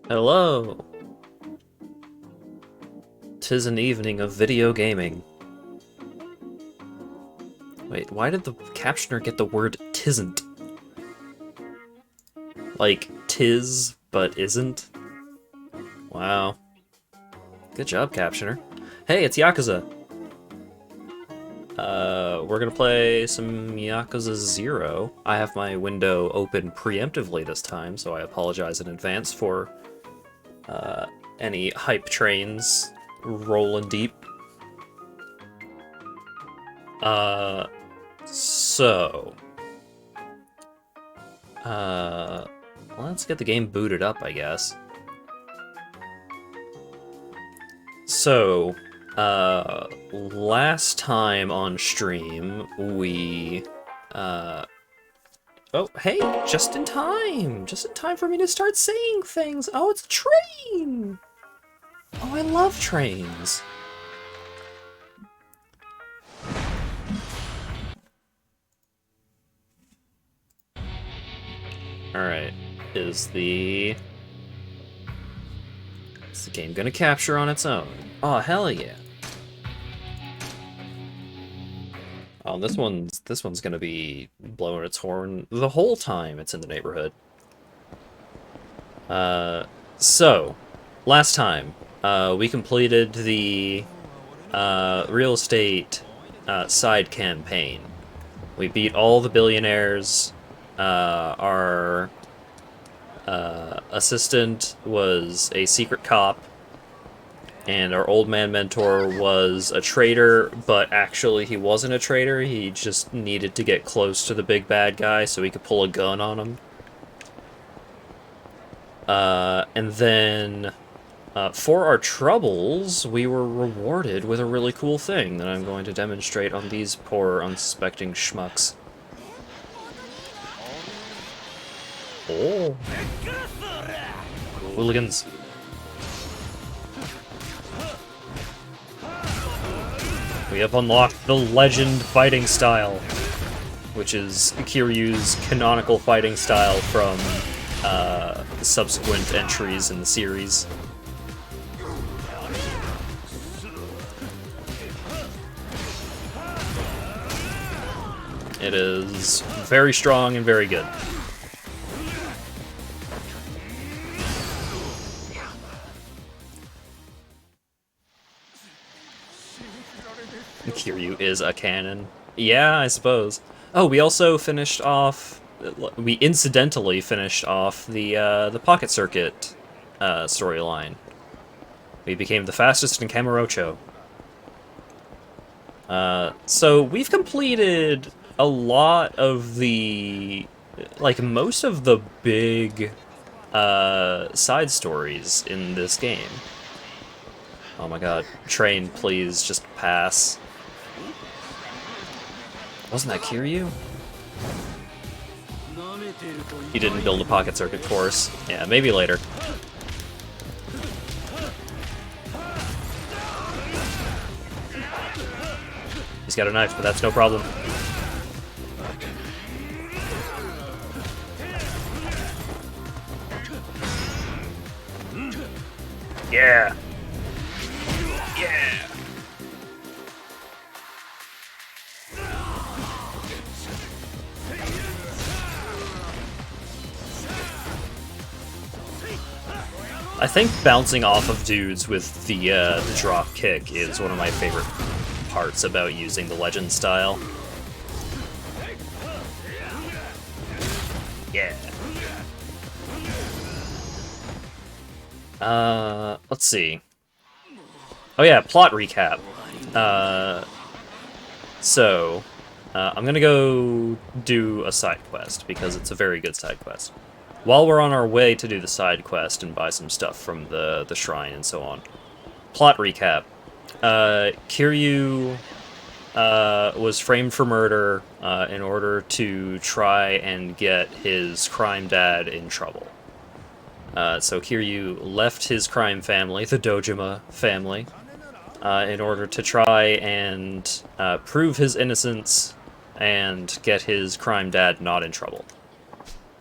Hello! 'Tis an evening of video gaming. Wait, why did the captioner get the word tisn't? Like, tis, but isn't? Wow. Good job, captioner. Hey, it's Yakuza! We're gonna play some Yakuza 0. I have my window open preemptively this time, so I apologize in advance for, any hype trains rolling deep. So... let's get the game booted up, I guess. So, last time on stream, we, oh, hey, just in time! Just in time for me to start saying things! Oh, it's a train! Oh, I love trains! Alright, is the game gonna capture on its own? Oh, hell yeah! Oh, this one's gonna be blowing its horn the whole time it's in the neighborhood. So, last time, we completed the, real estate, side campaign. We beat all the billionaires, our, assistant was a secret cop, and our old man mentor was a traitor, but actually he wasn't a traitor, he just needed to get close to the big bad guy so he could pull a gun on him. And then, for our troubles, we were rewarded with a really cool thing that I'm going to demonstrate on these poor, unsuspecting schmucks. Oh. Hooligans. We have unlocked the Legend fighting style, which is Kiryu's canonical fighting style from subsequent entries in the series. It is very strong and very good. Kiryu is a cannon. Yeah, I suppose. Oh, we also finished off... We incidentally finished off the Pocket Circuit storyline. We became the fastest in Kamurocho. So we've completed a lot of the... like, most of the big side stories in this game. Oh my god. Train, please, just pass. Wasn't that Kiryu? He didn't build a pocket circuit course. Yeah, maybe later. He's got a knife, but that's no problem. Yeah! Yeah! I think bouncing off of dudes with the drop kick is one of my favorite parts about using the Legend style. Yeah. Let's see. Oh yeah, plot recap. I'm gonna go do a side quest, because it's a very good side quest. While we're on our way to do the side quest and buy some stuff from the shrine and so on. Plot recap. Kiryu was framed for murder in order to try and get his crime dad in trouble. So Kiryu left his crime family, the Dojima family, in order to try and prove his innocence and get his crime dad not in trouble.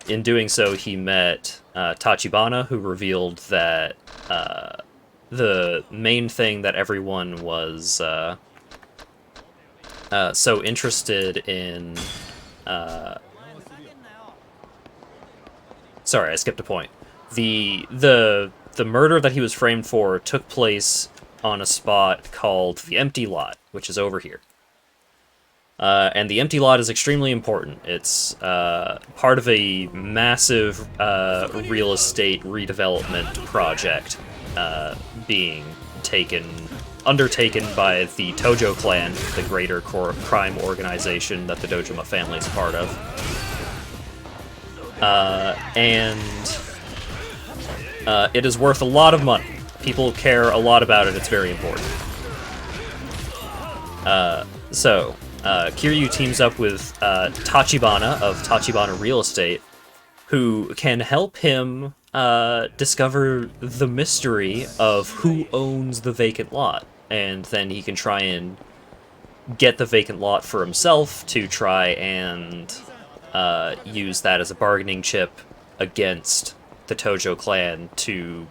in doing so, he met Tachibana, who revealed that the main thing that everyone was so interested in... Sorry, I skipped a point. The murder that he was framed for took place on a spot called the Empty Lot, which is over here. And the Empty Lot is extremely important. It's part of a massive real estate redevelopment project being undertaken by the Tojo clan, the greater crime organization that the Dojima family is a part of. And it is worth a lot of money. People care a lot about it. It's very important. So Kiryu teams up with Tachibana of Tachibana Real Estate, who can help him discover the mystery of who owns the vacant lot. And then he can try and get the vacant lot for himself to try and use that as a bargaining chip against the Tojo clan to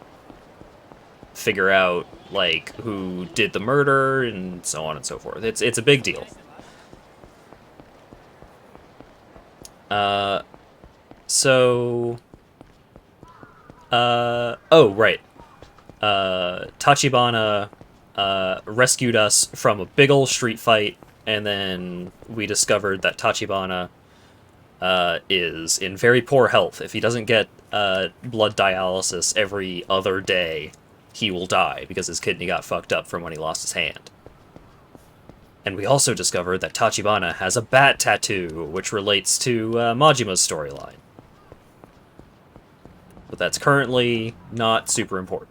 figure out, like, who did the murder and so on and so forth. It's a big deal. Oh, right. Tachibana rescued us from a big ol' street fight, and then we discovered that Tachibana is in very poor health. If he doesn't get blood dialysis every other day, he will die because his kidney got fucked up from when he lost his hand. And we also discovered that Tachibana has a bat tattoo, which relates to Majima's storyline. But that's currently not super important.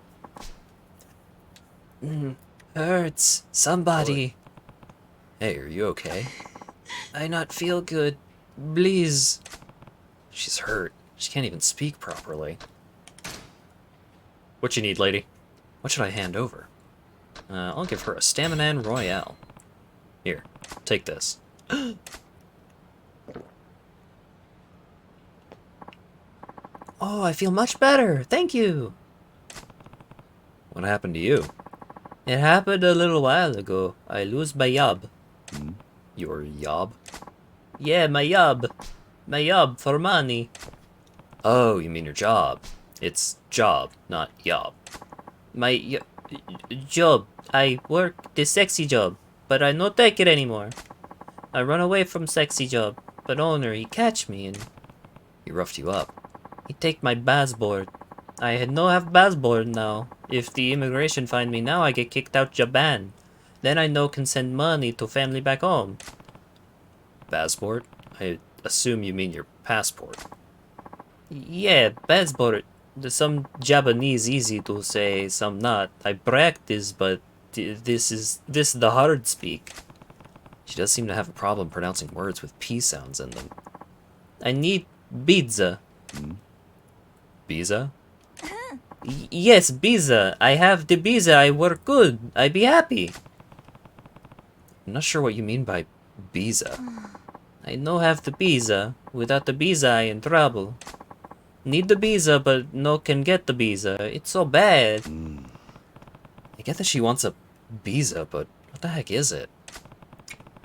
Hurts. Somebody. Hey, are you okay? I not feel good. Please. She's hurt. She can't even speak properly. What you need, lady? What should I hand over? I'll give her a Stamina Royale. Here, take this. Oh, I feel much better. Thank you. What happened to you? It happened a little while ago. I lose my job. Your yob? Yeah, my job. My job for money. Oh, you mean your job. It's job, not yob. My job. I work the sexy job, but I no take it anymore. I run away from sexy job, but owner, he catch me and... He roughed you up. He take my passport. I had no have passport now. If the immigration find me now, I get kicked out Japan. Then I no can send money to family back home. Passport? I assume you mean your passport. Yeah, passport. Some Japanese easy to say, some not. I practice, but this is the hard speak. She does seem to have a problem pronouncing words with P sounds in them. I need pizza. Biza? Yes, pizza. I have the pizza. I work good. I be happy. I'm not sure what you mean by Biza. I no have the pizza. Without the pizza, I in trouble. Need the pizza, but no can get the pizza. It's so bad. I get that she wants a Biza, but what the heck is it?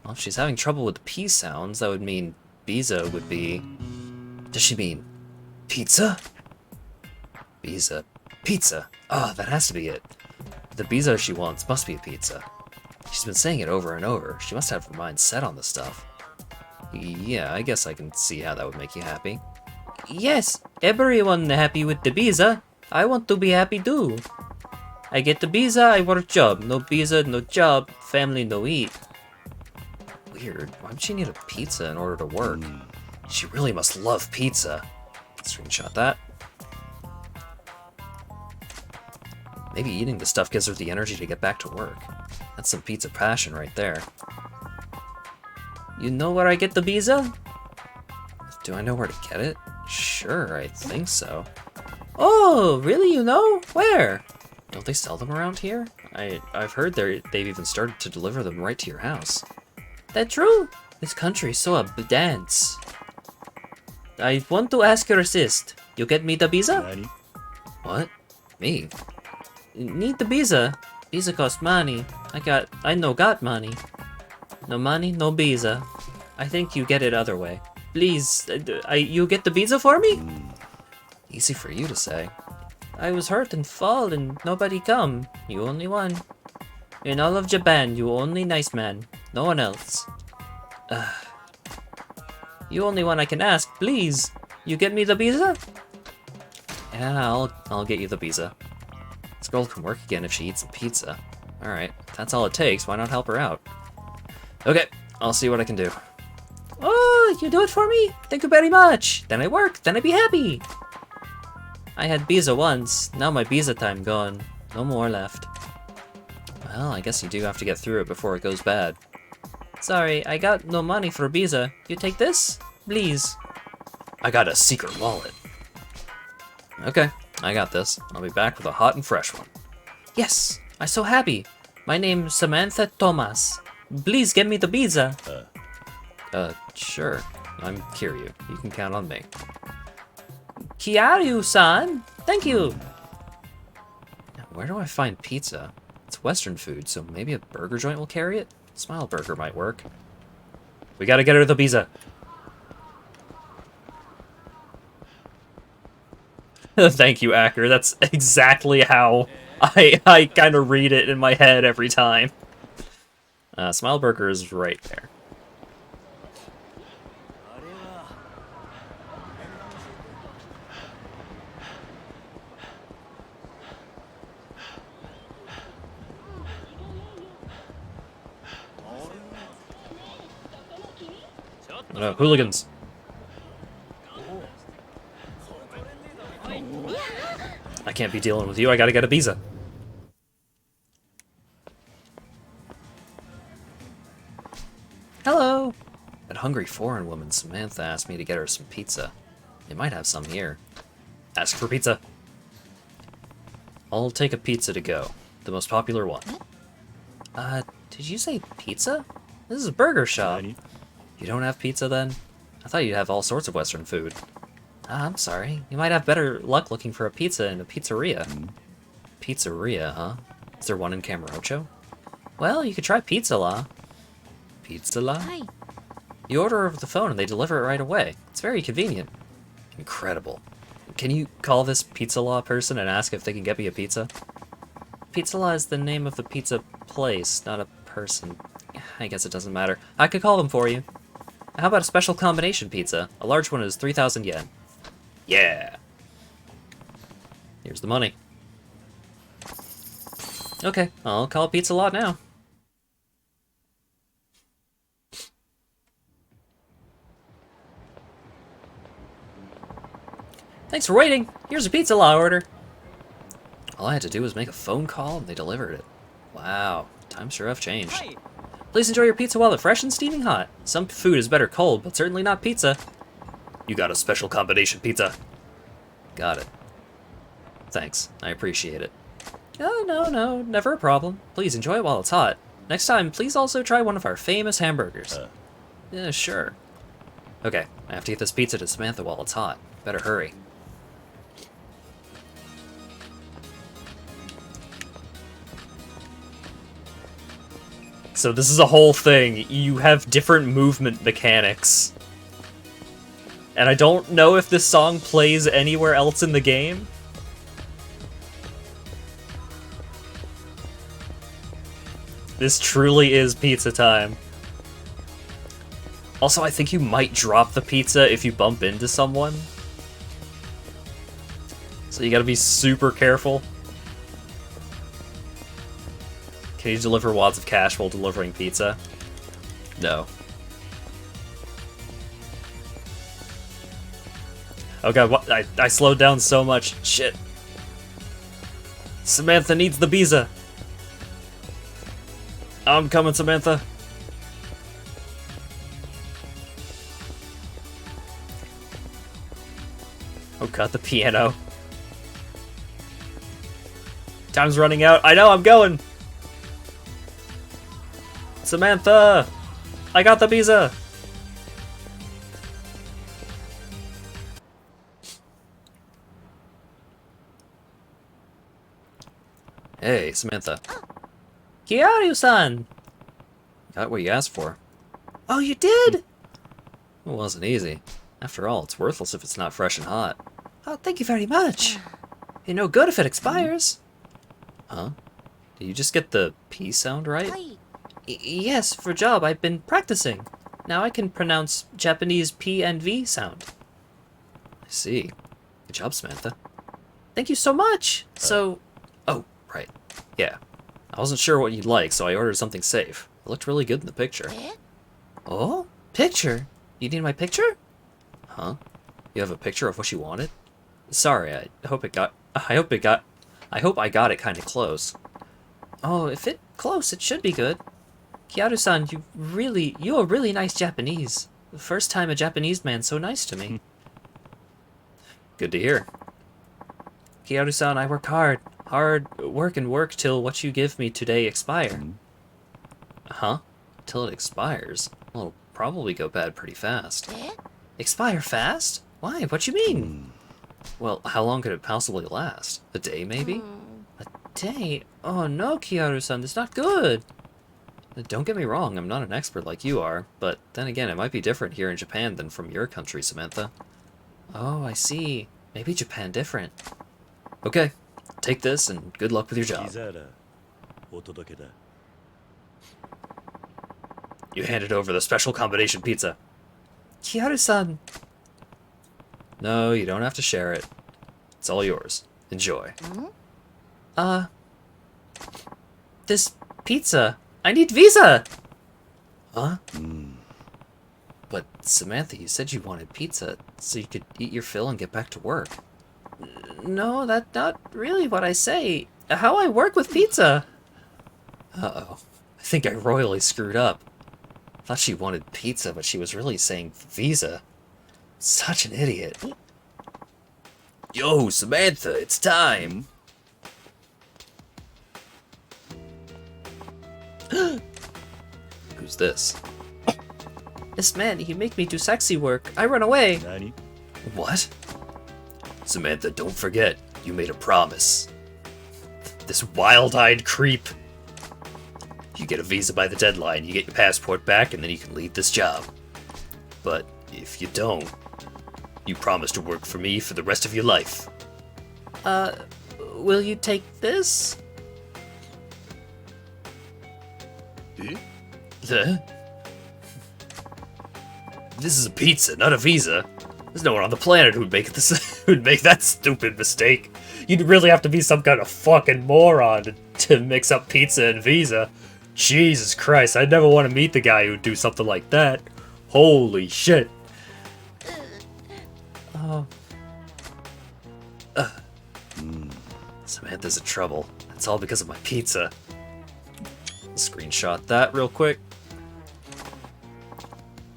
Well, if she's having trouble with the P sounds, that would mean Biza would be... Does she mean pizza? Biza. Pizza. Oh, that has to be it. The Biza she wants must be a pizza. She's been saying it over and over. She must have her mind set on the stuff. Yeah, I guess I can see how that would make you happy. Yes, everyone happy with the pizza. I want to be happy too. I get the pizza, I work job. No pizza, no job. Family, no eat. Weird. Why would she need a pizza in order to work? She really must love pizza. Screenshot that. Maybe eating the stuff gives her the energy to get back to work. That's some pizza passion right there. You know where I get the pizza? Do I know where to get it? Sure, I think so. Oh, really? You know? Where? Don't they sell them around here? I've heard they've even started to deliver them right to your house. That true? This country is so dense. I want to ask your assist. You get me the visa? Nani? What? Me? Need the visa. Visa cost money. I no got money. No money, no visa. I think you get it other way. Please, you get the visa for me? Easy for you to say. I was hurt and fall and nobody come. You only one. In all of Japan, you only nice man. No one else. You only one I can ask, please. You get me the visa? Yeah, I'll get you the visa. This girl can work again if she eats the pizza. Alright, that's all it takes. Why not help her out? Okay, I'll see what I can do. Oh, you do it for me? Thank you very much. Then I work, then I be happy. I had visa once. Now my visa time gone. No more left. Well, I guess you do have to get through it before it goes bad. Sorry, I got no money for visa. You take this? Please. I got a secret wallet. Okay, I got this. I'll be back with a hot and fresh one. Yes, I'm so happy. My name's Samantha Thomas. Please get me the visa. Sure. I'm Kiryu. You can count on me. Kiaru-san, thank you. Now, where do I find pizza? It's Western food, so maybe a burger joint will carry it? Smile Burger might work. We gotta get her the pizza. Thank you, Acker. That's exactly how I kind of read it in my head every time. Smile Burger is right there. No, hooligans. I can't be dealing with you. I gotta get a visa. Hello. That hungry foreign woman Samantha asked me to get her some pizza. They might have some here. Ask for pizza. I'll take a pizza to go. The most popular one. Did you say pizza? This is a burger shop. Nani? You don't have pizza then? I thought you'd have all sorts of Western food. I'm sorry. You might have better luck looking for a pizza in a pizzeria. Pizzeria, huh? Is there one in Camarocho? Well, you could try Pizza La. Pizza La? Hi. You order over the phone and they deliver it right away. It's very convenient. Incredible. Can you call this Pizza La person and ask if they can get me a pizza? Pizza La is the name of the pizza place, not a person. I guess it doesn't matter. I could call them for you. How about a special combination pizza? A large one is 3,000 yen. Yeah. Here's the money. Okay, I'll call Pizza La now. Thanks for waiting. Here's a Pizza La order. All I had to do was make a phone call and they delivered it. Wow, times sure have changed. Please enjoy your pizza while it's fresh and steaming hot. Some food is better cold, but certainly not pizza. You got a special combination pizza. Got it. Thanks, I appreciate it. Oh, no, never a problem. Please enjoy it while it's hot. Next time, please also try one of our famous hamburgers. Yeah, sure. Okay, I have to get this pizza to Samantha while it's hot. Better hurry. So this is a whole thing. You have different movement mechanics. And I don't know if this song plays anywhere else in the game. This truly is pizza time. Also, I think you might drop the pizza if you bump into someone. So you gotta be super careful. Can you deliver wads of cash while delivering pizza? No. Oh god, what? I slowed down so much. Shit. Samantha needs the pizza. I'm coming, Samantha. Oh god, the piano. Time's running out. I know, I'm going! Samantha! I got the pizza! Hey, Samantha. Kiaru-san! Got what you asked for. Oh, you did? It wasn't easy. After all, it's worthless if it's not fresh and hot. Oh, thank you very much. You're no good if it expires. Huh? Did you just get the P sound right? Yes, for job, I've been practicing. Now I can pronounce Japanese P and V sound. I see. Good job, Samantha. Thank you so much. Oh, right. Yeah. I wasn't sure what you'd like, so I ordered something safe. It looked really good in the picture. Oh, picture? You need my picture? Huh? You have a picture of what you wanted? Sorry, I hope I got it kind of close. Oh, if it close, it should be good. Kiaru-san, you're really nice Japanese. The first time a Japanese man so nice to me. Good to hear. Kiaru-san, I work hard. Work and work till what you give me today expire. Huh? Till it expires? Well, it'll probably go bad pretty fast. Expire fast? Why? What you mean? Well, how long could it possibly last? A day, maybe? A day? Oh no, Kiaru-san, that's not good. Don't get me wrong, I'm not an expert like you are, but then again, it might be different here in Japan than from your country, Samantha. Oh, I see. Maybe Japan different. Okay, take this and good luck with your job. You handed over the special combination pizza. Kiaru-san. No, you don't have to share it. It's all yours. Enjoy. This pizza. I need visa! Huh? But Samantha, you said you wanted pizza so you could eat your fill and get back to work. No, that's not really what I say. How I work with pizza? Uh-oh. I think I royally screwed up. Thought she wanted pizza, but she was really saying visa. Such an idiot. Yo, Samantha, it's time! Who's this? This man, he make me do sexy work. I run away. What? Samantha, don't forget, you made a promise. This wild-eyed creep. You get a visa by the deadline, you get your passport back, and then you can leave this job. But if you don't, you promise to work for me for the rest of your life. Will you take this? Huh? This is a pizza, not a visa. There's no one on the planet who'd make this who'd make that stupid mistake. You'd really have to be some kind of fucking moron to mix up pizza and visa. Jesus Christ, I'd never want to meet the guy who'd do something like that. Holy shit. Oh. Samantha's in trouble. It's all because of my pizza. Screenshot that real quick.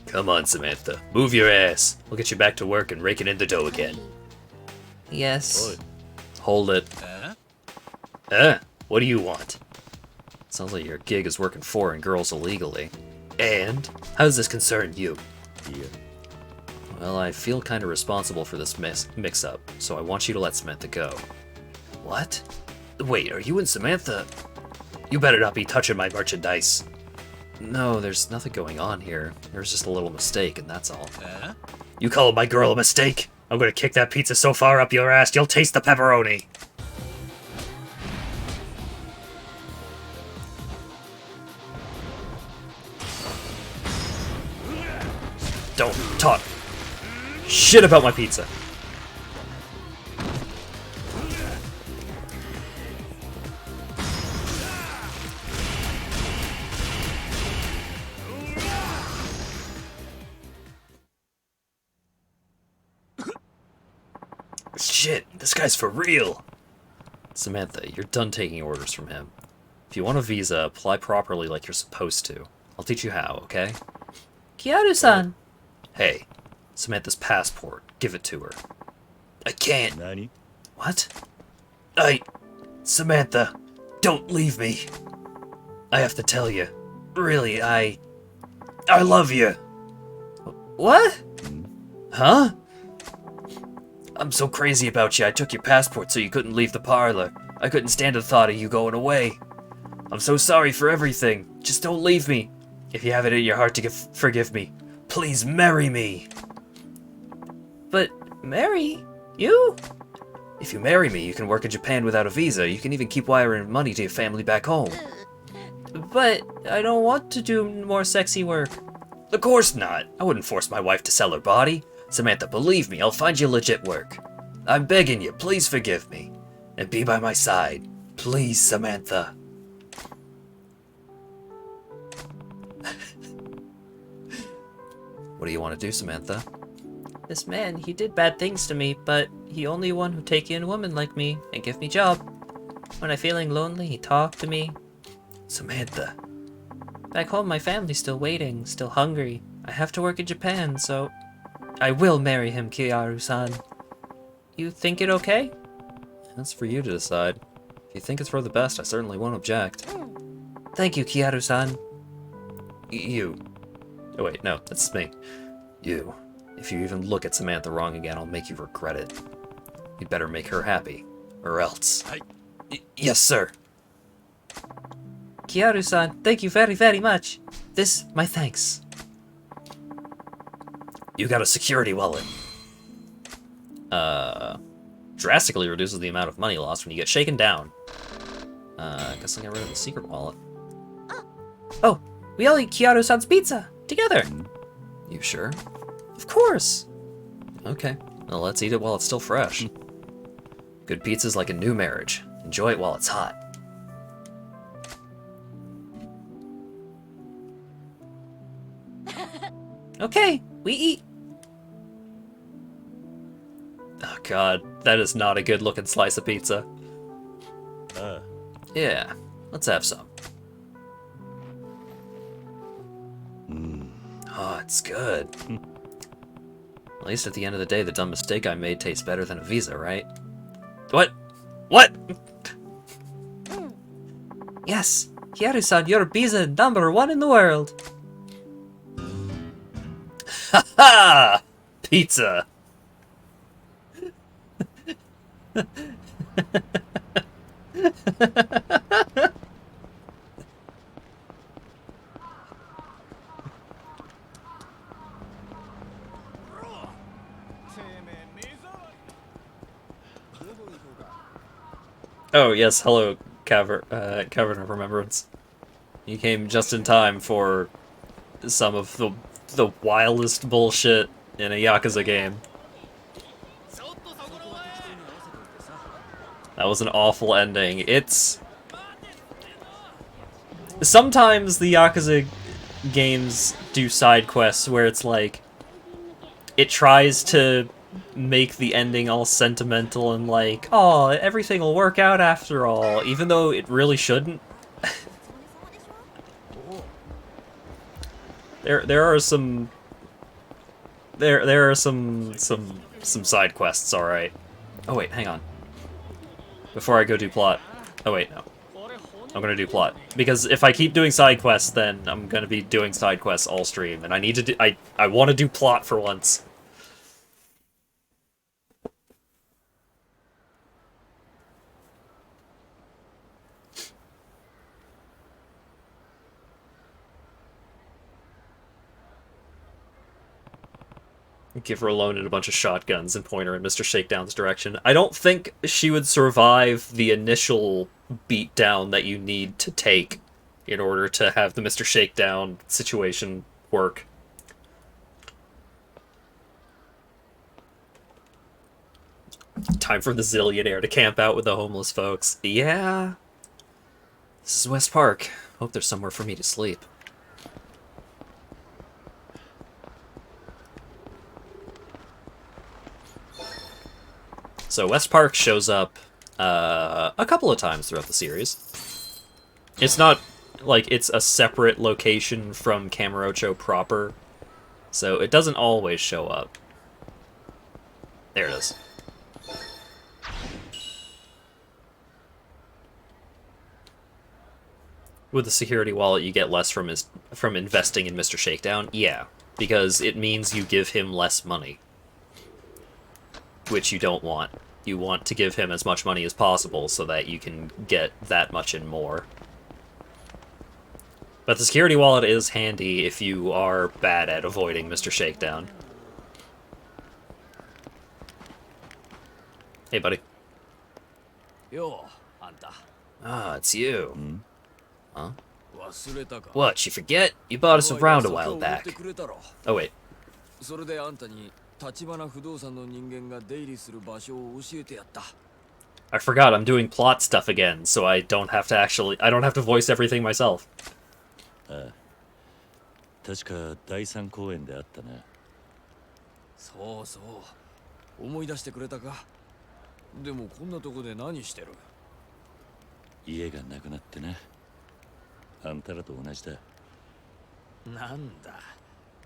Come on, Samantha. Move your ass. We'll get you back to work and raking in the dough again. Yes. Hold it. What do you want? Sounds like your gig is working foreign girls illegally. And? How does this concern you? Well, I feel kind of responsible for this mix-up, so I want you to let Samantha go. What? Wait, are you and Samantha? You better not be touching my merchandise. No, there's nothing going on here. There's just a little mistake, and that's all. You call my girl a mistake? I'm gonna kick that pizza so far up your ass, you'll taste the pepperoni! Don't talk shit about my pizza. Shit, this guy's for real. Samantha, you're done taking orders from him. If you want a visa, apply properly like you're supposed to. I'll teach you how, okay? Kiaru-san. Hey, Samantha's passport. Give it to her. I can't. Nani? What? Samantha, don't leave me. I have to tell you. Really, I love you. What? Huh? I'm so crazy about you, I took your passport so you couldn't leave the parlor. I couldn't stand the thought of you going away. I'm so sorry for everything. Just don't leave me. If you have it in your heart to forgive me, please marry me. But marry? You? If you marry me, you can work in Japan without a visa. You can even keep wiring money to your family back home. But I don't want to do more sexy work. Of course not. I wouldn't force my wife to sell her body. Samantha, believe me, I'll find you legit work. I'm begging you, please forgive me. And be by my side. Please, Samantha. What do you want to do, Samantha? This man, he did bad things to me, but he only one who take in a woman like me and give me job. When I feeling lonely, he talk to me. Samantha. Back home, my family's still waiting, still hungry. I have to work in Japan, so I will marry him, Kiaru-san. You think it okay? That's for you to decide. If you think it's for the best, I certainly won't object. Thank you, Kiaru-san. You. Oh wait, no, that's me. You. If you even look at Samantha wrong again, I'll make you regret it. You'd better make her happy, or else. Yes, sir. Kiaru-san, thank you very, very much. This, my thanks. You got a security wallet. Drastically reduces the amount of money lost when you get shaken down. I guess I'll get rid of the secret wallet. Oh, we all eat Kiaru-san's pizza together. You sure? Of course. Okay, well, let's eat it while it's still fresh. Good pizza's like a new marriage. Enjoy it while it's hot. Okay, we eat. Oh god, that is not a good looking slice of pizza. Yeah, let's have some. Oh, it's good. At least at the end of the day, the dumb mistake I made tastes better than a visa, right? What? What? Yes, Kiaru-san, you're pizza #1 in the world. Ha! Pizza! Oh, yes, hello, Cavern of Remembrance. You came just in time for some of the wildest bullshit in a Yakuza game. That was an awful ending. It's... Sometimes the Yakuza games do side quests where it's like... It tries to make the ending all sentimental and like, oh, everything will work out after all, even though it really shouldn't. There are some side quests, all right. Oh wait, hang on. Before I go do plot. Oh wait, no. I'm gonna do plot because if I keep doing side quests, then I'm gonna be doing side quests all stream, and I need to do. I want to do plot for once. Give her a loan and a bunch of shotguns and point her in Mr. Shakedown's direction. I don't think she would survive the initial beatdown that you need to take in order to have the Mr. Shakedown situation work. Time for the zillionaire to camp out with the homeless folks. Yeah. This is West Park. Hope there's somewhere for me to sleep. So West Park shows up a couple of times throughout the series. It's not like it's a separate location from Kamurocho proper, so it doesn't always show up. There it is. With the security wallet, you get less from investing in Mr. Shakedown. Yeah, because it means you give him less money, which you don't want. you want to give him as much money as possible so that you can get that much and more. But the security wallet is handy if you are bad at avoiding Mr. Shakedown. Hey, buddy. Yo, Anta. Ah, it's you. Huh? 忘れたか What, you forget? You bought us around a while back. Oh, wait. それであんたに立花不動産の人間が出入りする場所を教えてやった I forgot I'm doing plot stuff again, so I don't have to voice everything myself. 確か第三公園であったな。そうそう思い出してくれたかでもこんなとこで何してる家がなくなってな。あんたらと同じだ。なんだ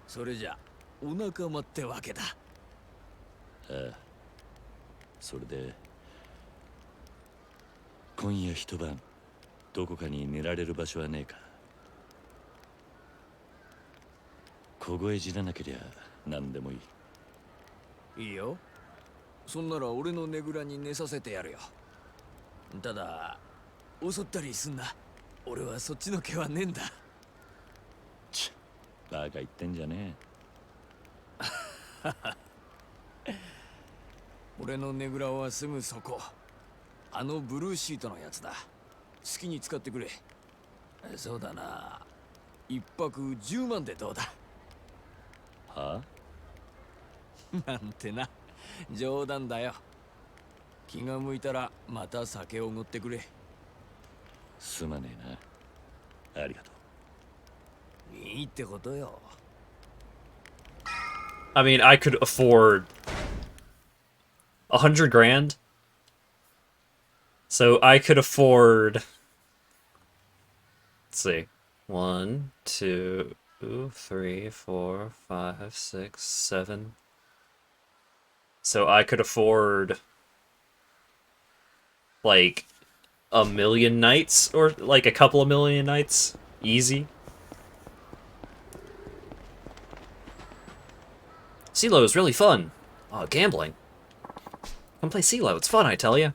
それじゃお仲間ってわけだああ。それで今夜一晩どこかに寝られる場所はねえか。凍え死ななけりゃ何でもいい。いいよそんなら俺のねぐらに寝させてやるよただ襲ったりすんな俺はそっちの毛はねえんだちっバカ言ってんじゃね俺のねぐらはすぐそこあのブルーシートのやつだ好きに使ってくれそうだな一泊10万でどうだえ。はなんてな冗談だよ気が向いたらまた酒をおごってくれすまねえな。ありがとう。いいってことよ I mean, I could afford 100 grand. So I could afford, let's see, 1, 2, 3, 4, 5, 6, 7. So I could afford like a million nights or like a couple of million nights. Easy. CeeLo is really fun. Oh, gambling. Come play CeeLo, it's fun, I tell you.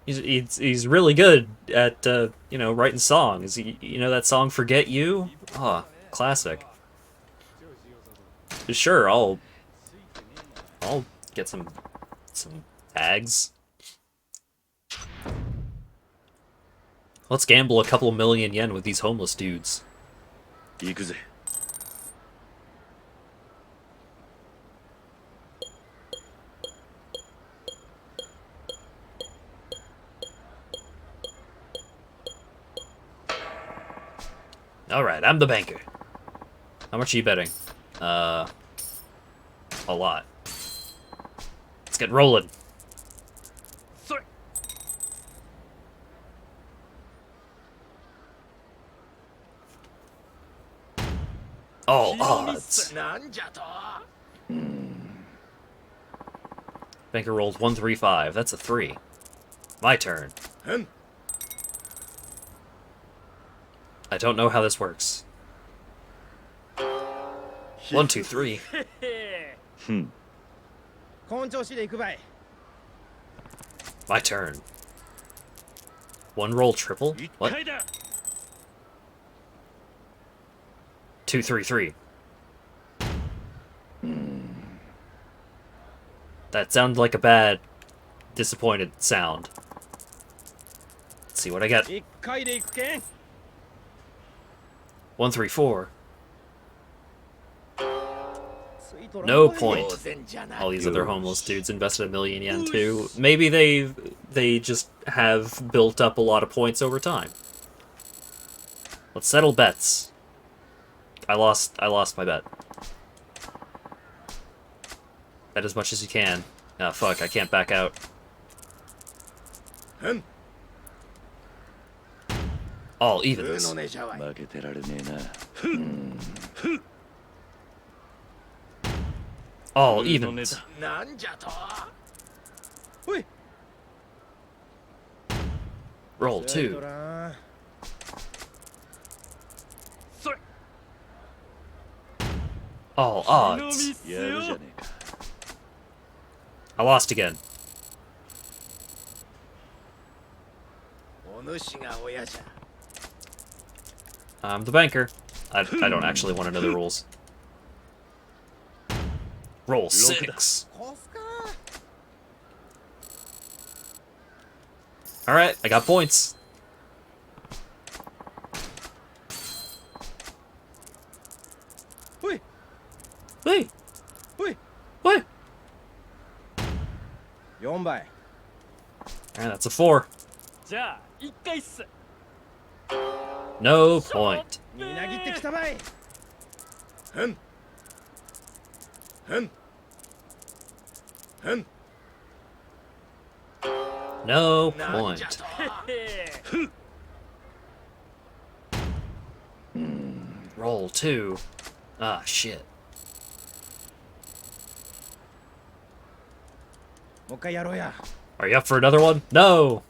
He's really good at, you know, writing songs. You know that song, Forget You? Oh, classic. Sure, I'll get some tags. Let's gamble a couple million yen with these homeless dudes. 行くぜ。Alright, I'm the banker. How much are you betting? A lot. Let's get rolling. All odds. Banker rolled 135. That's a 3. My turn. I don't know how this works. 1, 2, 3. My turn. One roll triple? What? 2, 3, 3. That sounded like a bad, disappointed sound. Let's see what I get. 1, 3, 4. No point. All these other homeless dudes invested 1 million yen too. Maybe they just have built up a lot of points over time. Let's settle bets. I lost my bet. Bet as much as you can. Ah, fuck, I can't back out. All evens. 負けてられねえな。All evens. Roll 2. All odds. やるじゃねえか。I lost again. お主が親じゃ。 I'm the banker. I don't actually want to know the rules. Roll 6. こすか。 Alright, I got points. Oi. Hey, Oi. what? 4倍。 Alright, that's a 4. じゃあ1回っす。 No point. みなぎってきたばい。ふん。ふん。ふん。 No point. Roll 2. Ah, shit. もう一回やろうや。 Are you up for another one? No!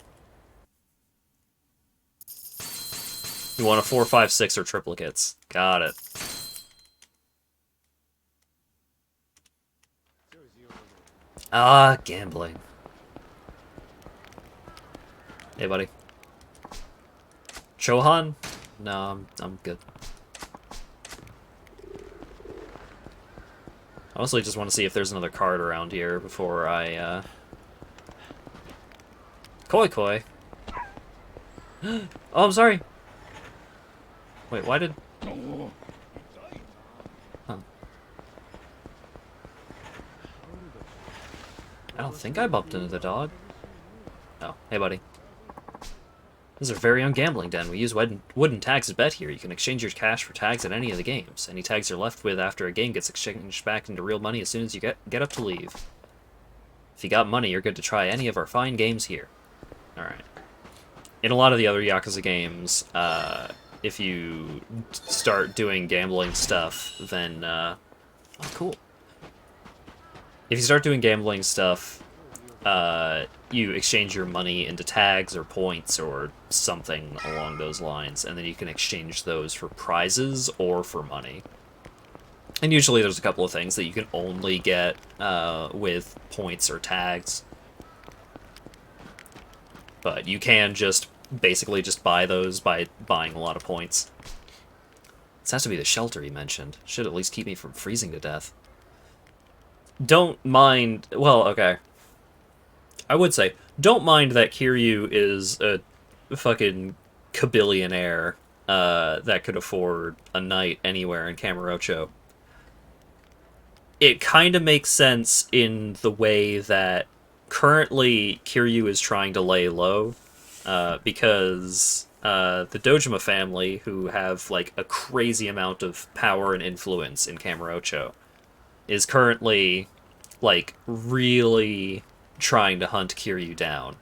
You want a 4, 5, 6 or triplicates. Got it. Ah, gambling. Hey, buddy. Chohan? No, I'm good. Honestly, just want to see if there's another card around here before I, Koi Koi. Oh, I'm sorry. Wait, why did... Huh. I don't think I bumped into the dog. Oh, hey, buddy. This is a very young gambling den. We use wooden tags to bet here. You can exchange your cash for tags at any of the games. Any tags you're left with after a game gets exchanged back into real money as soon as you get up to leave. If you got money, you're good to try any of our fine games here. Alright. In a lot of the other Yakuza games, if you start doing gambling stuff, then, oh, cool. If you start doing gambling stuff, you exchange your money into tags or points or something along those lines, and then you can exchange those for prizes or for money. And usually there's a couple of things that you can only get with points or tags. But you can just basically just buy those by buying a lot of points. This has to be the shelter he mentioned. Should at least keep me from freezing to death. Don't mind... Well, okay. I would say, don't mind that Kiryu is a fucking kabillionaire that could afford a night anywhere in Kamurocho. It kind of makes sense in the way that currently Kiryu is trying to lay low, because the Dojima family, who have like a crazy amount of power and influence in Kamurocho, is currently like really trying to hunt Kiryu down.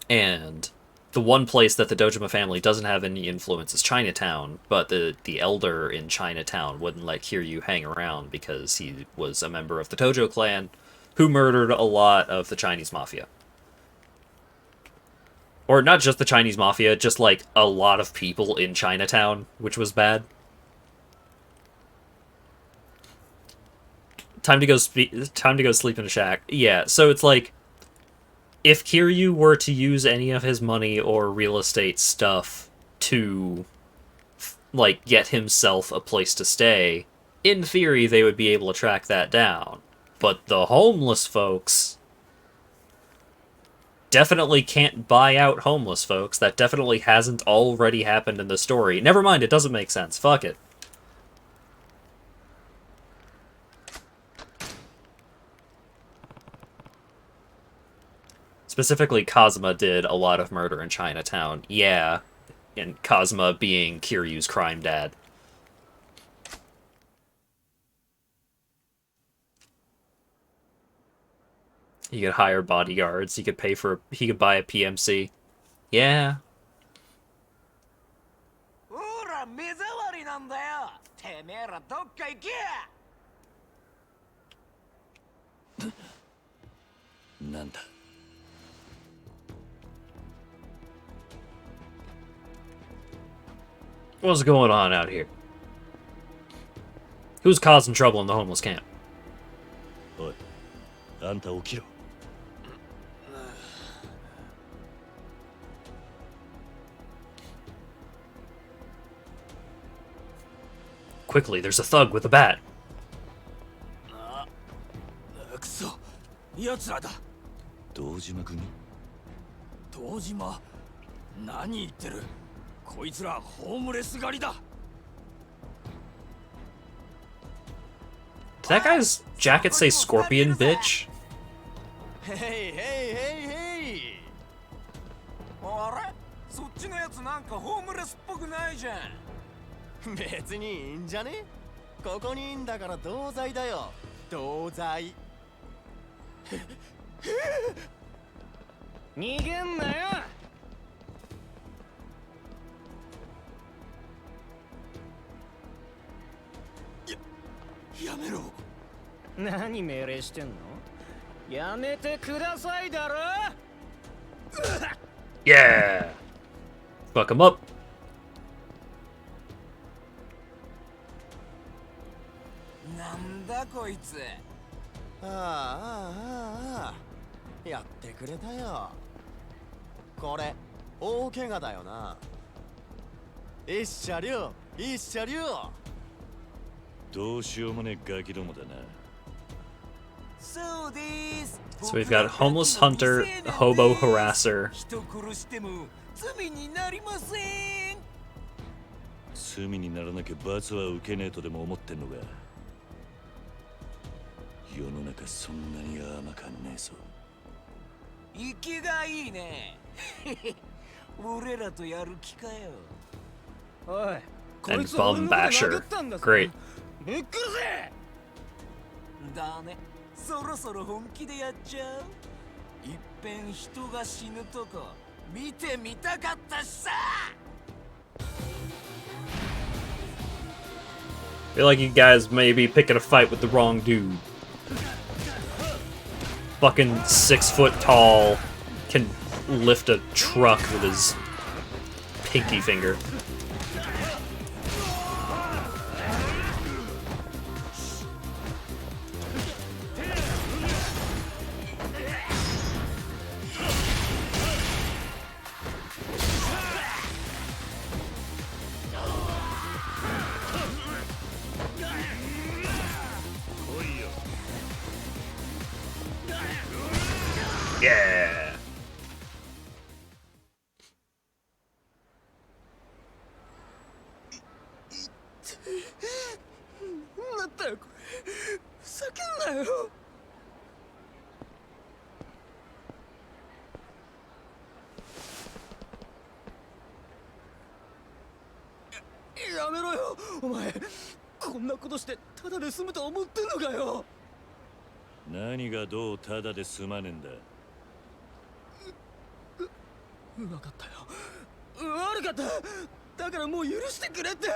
And the one place that the Dojima family doesn't have any influence is Chinatown, but the elder in Chinatown wouldn't let Kiryu hang around because he was a member of the Tojo clan who murdered a lot of the Chinese mafia. Or not just the Chinese mafia, just like a lot of people in Chinatown, which was bad. Time to go sleep in a shack. Yeah, so it's like, if Kiryu were to use any of his money or real estate stuff to, like, get himself a place to stay, in theory they would be able to track that down. But the homeless folks definitely can't buy out homeless folks. That definitely hasn't already happened in the story. Never mind, it doesn't make sense. Fuck it. Specifically, Kazuma did a lot of murder in Chinatown. Yeah, and Kazuma being Kiryu's crime dad. He could hire bodyguards. He could pay for... He could buy a PMC. Yeah. ほら目障りなんだよ。てめえらどっか行け。なんだ。 What's going on out here? Who's causing trouble in the homeless camp? おい、んた起きろ。 Quickly, there's a thug with a bat. くそ、奴らだ。堂島組？堂島、何言ってる。こいつらホームレス狩りだ。 Did that guy's jacket say scorpion, bitch? へいへいへいへい。あれ、そっちのやつなんかホームレスっぽくないじゃん。別にいいんじゃね？ここにいんだから同罪だよ。同罪。逃げんなよ。やめろ。何命令してんの？やめてくださいだろ。 Yeah! Fuck him up. なんだこいつ。やってくれたよ。これ大怪我だよな。一車両一車両。どうしようもねえガキどもだな。 そうです。 So we've got homeless hunter, hobo harasser. 人殺しても罪になりません。罪にならなきゃ罰は受けねえとでも思ってんのか。世の中そんなに甘かんねえぞ。生きがいいね。俺らとやる気かよ。おい、こ And いつは俺の Bum こと Basher. 殴ったんだぞ。 Great. ぶっ殺せ。だね。そろそろ本気でやっちゃう。いっぺん人が死ぬとこ見てみたかったしさ。 I feel like you guys may be picking a fight with the wrong dude. Fucking 6 foot tall, can lift a truck with his pinky finger. Yeah! なんだよこれ。叫んなよ。やめろよお前。こんなことしてただで済むと思ってんのかよ。何がどうただで済まねえんだ。分かったよ。悪かった。だからもう許してくれって。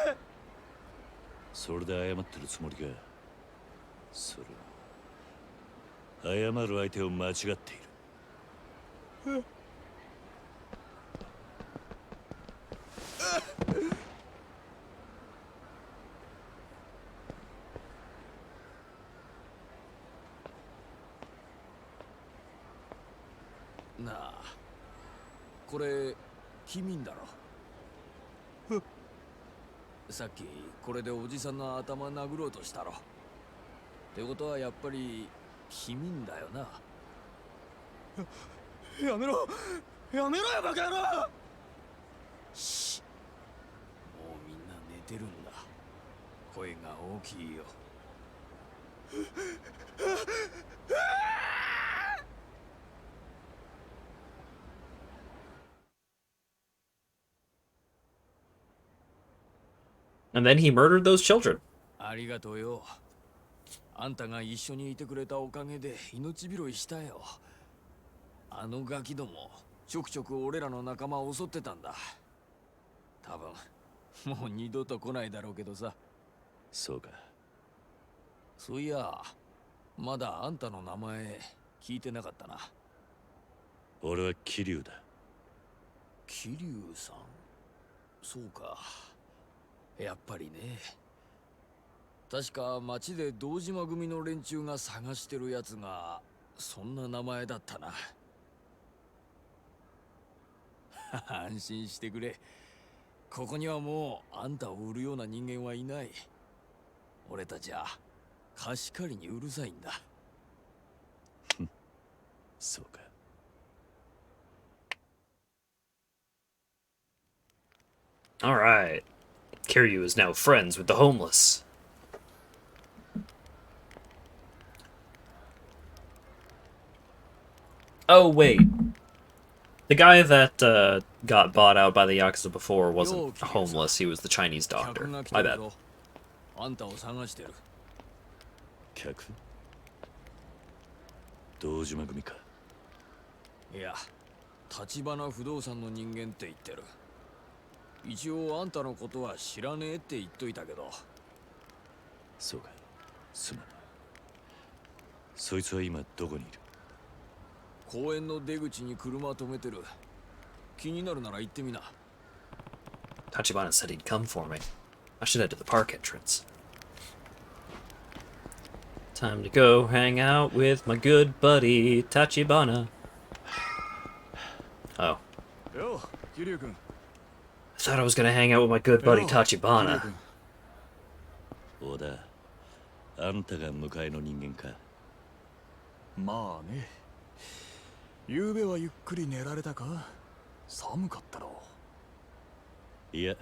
それで謝ってるつもりか。それは謝る相手を間違っている。なあ、これ君んだろ。さっきこれでおじさんの頭殴ろうとしたろ。ってことはやっぱり君んだよな。やめろやめろよバカ野郎。し、もうみんな寝てるんだ。声が大きいよ。 And then he murdered those children. ありがとうよ。あんたが一緒にいてくれたおかげで命拾いしたよ。あのガキどもちょくちょく俺らの仲間を襲ってたんだ。多分もう二度と来ないだろうけどさ。そうか。そういや、まだあんたの名前聞いてなかったな。俺は桐生だ。桐生さん。そうか。やっぱりね。確か町で堂島組の連中が探してるやつがそんな名前だったな。安心してくれ。ここにはもうあんたを売るような人間はいない。俺たちは貸し借りにうるさいんだ。そうか。Alright. Kiryu is now friends with the homeless. Oh, wait. The guy that got bought out by the Yakuza before wasn't homeless, he was the Chinese doctor. My bad. あんたを探してる。客？堂島組か。いや、立花不動産の人間って言ってる。一応あんたのことは知らねえって言っといたけど。そうか。すまん。そいつは今どこにいる？公園の出口に車止めてる。気になるなら行ってみな。 Tachibana said he'd come for me. I should head to the park entrance. Time to go hang out with my good buddy Tachibana. Oh. よう、桐生君。 I thought I was gonna hang out with my good buddy Yo, Tachibana. 小田、あんたが迎えの人間か。まあね。昨べはゆっくり寝られたか？寒かったろ。いや、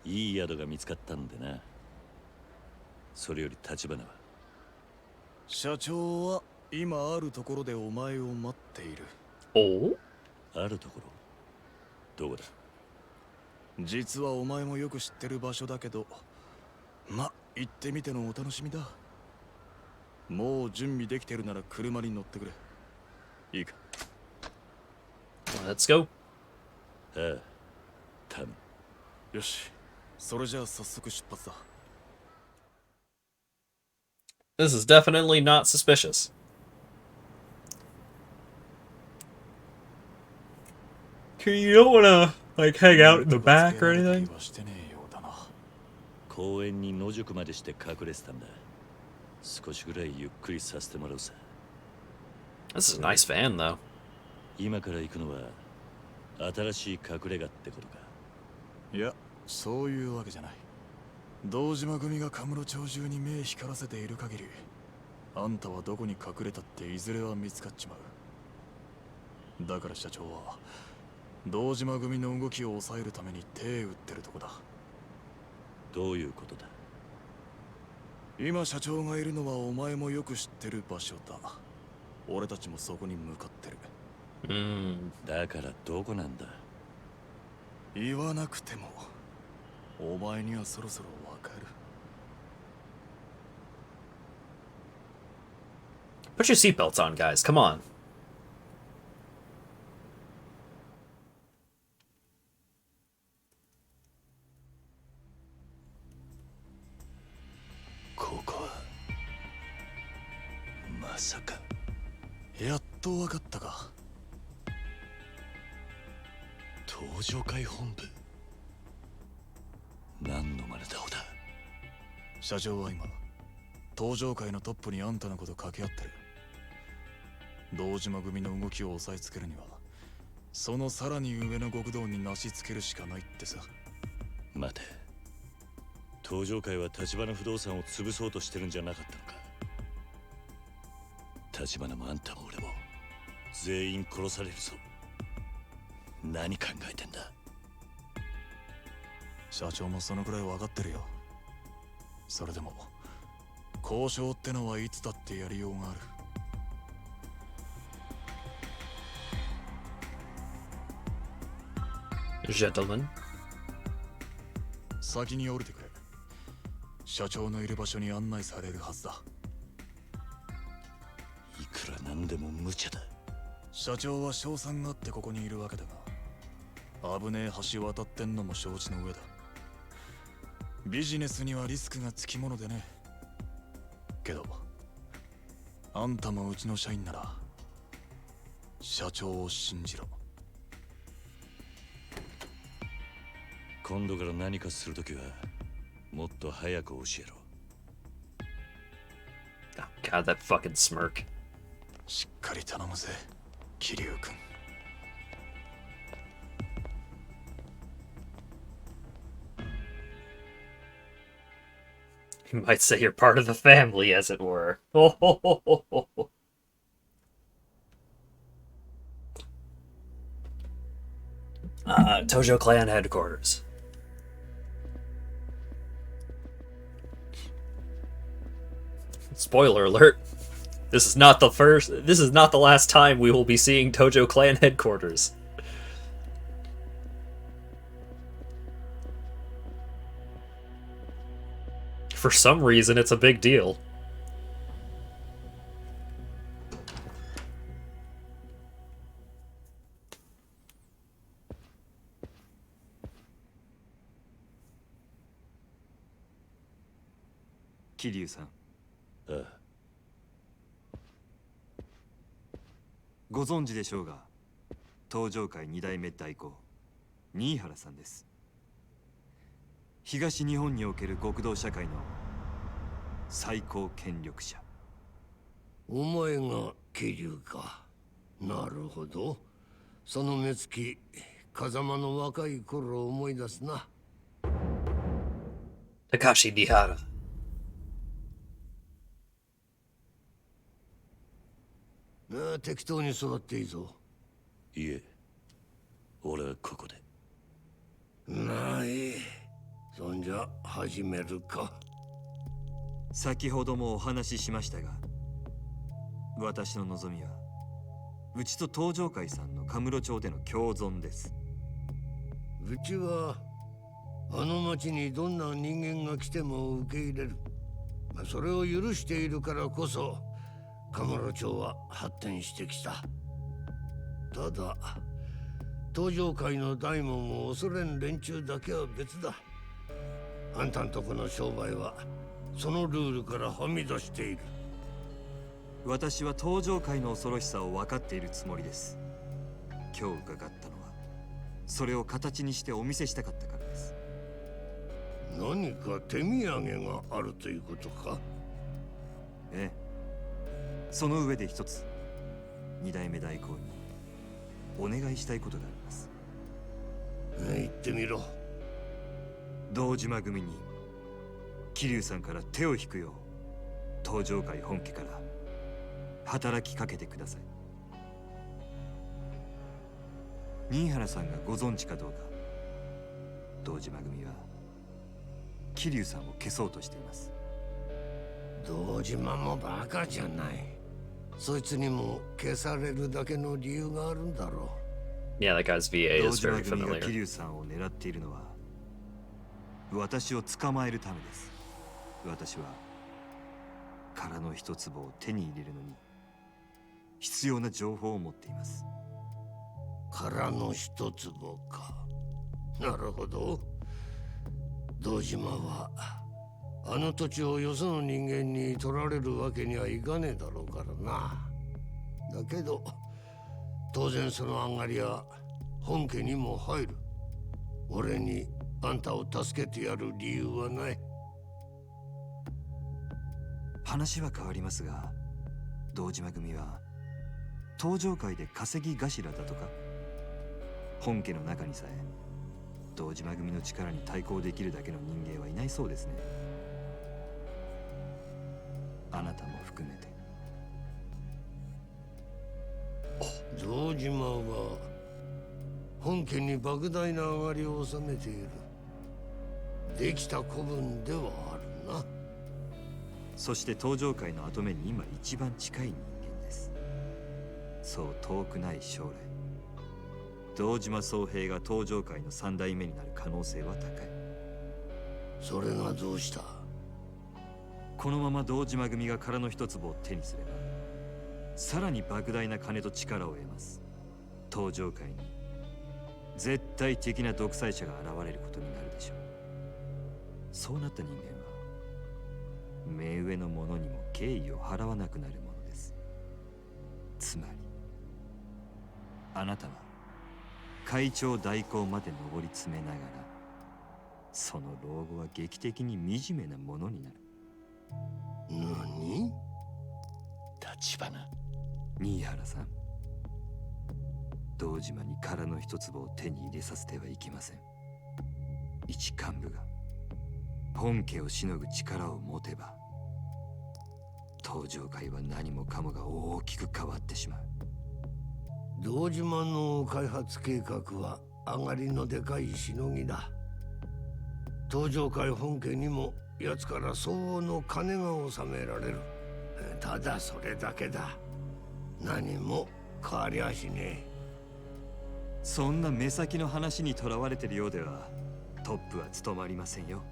いい宿が見つかったんでな。それより立花は？社長は今あるところでお前を待っている。 Oh? あるところ？どこだ？実はお前もよく知ってる場所だけど、ま、行ってみてのお楽しみだ。もう準備できてるなら車に乗ってくれ。いいか？ Let's go. ああ、頼む。よし、それじゃあ早速出発だ。 This is definitely not suspicious. You don't wanna, like, hang out in the back or anything? 公園に野宿までして隠れてたんだ。少しぐらいゆっくりさせてもらうさ。 This is a nice van, though. 今から行くのは新しい隠れ家ってことか。いや、そういうわけじゃない。堂島組がカムロ町中に目光らせている限り、あんたはどこに隠れたっていずれは見つかっちまう。だから社長は堂島組の動きを抑えるために手打ってるとこだ。どういうことだ？今社長がいるのはお前もよく知ってる場所だ。俺たちもそこに向かってる。だからどこなんだ？言わなくてもお前にはそろそろわかる。 Put your seatbelts on, guys. Come on. ここはまさか。やっとわかったか。登場会本部。何の真似だ小田。社長は今登場会のトップにあんたのこと掛け合ってる。堂島組の動きを押さえつけるにはそのさらに上の極道になしつけるしかないってさ。待て、登場会は立花不動産を潰そうとしてるんじゃなかったのか？立花もあんたも俺も全員殺されるぞ。何考えてんだ？社長もそのくらい分かってるよ。それでも交渉ってのはいつだってやりようがある。 Gentlemen. 先に降りてくれ。社長のいる場所に案内されるはずだ。いくらなんでも無茶だ。社長は賞賛があってここにいるわけだが、危ねえ橋渡ってんのも承知の上だ。ビジネスにはリスクがつきものでね。けどあんたもうちの社員なら社長を信じろ。今度から何かするときはもっと早く教えろ。 Oh, God, that fucking smirk. しっかり頼むぜ桐生君。 You might say you're part of the family, as it were. Tojo Clan headquarters. Spoiler alert. This is not the last time we will be seeing Tojo Clan headquarters. For some reason, it's a big deal. Kiryu-san, ああ、ご存知でしょうが、東上会二代目代行、新原さんです。東日本における極道社会の最高権力者。お前が桐生か。なるほど。その目つき、風間の若い頃を思い出すな。Takashi Nihara. なあ、適当に座っていいぞ。いえ、俺はここで。ない。そんじゃ始めるか。先ほどもお話ししましたが、私の望みはうちと東上会さんの神室町での共存です。うちはあの町にどんな人間が来ても受け入れる。それを許しているからこそ神室町は発展してきた。ただ東上会の大門を恐れん連中だけは別だ。あんたんとこの商売はそのルールからはみ出している。私は東上会の恐ろしさを分かっているつもりです。今日伺ったのはそれを形にしてお見せしたかったからです。何か手土産があるということか。ええ、その上で一つ二代目代行にお願いしたいことがあります。言ってみろ。堂島組に桐生さんから手を引くよう東上会本家から働きかけてください。新原さんがご存知かどうか、堂島組は桐生さんを消そうとしています。堂島もバカじゃない。そいつにも消されるだけの理由があるんだろう。 Yeah, that guy's VA 堂 is 島 very 組が familiar. 桐生さんを狙っているのは私を捕まえるためです。私は殻の一粒を手に入れるのに必要な情報を持っています。殻の一粒か。なるほど。堂島はあの土地をよその人間に取られるわけにはいかねえだろうからな。だけど当然その上がりは本家にも入る。俺にあんたを助けてやる理由はない。話は変わりますが、堂島組は東上会で稼ぎ頭だとか。本家の中にさえ堂島組の力に対抗できるだけの人間はいないそうですね。あなたも含めて。堂島は本家に莫大な上がりを収めている。できた子分ではあるな。そして東上界の跡目に今一番近い人間です。そう遠くない将来、堂島宗平が東上界の三代目になる可能性は高い。それがどうした？このまま堂島組が殻の一粒を手にすれば、さらに莫大な金と力を得ます。東上界に絶対的な独裁者が現れることになるでしょう。そうなった人間は目上の者にも敬意を払わなくなるものです。つまりあなたは会長代行まで上り詰めながら、その老後は劇的に惨めなものになる。何？立花。新原さん、堂島に殻の一粒を手に入れさせてはいけません。一幹部が本家をしのぐ力を持てば、登場界は何もかもが大きく変わってしまう。堂島の開発計画は上がりのでかいしのぎだ。登場界本家にも奴から相応の金が納められる。ただそれだけだ。何も変わりゃしねえ。そんな目先の話にとらわれてるようではトップは務まりませんよ。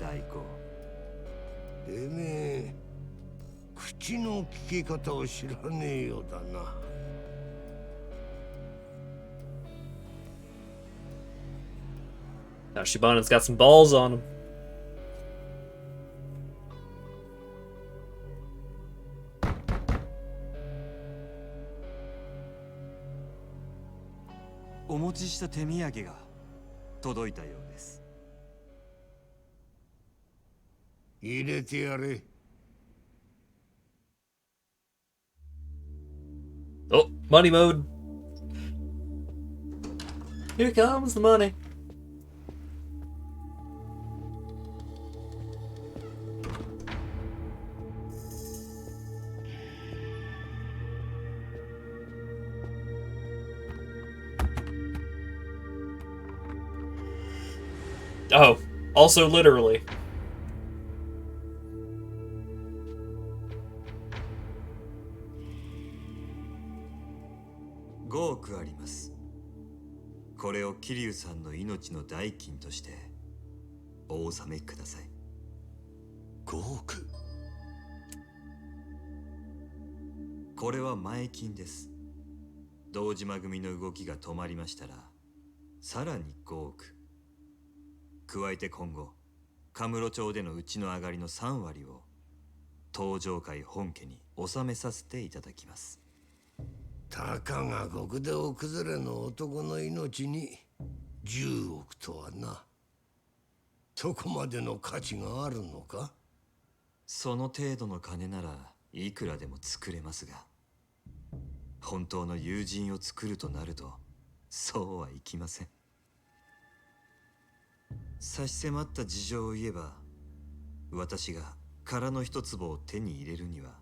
大公、てめえ口の利き方を知らねえようだな。Now Shibana's got some balls on him.お持ちした手土産が届いたようです。入れてやれ。Oh, money mode. Here comes the money. Oh, also literally. 5億あります。これを桐生さんの命の代金としてお納めください。5億。これは前金です。堂島組の動きが止まりましたらさらに5億。加えて今後カムロ町でのうちの上がりの3割を登場界本家に納めさせていただきます。たかが極道崩れの男の命に10億とはな。そこまでの価値があるのか。その程度の金ならいくらでも作れますが、本当の友人を作るとなるとそうはいきません。差し迫った事情を言えば、私が殻の一粒を手に入れるには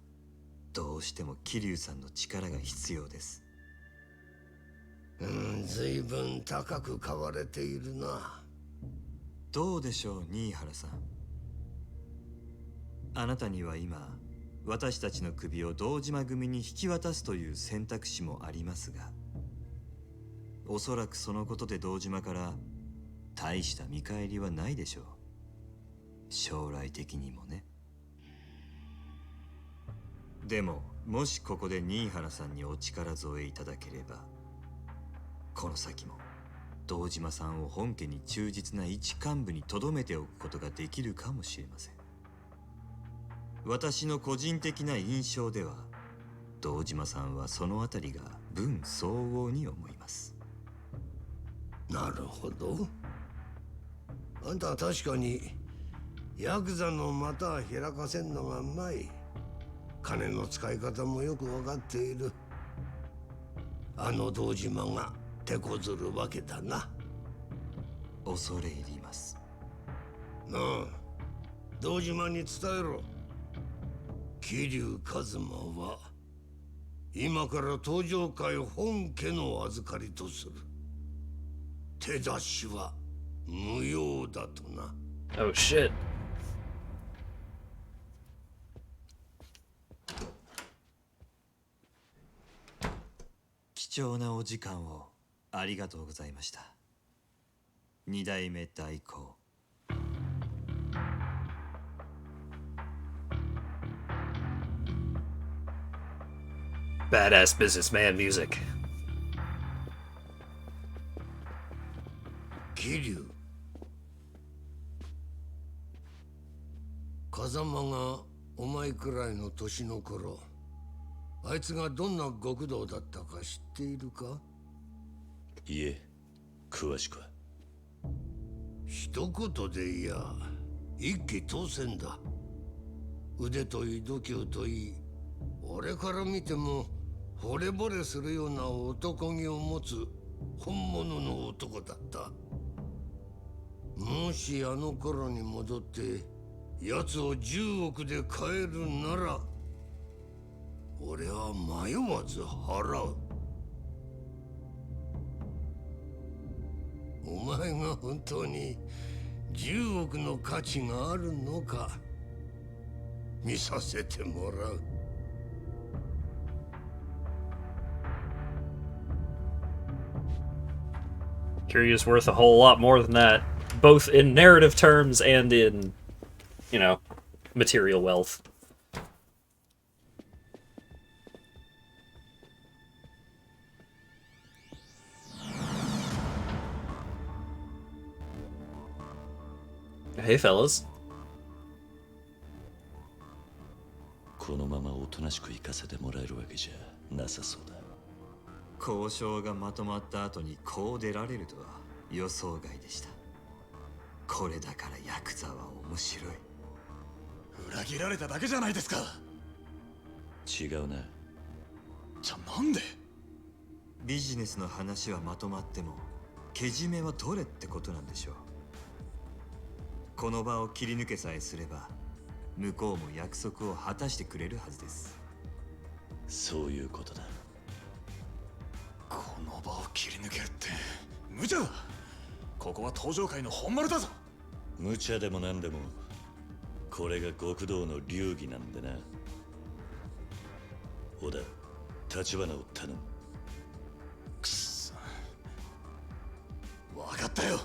どうしても桐生さんの力が必要です。随分高く買われているな。どうでしょう、新原さん。あなたには今私たちの首を堂島組に引き渡すという選択肢もありますが、おそらくそのことで堂島から大した見返りはないでしょう。将来的にもね。でももしここで新原さんにお力添えいただければ、この先も堂島さんを本家に忠実な一幹部に留めておくことができるかもしれません。私の個人的な印象では堂島さんはそのあたりが分相応に思います。なるほど。あんたは確かにヤクザの股開かせんのがうまい。金の使い方もよく分かっている。あの堂島が手こずるわけだな。恐れ入ります。なあ、堂島に伝えろ。桐生一馬は今から登場界本家の預かりとする。手出しは無用だとな。Oh shit. 貴重なお時間をありがとうございました。二代目代行。Badass businessman music. 桐生、風間がお前くらいの年の頃、あいつがどんな極道だったか知っているか。いえ、詳しくは。一言でいや一気当選だ。腕といい度胸といい俺から見ても惚れ惚れするような男気を持つ本物の男だった。もしあの頃に戻って奴を10億で買えるなら俺は迷わず払う。お前が本当に10億の価値があるのか見させてもらう。Kiryu's worth a whole lot more than that, both in narrative terms and in, you know, material wealth. Hey, fellas. このままおとなしく行かせてもらえるわけじゃなさそうだ。交渉がまとまった後にこう出られるとは予想外でした。これだからヤクザは面白い。裏切られただけじゃないですか。違うな。じゃあなんで？ビジネスの話はまとまってもけじめは取れってことなんでしょう。この場を切り抜けさえすれば向こうも約束を果たしてくれるはずです。そういうことだ。この場を切り抜けるって無茶だ。ここは登場界の本丸だぞ。無茶でもなんでもこれが極道の流儀なんでな。小田、立花を頼む。くそ、分かったよ。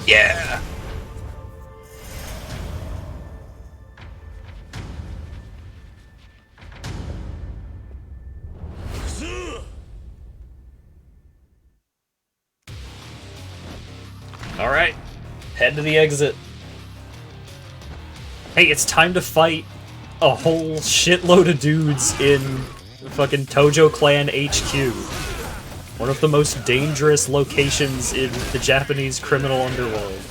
Yeah! Alright, head to the exit. Hey, it's time to fight a whole shitload of dudes in fucking Tojo Clan HQ. One of the most dangerous locations in the Japanese criminal underworld.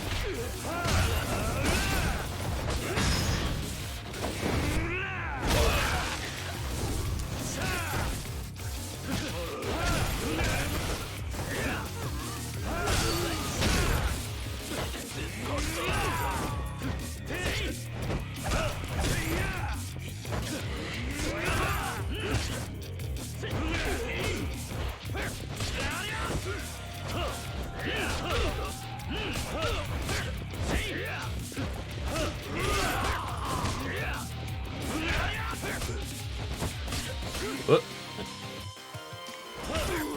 Whoop.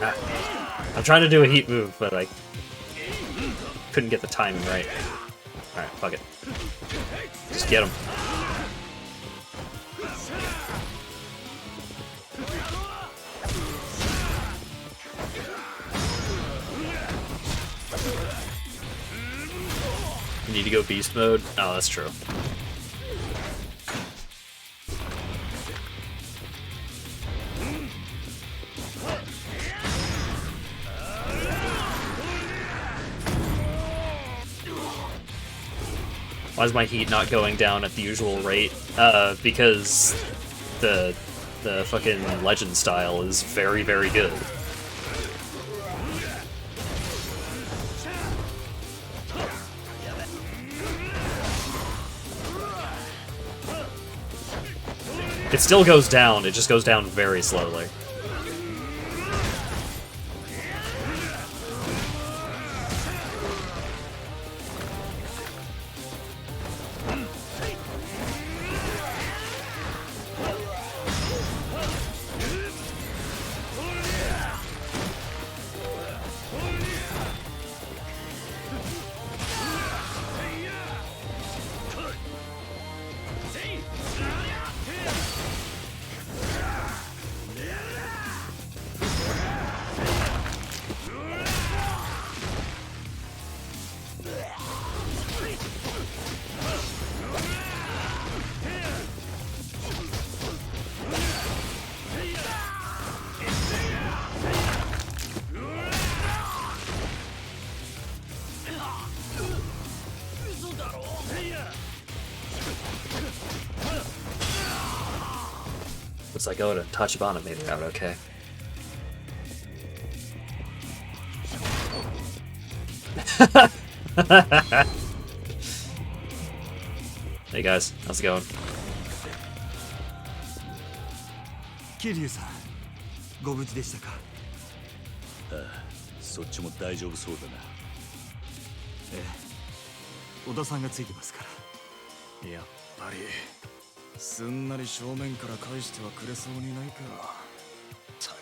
Ah. I'm trying to do a heat move, but I couldn't get the timing right. Alright, fuck it. Just get him. You need to go beast mode? Oh, that's true. Why is my heat not going down at the usual rate? Because the fucking legend style is very, very good. It still goes down, it just goes down very slowly. Looks like Oda and Tachibana made it out okay. Hey guys, how's it going? 桐生さん、ご無事でしたか。そっちも大丈夫そうだな。ええ、小田さんがついてますから。やっぱりすんなり正面から返してはくれそうにないか。たく、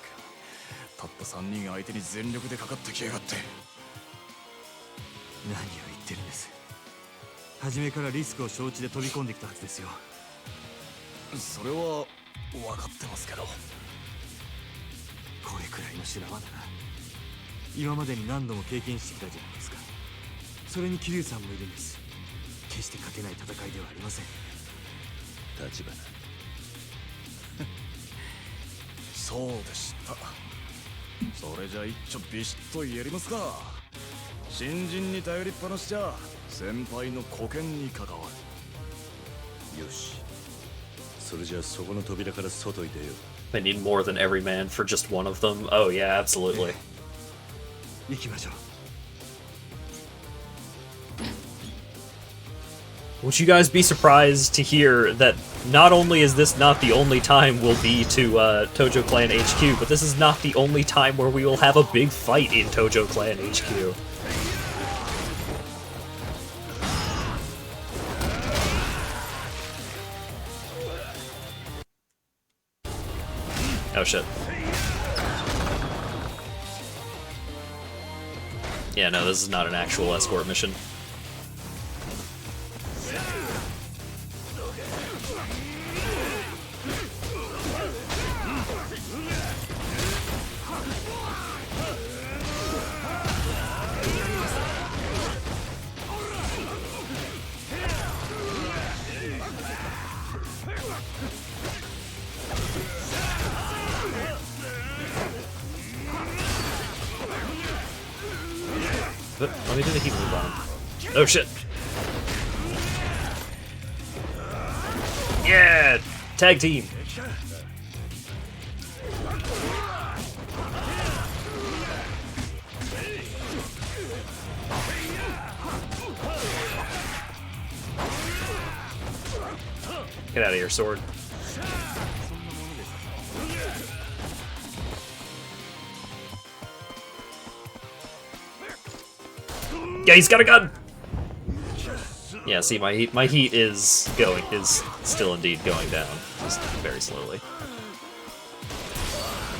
たった3人相手に全力でかかってきやがって。何を言ってるんです。初めからリスクを承知で飛び込んできたはずですよ。それは分かってますけど。これくらいの修羅場なら今までに何度も経験してきたじゃないですか。それに桐生さんもいるんです。決して勝てない戦いではありません。立花。そうでした。それじゃ一丁ビシッとやりますか。新人に頼りっぱなしじゃ先輩の保険に関わる。よし。それじゃあそこの扉から外に出よう。 I need more than every man for just one of them. Oh yeah, absolutely. 行きましょう。 Would you guys be surprised to hear that not only is this not the only time we'll be to Tojo Clan HQ, but this is not the only time where we will have a big fight in Tojo Clan HQ. Oh shit. Yeah, no, this is not an actual escort mission. But let me do the heat move on him. Oh shit! Yeah! Tag team! Get out of here, sword. Yeah, he's got a gun! Yeah, see, my heat is still indeed going down, just very slowly.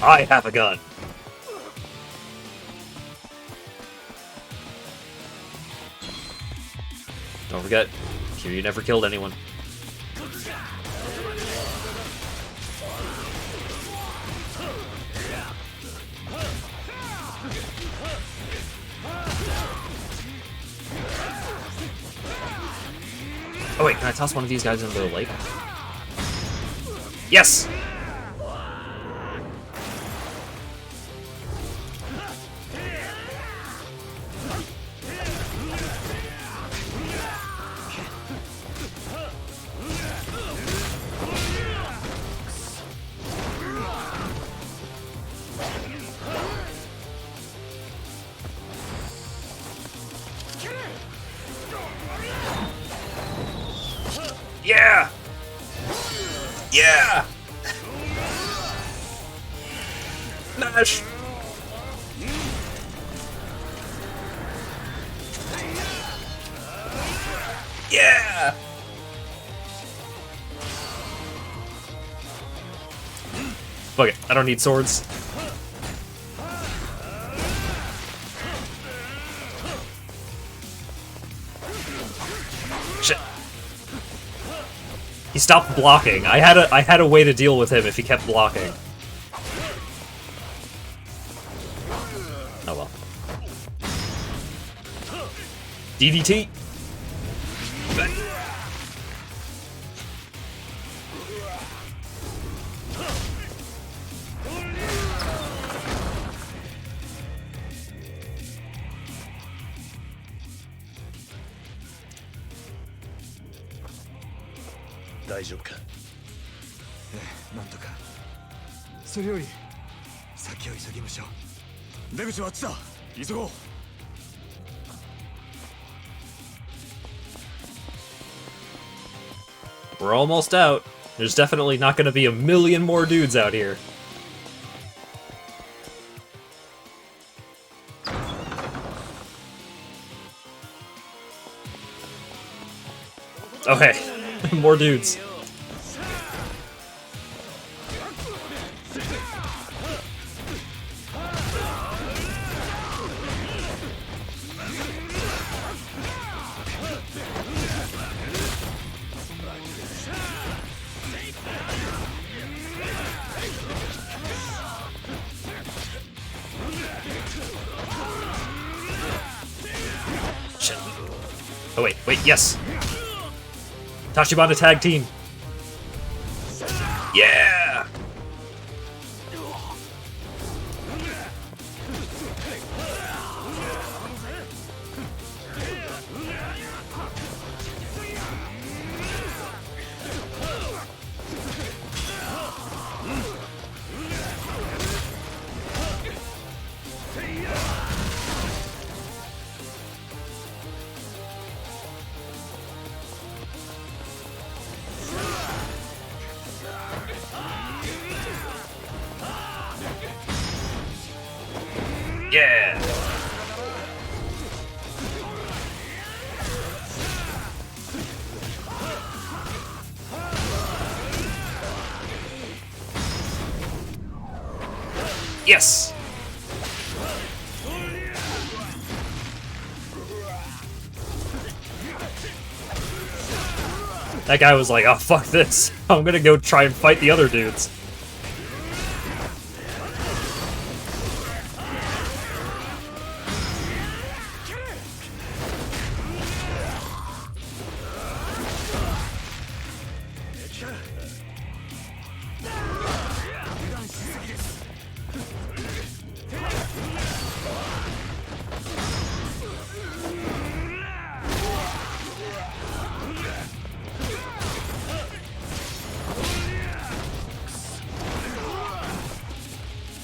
I have a gun! Don't forget, Kiryu never killed anyone. Oh wait, can I toss one of these guys into the lake? Yes! Yeah! Yeah! Mash! Yeah! Fuck it, I don't need swords. Shit. He stopped blocking. I had a way to deal with him if he kept blocking. Oh well. DDT. それより先を急ぎましょう。出口はあっちだ。急ごう。 We're almost out. There's definitely not going to be a million more dudes out here. Okay, more dudes. Shit. Oh wait, yes! Tachibana tag team! Yeah! Yeah! Yes! That guy was like, oh fuck this. I'm gonna go try and fight the other dudes.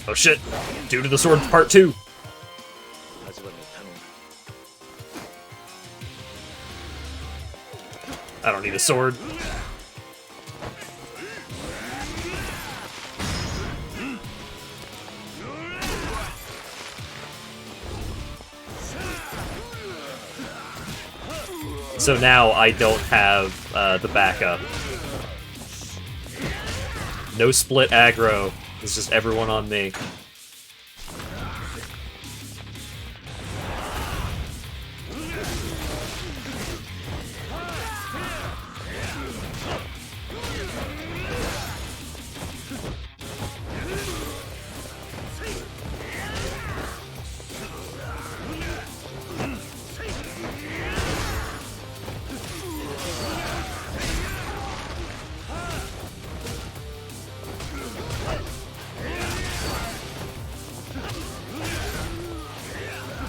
Oh shit, Due to the Sword Part 2. I don't need a sword. So now I don't have the backup. No split aggro. It's just everyone on me.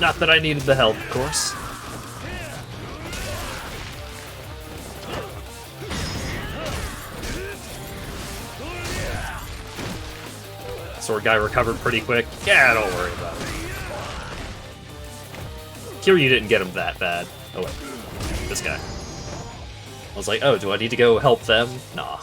Not that I needed the help, of course. Sword guy recovered pretty quick. Yeah, don't worry about it. Kiryu didn't get him that bad. Oh wait, this guy. I was like, oh, do I need to go help them? Nah.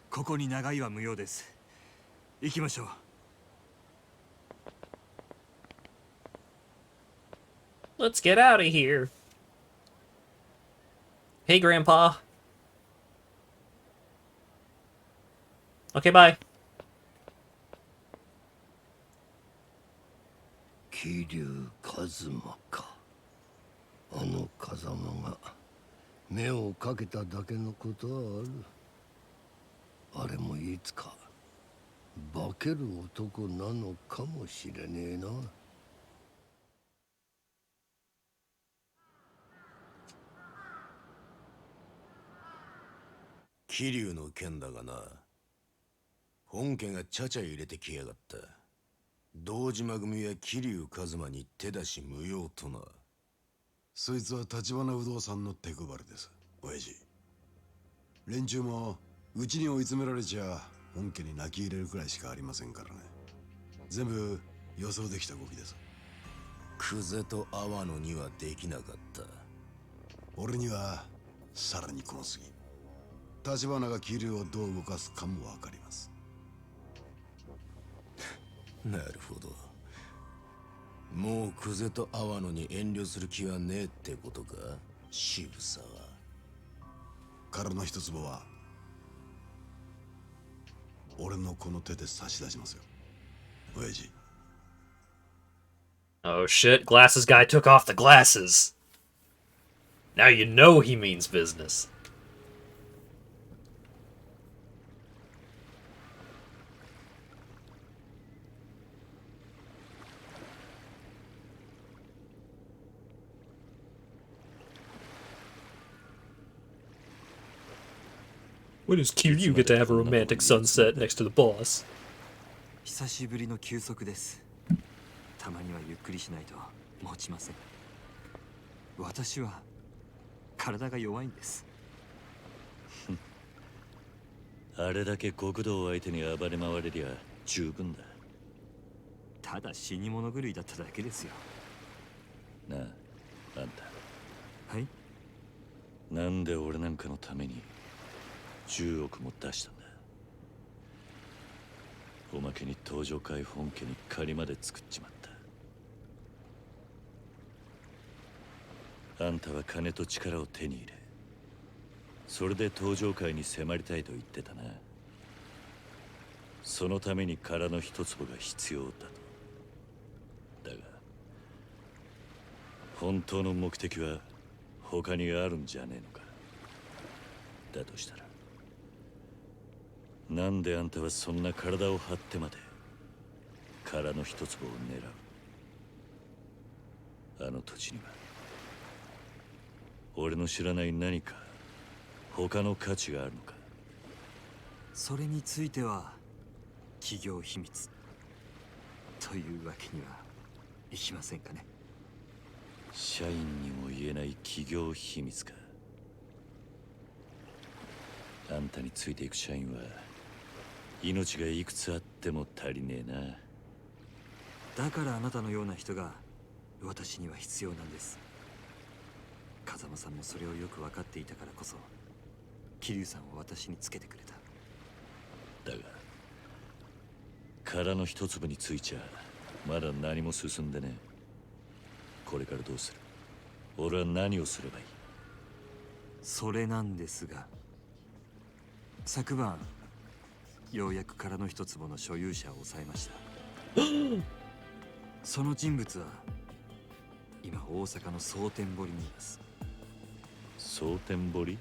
ここに長居は無用です。行きましょう。Let's get out of here. Hey, Grandpa. Okay, bye. 桐生一馬か。あの風間が目をかけただけのことはある。あれもいつか化ける男なのかもしれねえな。桐生の件だがな、本家がちゃちゃ入れてきやがった。堂島組や桐生一馬に手出し無用とな。そいつは橘不動産の手配りです、親父。連中もうちに追い詰められちゃ本家に泣き入れるくらいしかありませんからね。全部予想できた動きです。久世と阿波野にはできなかった。俺にはさらにこの次、橘が桐生をどう動かすかも分かります。なるほど。もう久世と阿波野に遠慮する気はねえってことか、渋沢。殻の一坪は俺のこの手で差し出しますよ、親父。 Oh shit, glasses guy took off the glasses. Now you know he means business. When is Kiryu get to have a romantic sunset next to the boss? 久しぶりの休息です。たまにはゆっくりしないと持ちません。私は体が弱いんです。あれだけ極道を相手に暴れ回れりゃ十分だ。ただ死に物狂いだっただけですよ。なあ、あんた。はい。なんで俺なんかのために10億も出したんだ。おまけに登場会本家に借りまで作っちまった。あんたは金と力を手に入れ、それで登場会に迫りたいと言ってたな。そのために殻の一坪が必要だと。だが本当の目的は他にあるんじゃねえのか。だとしたらなんであんたはそんな体を張ってまで殻の一坪を狙う。あの土地には俺の知らない何か他の価値があるのか。それについては企業秘密というわけにはいきませんかね。社員にも言えない企業秘密か。あんたについていく社員は命がいくつあっても足りねえな。だからあなたのような人が私には必要なんです。風間さんもそれをよく分かっていたからこそ桐生さんを私につけてくれた。だが殻の一粒についちゃまだ何も進んでねえ。これからどうする？俺は何をすればいい？それなんですが、昨晩ようやく殻の一坪の所有者を抑えました。その人物は今大阪の蒼天堀にいます。蒼天堀？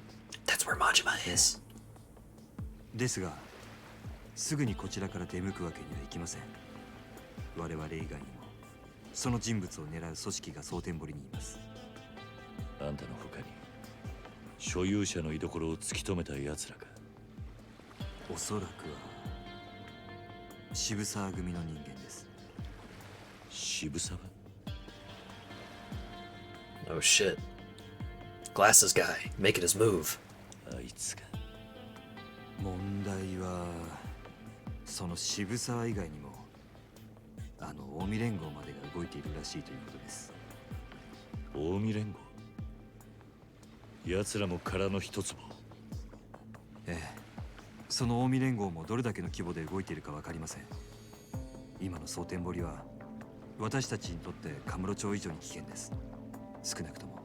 That's where Majima is. ですがすぐにこちらから出向くわけにはいきません。我々以外にもその人物を狙う組織が蒼天堀にいます。あんたの他に所有者の居所を突き止めた奴らか。おそらくは渋沢組の人間です。渋沢？ Oh shit. Glasses guy, making his move. あいつか。問題はその渋沢以外にもあの近江連合までが動いているらしいということです。近江連合？奴らも殻の一坪？ええ、その近江連合もどれだけの規模で動いているか分かりません。今の蒼天堀は私たちにとってカムロ町以上に危険です。少なくとも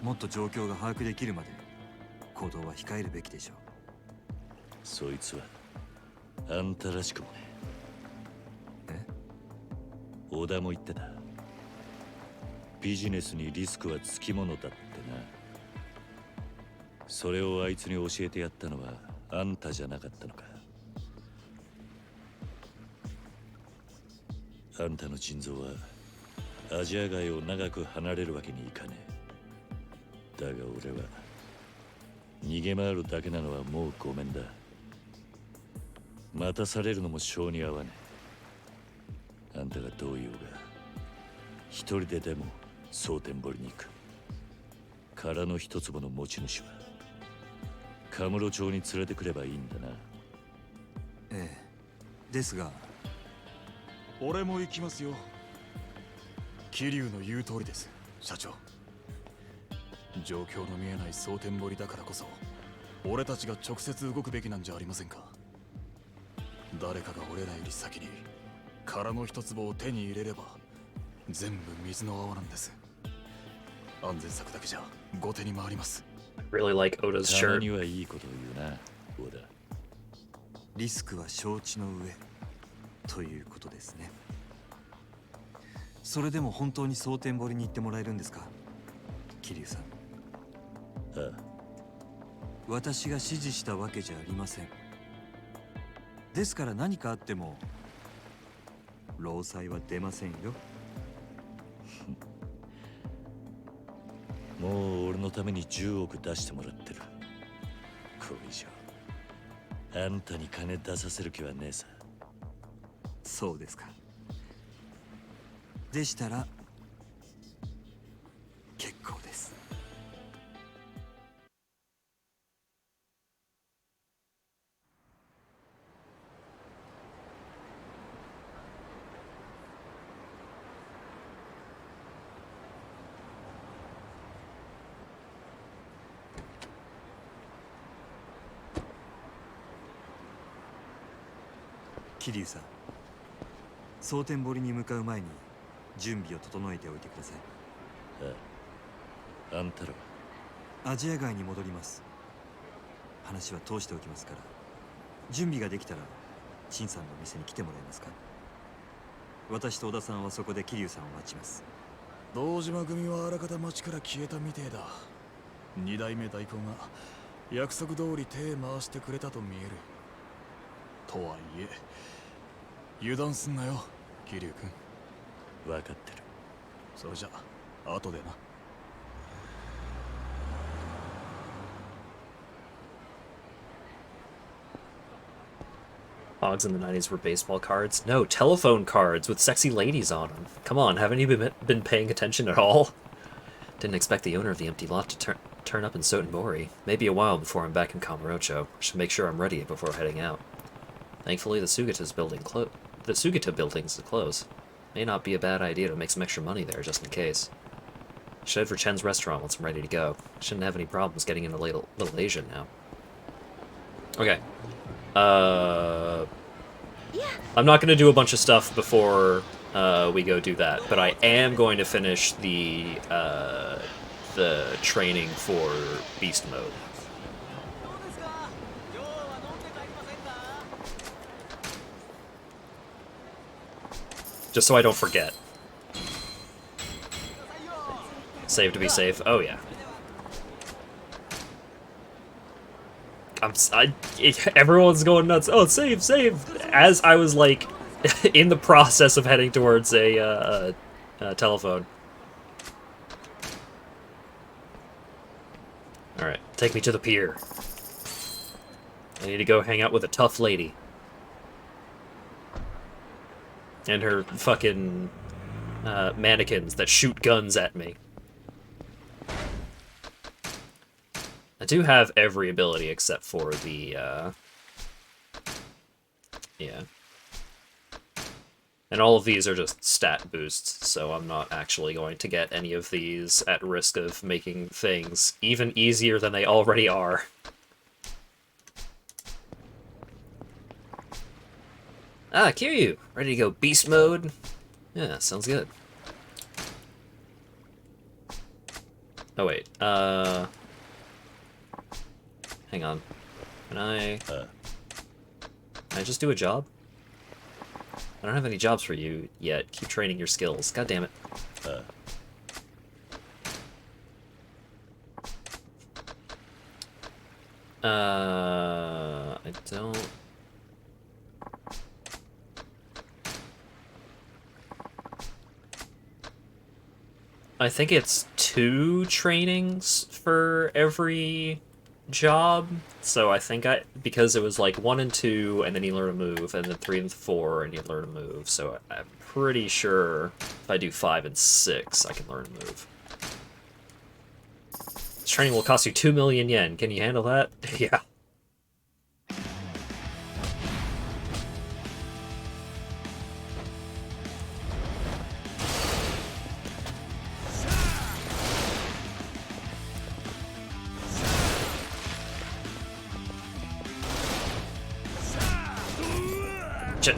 もっと状況が把握できるまで行動は控えるべきでしょう。そいつはあんたらしくもね。え？小田も言ってた。ビジネスにリスクはつきものだってな。それをあいつに教えてやったのはあんたじゃなかったのか。あんたの腎臓はアジア街を長く離れるわけにいかねえ。だが俺は逃げ回るだけなのはもうごめんだ。待たされるのも性に合わねんたがどう言おうが、一人ででも蒼天堀に行く。殻の一坪の持ち主はカムロ町に連れてくればいいんだな。ええ、ですが俺も行きますよ。桐生の言う通りです、社長。状況の見えない蒼天堀だからこそ、俺たちが直接動くべきなんじゃありませんか。誰かが俺らより先に殻の一坪を手に入れれば全部水の泡なんです。安全策だけじゃ後手に回ります。 Really like Oda's たま shirt. にはいいことを言うな、小田。リスクは承知の上ということですね。それでも本当に蒼天堀に行ってもらえるんですか、桐生さん。ああ、私が指示したわけじゃありません。ですから何かあっても労災は出ませんよ。もう俺のために10億出してもらってる。これ以上あんたに金出させる気はねえさ。そうですか。でしたら結構です。桐生さん、蒼天堀に向かう前に準備を整えておいてください。ああ、あんたらはアジア街に戻ります。話は通しておきますから、準備ができたら陳さんの店に来てもらえますか。私と小田さんはそこで桐生さんを待ちます。堂島組はあらかた町から消えたみてえだ。二代目大根が約束通り手回してくれたと見える。とはいえ油断すんなよ、桐生君。分かってる。それじゃ後でな。Hogs in the 90s were baseball cards? No, telephone cards with sexy ladies on them. Come on, haven't you been paying attention at all? Didn't expect the owner of the empty lot to turn up in Sotenbori. Maybe a while before I'm back in Kamurocho. Should make sure I'm ready before heading out. Thankfully, the Sugita building's closed. May not be a bad idea to make some extra money there, just in case. Should head for Chen's restaurant once I'm ready to go. Shouldn't have any problems getting into Little Asia now. Okay. I'm not going to do a bunch of stuff before we go do that, but I am going to finish the training for Beast Mode. Just so I don't forget. Save to be safe. Oh yeah. Everyone's going nuts. Oh, save, save! As I was like in the process of heading towards a telephone. All right, take me to the pier. I need to go hang out with a tough lady and her fucking mannequins that shoot guns at me. I do have every ability except for the, yeah. And all of these are just stat boosts, so I'm not actually going to get any of these at risk of making things even easier than they already are. Ah, Kiryu! Ready to go beast mode? Yeah, sounds good. Oh wait, hang on. Can I just do a job? I don't have any jobs for you yet. Keep training your skills. God damn it. I don't... I think it's 2 trainings for every job. So I think because it was like 1 and 2, and then you learn a move, and then 3 and 4, and you learn a move. So I'm pretty sure if I do 5 and 6, I can learn a move. This training will cost you 2 million yen. Can you handle that? Yeah. Shit.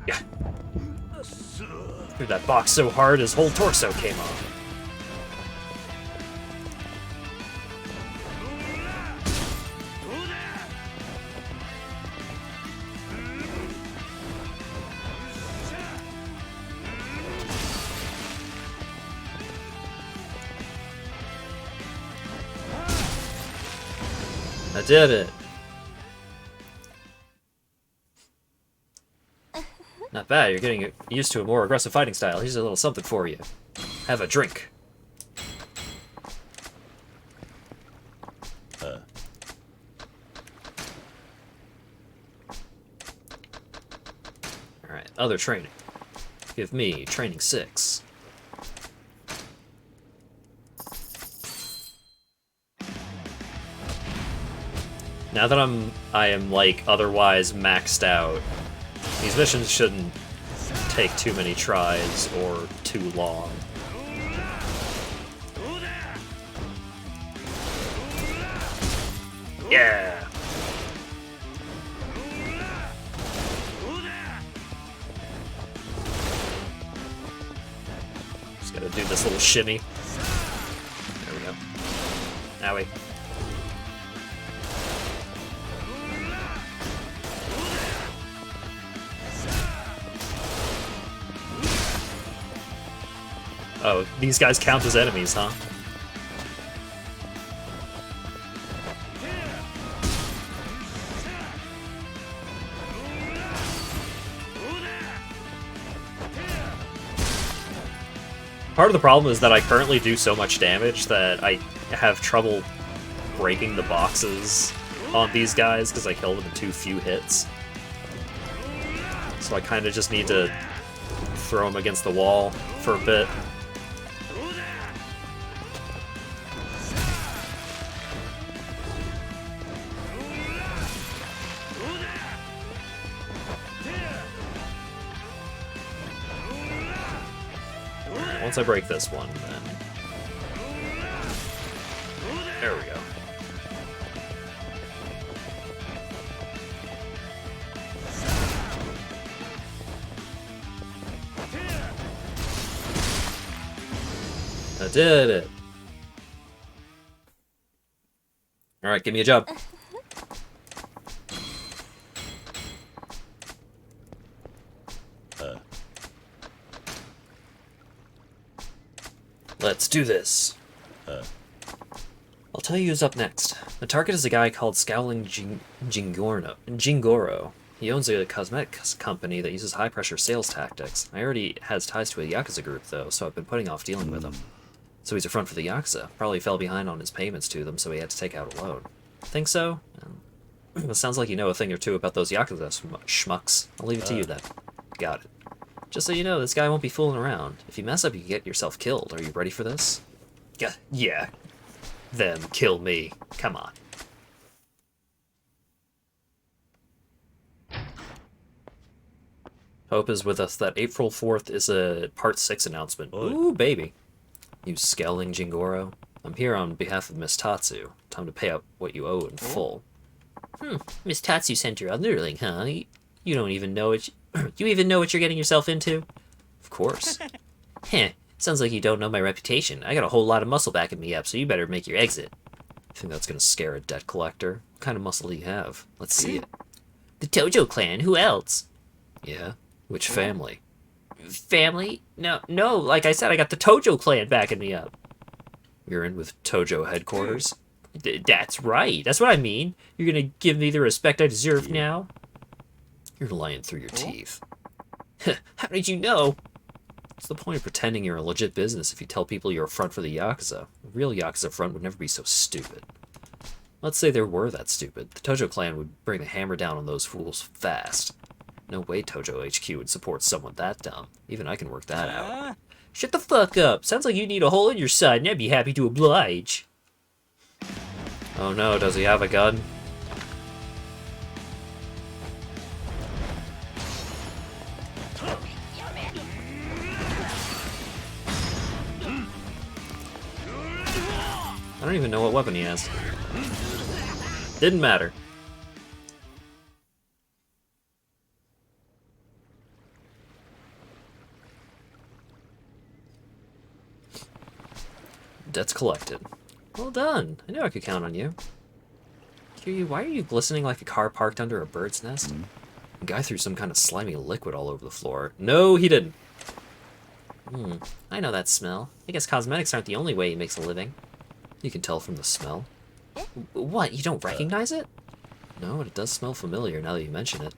Yeah. Threw that box so hard his whole torso came off. I did it. Not bad, you're getting used to a more aggressive fighting style. Here's a little something for you. Have a drink. Alright, other training. Give me training 6. Now that I am like otherwise maxed out, these missions shouldn't take too many tries or too long. Yeah! Just gotta do this little shimmy. There we go. Owie. Oh, these guys count as enemies, huh? Part of the problem is that I currently do so much damage that I have trouble breaking the boxes on these guys because I kill them in too few hits. So I kind of just need to throw them against the wall for a bit. Once I break this one, then... There we go. I did it! Alright, give me a job. Let's do this. I'll tell you who's up next. The target is a guy called Scowling Jingoro. He owns a cosmetics company that uses high-pressure sales tactics. I already has ties to a Yakuza group, though, so I've been putting off dealing with him. So he's a front for the Yakuza. Probably fell behind on his payments to them, so he had to take out a loan. Think so? It sounds like you know a thing or two about those Yakuza schmucks. I'll leave it to you then. Got it. Just so you know, this guy won't be fooling around. If you mess up, you can get yourself killed. Are you ready for this? Yeah. Them kill me. Come on. Hope is with us that April 4th is a Part 6 announcement. Ooh, baby. You scowling Jingoro. I'm here on behalf of Miss Tatsu. Time to pay up what you owe in full. Miss Tatsu sent your underling, huh? You don't even know what you even know what you're getting yourself into? Of course. Heh, sounds like you don't know my reputation. I got a whole lot of muscle backing me up, so you better make your exit. Think that's gonna scare a debt collector? What kind of muscle do you have? Let's see it. The Tojo clan, who else? Yeah? Which family? Family? No, like I said, I got the Tojo clan backing me up. You're in with Tojo headquarters? That's right, that's what I mean. You're gonna give me the respect I deserve now? You're lying through your teeth. How did you know? What's the point of pretending you're a legit business if you tell people you're a front for the Yakuza? A real Yakuza front would never be so stupid. Let's say they were that stupid. The Tojo clan would bring the hammer down on those fools fast. No way Tojo HQ would support someone that dumb. Even I can work that out. Shut the fuck up. Sounds like you need a hole in your side, and I'd be happy to oblige. Oh no, does he have a gun? I don't even know what weapon he has. Didn't matter. Debts collected. Well done. I knew I could count on you. Kiryu, why are you glistening like a car parked under a bird's nest? The guy threw some kind of slimy liquid all over the floor. No, he didn't. I know that smell. I guess cosmetics aren't the only way he makes a living. You can tell from the smell. What, you don't recognize it? No, but it does smell familiar now that you mention it.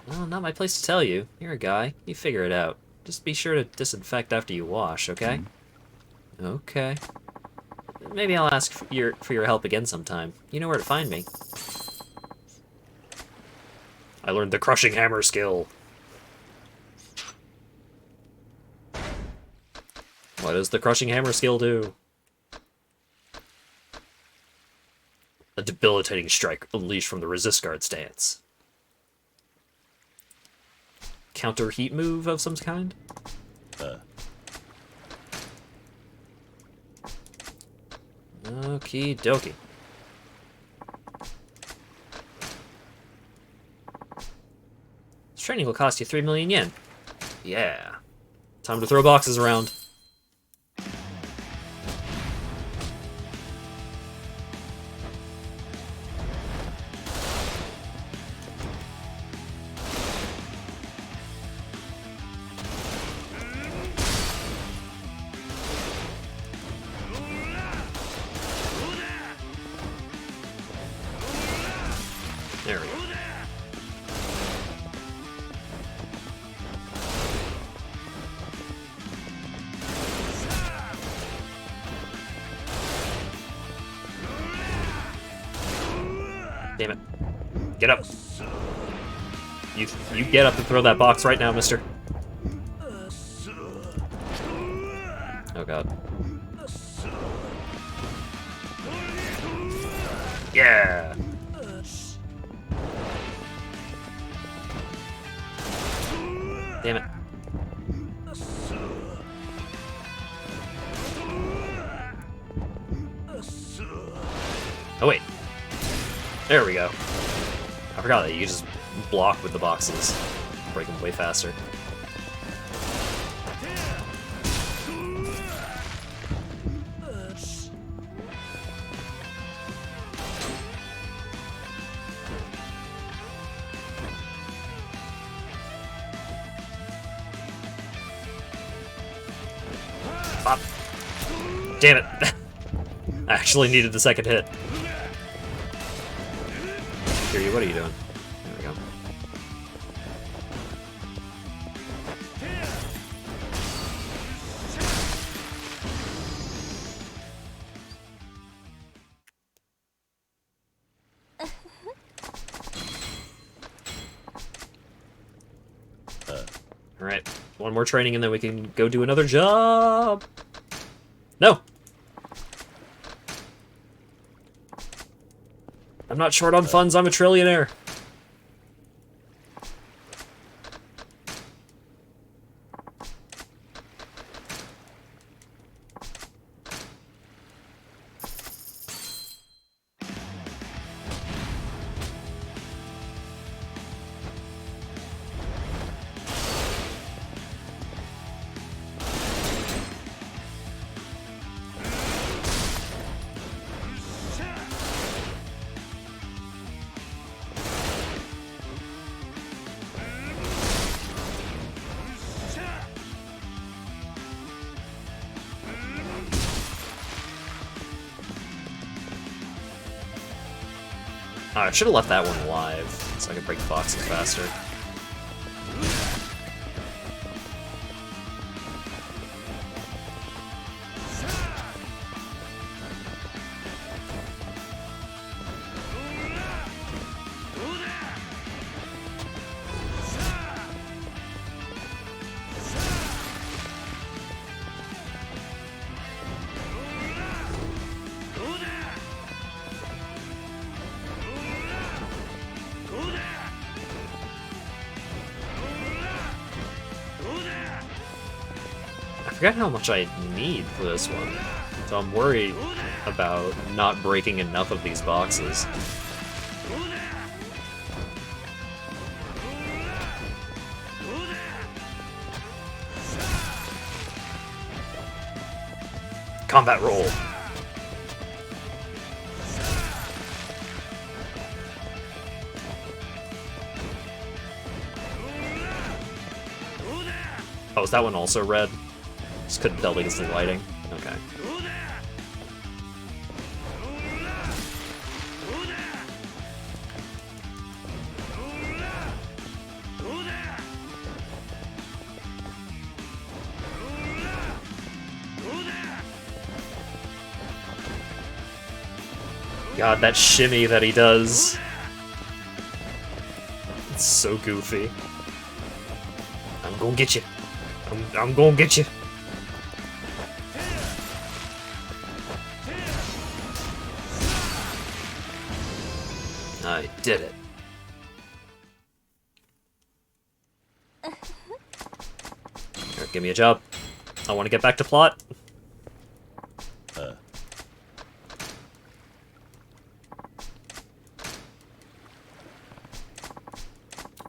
Well, not my place to tell you. You're a guy. You figure it out. Just be sure to disinfect after you wash, okay? Okay. Maybe I'll ask for your help again sometime. You know where to find me. I learned the crushing hammer skill. What does the crushing hammer skill do? A debilitating strike unleashed from the resist guard stance. Counter heat move of some kind? Okie dokie. This training will cost you 3 million yen. Yeah. Time to throw boxes around. There we go. Damn it. Get up. You get up and throw that box right now, mister. Oh god. Yeah. Damn it. Oh wait. There we go. I forgot that you can just block with the boxes. Break them way faster. Pop. Damn it. I actually needed the second hit. Kiryu, what are you doing? There we go. Alright, one more training and then we can go do another job! No! I'm not short on funds, I'm a trillionaire. I should have left that one alive, so I could break the boxes faster. I forgot how much I need for this one, so I'm worried about not breaking enough of these boxes. Combat roll. Oh, is that one also red? Just couldn't tell because of the lighting. Okay. God, that shimmy that he does. It's so goofy. I'm gonna get you. I'm gonna get you. I did it. Here, give me a job. I want to get back to plot. I'll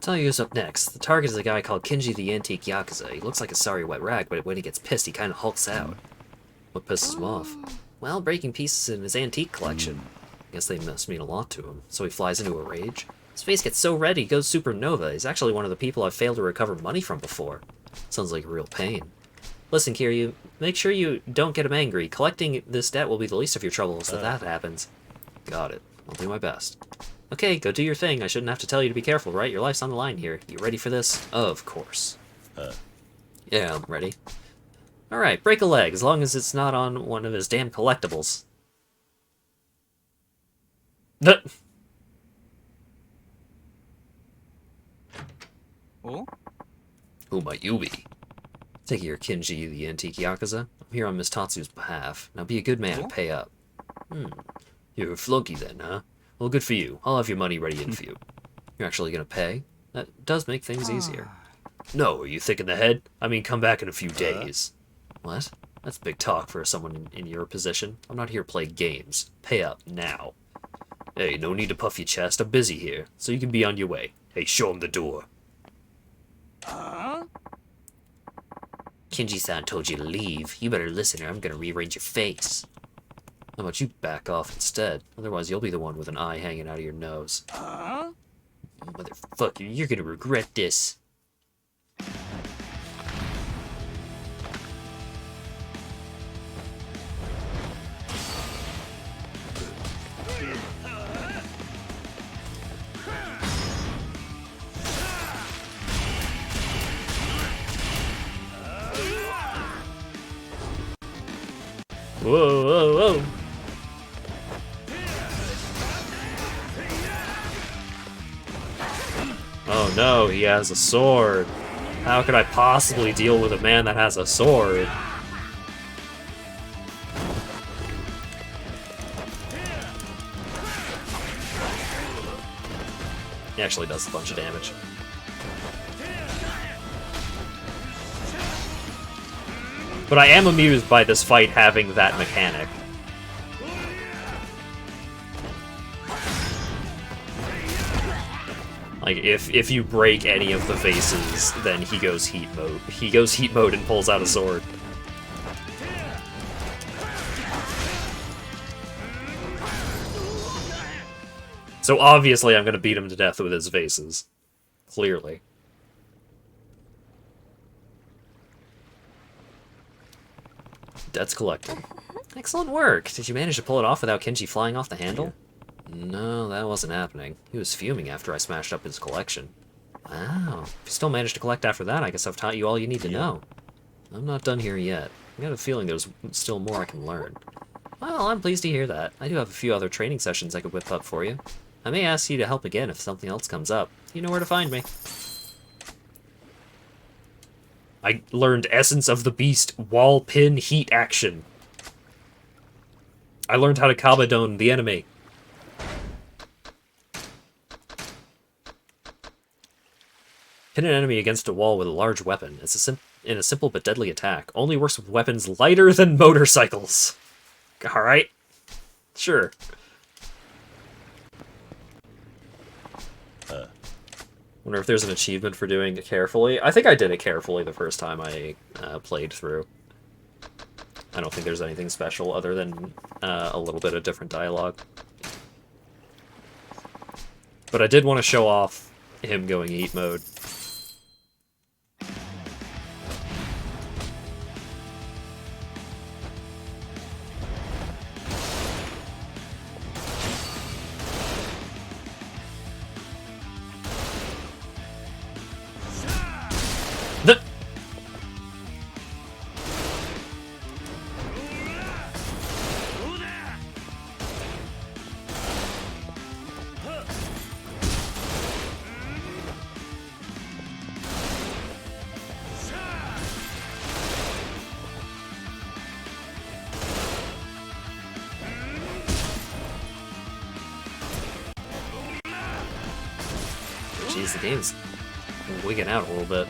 tell you who's up next. The target is a guy called Kinji the Antique Yakuza. He looks like a sorry wet rag, but when he gets pissed, he kind of hulks out. What pisses him off? Well, breaking pieces in his antique collection. Guess they must mean a lot to him, so he flies into a rage. His face gets so red he goes supernova. He's actually one of the people I've failed to recover money from before. Sounds like a real pain. Listen, Kiryu, make sure you don't get him angry. Collecting this debt will be the least of your troubles if that happens. Got it. I'll do my best. Okay, go do your thing. I shouldn't have to tell you to be careful, right? Your life's on the line here. You ready for this? Of course. Yeah, I'm ready. Alright, break a leg, as long as it's not on one of his damn collectibles. Oh? Who might you be? Take your Kinji, the Antique Yakuza. I'm here on Miss Tatsu's behalf. Now be a good man and pay up. You're a flunky then, huh? Well, good for you. I'll have your money ready in for you. You're actually gonna pay? That does make things easier. No, are you thick in the head? I mean, come back in a few days. What? That's big talk for someone in your position. I'm not here to play games. Pay up, now. Hey, no need to puff your chest. I'm busy here, so you can be on your way. Hey, show him the door. Kinji-san told you to leave. You better listen or I'm gonna rearrange your face. How about you back off instead? Otherwise you'll be the one with an eye hanging out of your nose. Motherfucker, you're gonna regret this. Whoa, whoa, whoa. Oh no, he has a sword. How could I possibly deal with a man that has a sword? He actually does a bunch of damage. But I am amused by this fight having that mechanic. Like, if you break any of the vases, then he goes heat mode. He goes heat mode and pulls out a sword. So obviously I'm gonna beat him to death with his vases. Clearly. Debt's collected. Excellent work! Did you manage to pull it off without Kinji flying off the handle? No, that wasn't happening. He was fuming after I smashed up his collection. Wow. If you still managed to collect after that, I guess I've taught you all you need to know. I'm not done here yet. I got a feeling there's still more I can learn. Well, I'm pleased to hear that. I do have a few other training sessions I could whip up for you. I may ask you to help again if something else comes up. You know where to find me. I learned Essence of the Beast wall pin heat action. I learned how to Kabadon the enemy. Pin an enemy against a wall with a large weapon. It's in a simple but deadly attack. Only works with weapons lighter than motorcycles. Alright. Sure. Wonder if there's an achievement for doing it carefully. I think I did it carefully the first time I played through. I don't think there's anything special other than a little bit of different dialogue. But I did want to show off him going eat mode. Jeez, the game's wigging out a little bit.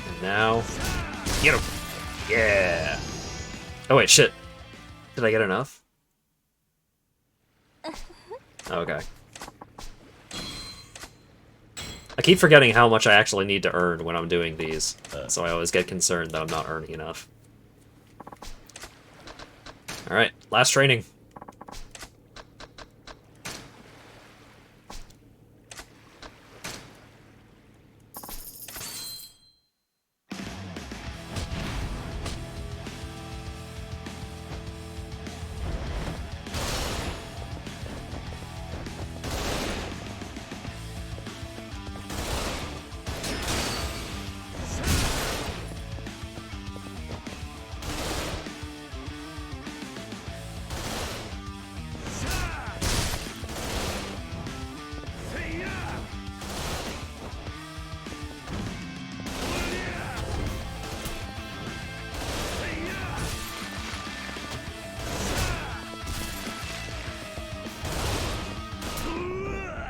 And now, get him! Yeah! Oh wait, shit. Did I get enough? Okay. I keep forgetting how much I actually need to earn when I'm doing these, so I always get concerned that I'm not earning enough. Alright, last training.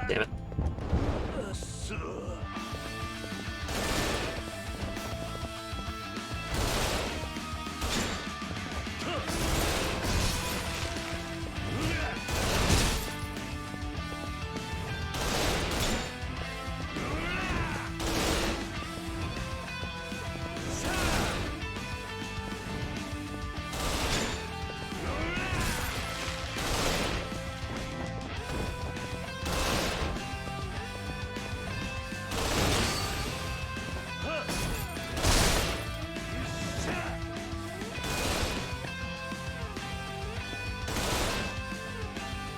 Damn it.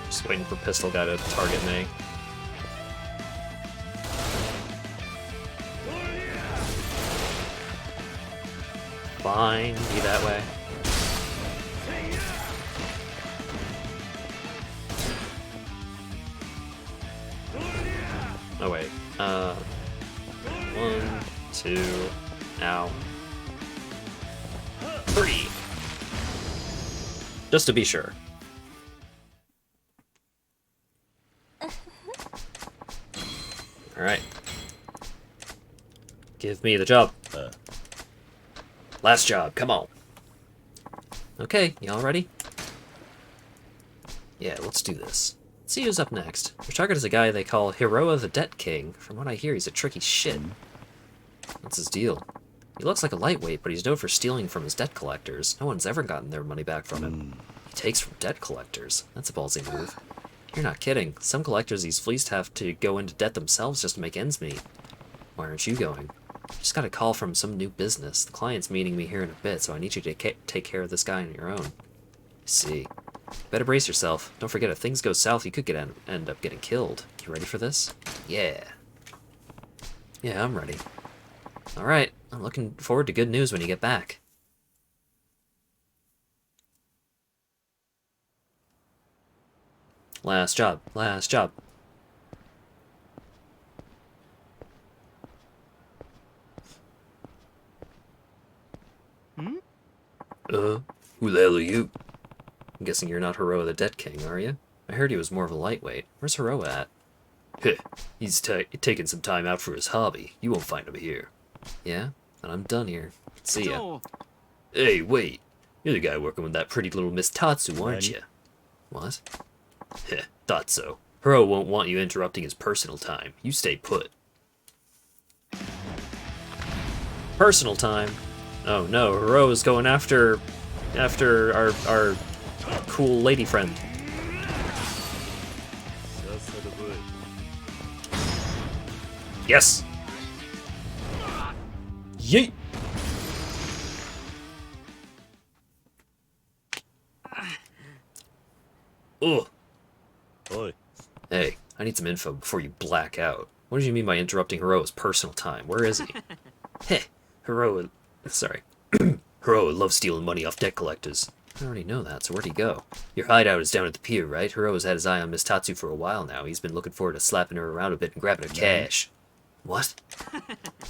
Just waiting for Pistol Guy to target me. Fine, be that way. Oh wait, 1, 2, ow. 3! Just to be sure. Alright. Give me the job. Last job, come on. Okay, y'all ready? Yeah, let's do this. Let's see who's up next. Your target is a guy they call Hiroa the Debt King. From what I hear, he's a tricky shit. What's his deal? He looks like a lightweight, but he's known for stealing from his debt collectors. No one's ever gotten their money back from him. takes from debt collectors. That's a ballsy move. You're not kidding. Some collectors he's fleeced have to go into debt themselves just to make ends meet. Why aren't you going? Just got a call from some new business. The client's meeting me here in a bit, so I need you to take care of this guy on your own. I see. Better brace yourself. Don't forget, if things go south, you could end up getting killed. You ready for this? Yeah. Yeah, I'm ready. Alright, I'm looking forward to good news when you get back. Last job, last job. Who the hell are you? I'm guessing you're not Hero the Debt King, are you? I heard he was more of a lightweight. Where's Hero at? Heh, he's taking some time out for his hobby. You won't find him here. Yeah? And I'm done here. See ya. Hey, wait. You're the guy working with that pretty little Miss Tatsu, aren't you? What? Heh, thought so. Hero won't want you interrupting his personal time. You stay put. Personal time? Oh no, Hero is going after our cool lady friend. Yes! Yeet! Ugh. Oi. Hey, I need some info before you black out. What do you mean by interrupting Hero's personal time? Where is he? Heh, Hero... Sorry. Hero loves stealing money off debt collectors. I already know that, so where'd he go? Your hideout is down at the pier, right? Hero has had his eye on Miss Tatsu for a while now. He's been looking forward to slapping her around a bit and grabbing her cash. What?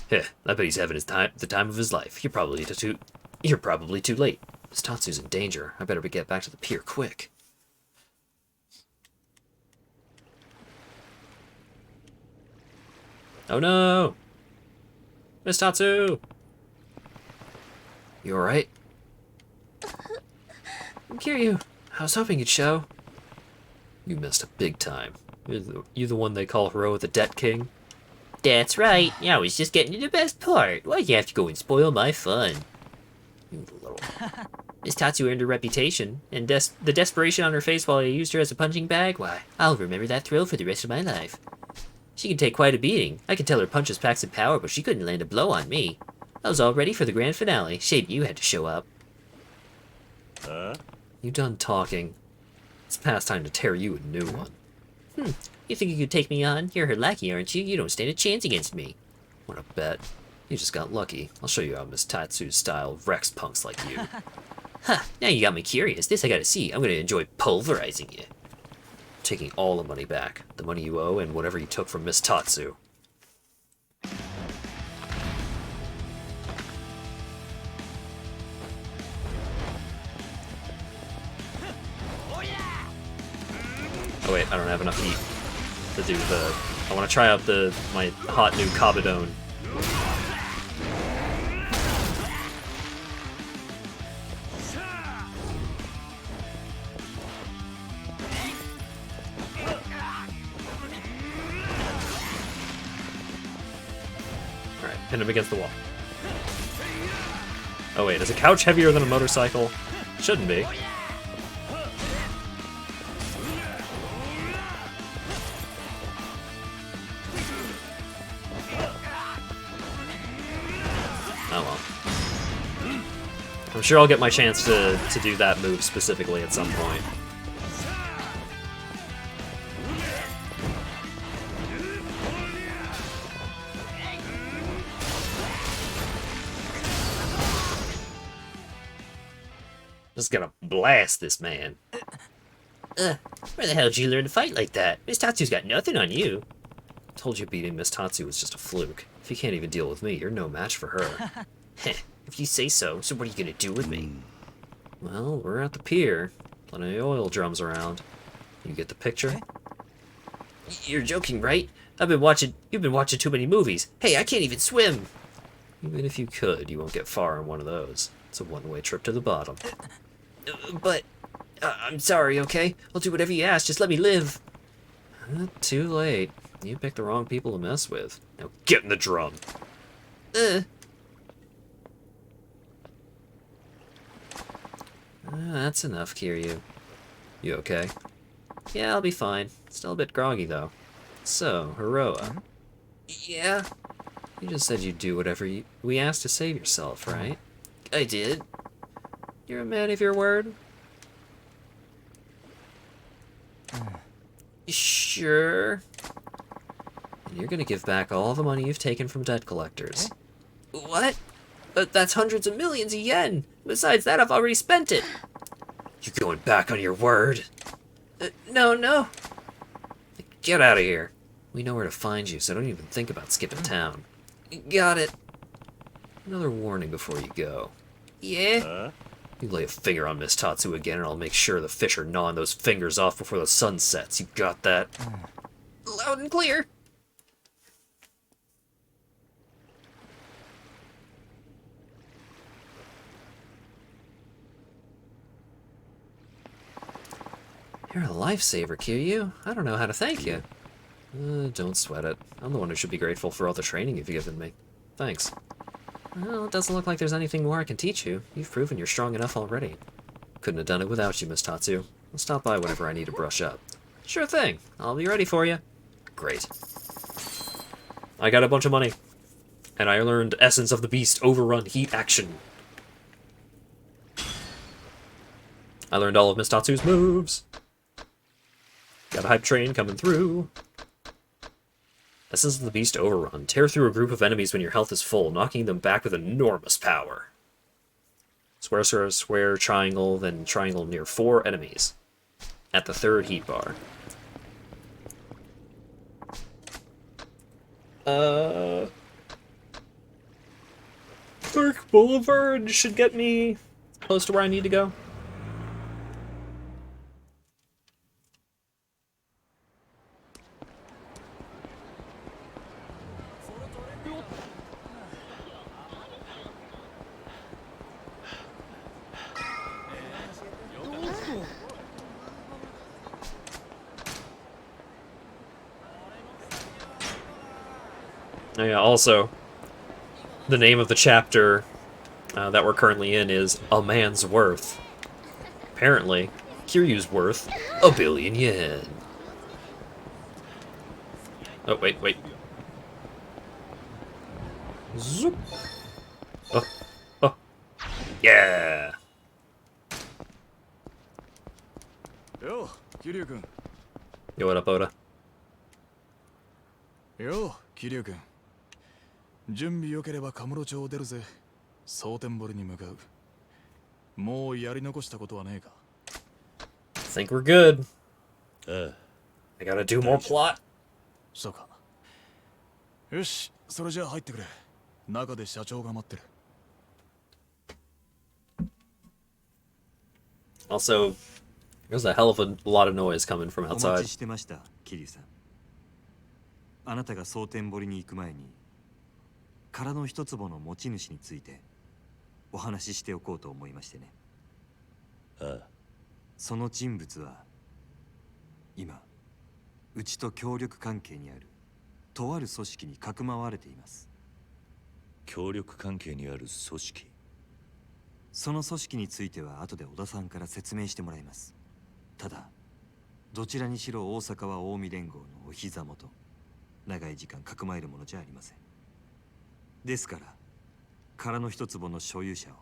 Heh, I bet he's having the time of his life. You're probably too late. Miss Tatsu's in danger. I better get back to the pier quick. Oh no! Miss Tatsu! You alright? Kiryu, I was hoping you'd show. You messed up big time. You're the one they call Hero the Debt King? That's right. I was just getting to the best part. Why'd you have to go and spoil my fun? You little... Miss Tatsu earned her reputation, and the desperation on her face while I used her as a punching bag, why, I'll remember that thrill for the rest of my life. She can take quite a beating. I can tell her punches pack some power, but she couldn't land a blow on me. I was all ready for the grand finale. Shame you had to show up. You done talking? It's past time to tear you a new one. You think you could take me on? You're her lackey, aren't you? You don't stand a chance against me. What a bet. You just got lucky. I'll show you how Miss Tatsu's style wrecks punks like you. Ha! Now you got me curious. This I gotta see. I'm gonna enjoy pulverizing you. Taking all the money back. The money you owe and whatever you took from Miss Tatsu. Oh wait, I don't have enough heat to do the... I want to try out my hot new Kabadon. Alright, pin him against the wall. Oh wait, is a couch heavier than a motorcycle? Shouldn't be. Oh well. I'm sure I'll get my chance to do that move specifically at some point. Just gonna blast this man. Where the hell did you learn to fight like that? Miss Tatsu's got nothing on you. Told you beating Miss Tatsu was just a fluke. If you can't even deal with me, you're no match for her. Heh, if you say so, so what are you gonna do with me? Well, we're at the pier. Plenty of oil drums around. You get the picture? You're joking, right? You've been watching too many movies. Hey, I can't even swim! Even if you could, you won't get far on one of those. It's a one-way trip to the bottom. But, I'm sorry, okay? I'll do whatever you ask, just let me live. Too late. You picked the wrong people to mess with. Now get in the drum. That's enough, Kiryu. You okay? Yeah, I'll be fine. Still a bit groggy, though. So, Hiroa. Yeah? You just said you'd do whatever we asked to save yourself, right? I did. You're a man of your word? Sure. And you're gonna give back all the money you've taken from debt collectors. What? But that's hundreds of millions of yen. Besides that, I've already spent it. You're going back on your word? No. Get out of here. We know where to find you, so don't even think about skipping town. Got it. Another warning before you go. Yeah? You lay a finger on Miss Tatsu again, and I'll make sure the fish are gnawing those fingers off before the sun sets. You got that? Loud and clear. You're a lifesaver, Kiryu. I don't know how to thank you. Don't sweat it. I'm the one who should be grateful for all the training you've given me. Thanks. Well, it doesn't look like there's anything more I can teach you. You've proven you're strong enough already. Couldn't have done it without you, Miss Tatsu. I'll stop by whenever I need to brush up. Sure thing. I'll be ready for you. Great. I got a bunch of money. And I learned Essence of the Beast Overrun Heat Action. I learned all of Miss Tatsu's moves. Got a hype train coming through. Essence of the Beast Overrun. Tear through a group of enemies when your health is full, knocking them back with enormous power. Square, triangle, then triangle near 4 enemies. At the 3rd heat bar. Dark Boulevard should get me close to where I need to go. Oh yeah, also, the name of the chapter that we're currently in is A Man's Worth. Apparently, Kiryu's worth 1 billion yen. Oh, wait. Zoop. Oh. Yeah! よう桐生君 Yo, what up, Oda? よう桐生君準備よければカムロ町を出るぜ蒼天堀に向かうもうやり残したことはねえか Think we're good. ああ I gotta do more plot. そうかよしそれじゃあ入ってくれ中で社長が待ってる Also, there's a hell of a lot of noise coming from お待 outside. ちしてました桐生さん。あなたが蒼天堀に行く前に殻の一坪の持ち主についてお話ししておこうと思いましてね。ああその人物は今うちと協力関係にあるとある組織にかくまわれています。協力関係にある組織。その組織については後で小田さんから説明してもらいます。ただどちらにしろ大阪は近江連合のお膝元、長い時間かくまえるものじゃありません。ですから殻の一坪の所有者を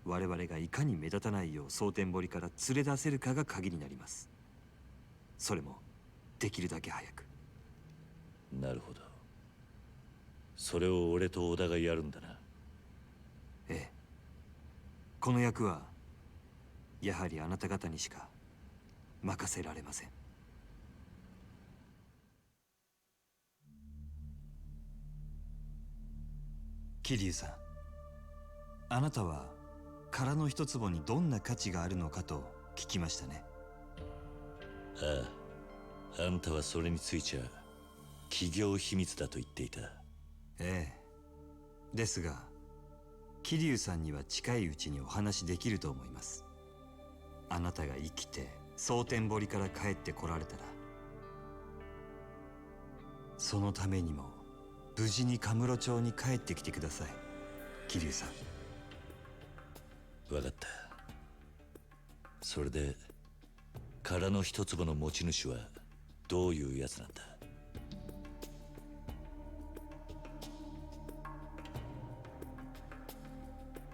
我々がいかに目立たないよう蒼天堀から連れ出せるかが鍵になります。それもできるだけ早く。なるほど。それを俺と小田がやるんだな。ええ。この役はやはりあなた方にしか任せられません。桐生さん、あなたは殻の一坪にどんな価値があるのかと聞きましたね。ああ、あんたはそれについちゃ企業秘密だと言っていた。ええ。ですが桐生さんには近いうちにお話できると思います。あなたが生きて蒼天堀から帰ってこられたら、そのためにも無事にカムロ町に帰ってきてください、桐生さん。わかった。それで殻の一坪の持ち主はどういうやつなんだ？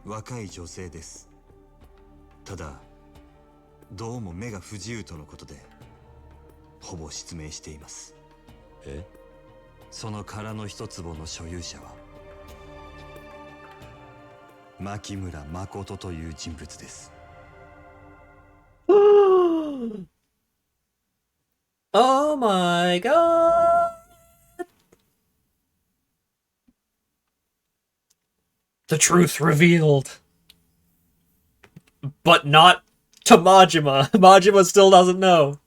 若い女性です。ただどうも目が不自由とのことでほぼ失明しています。え？その殻の一坪の所有者は牧村誠という人物です。Oh my god! The truth revealed. But not to Majima. Majima still doesn't know.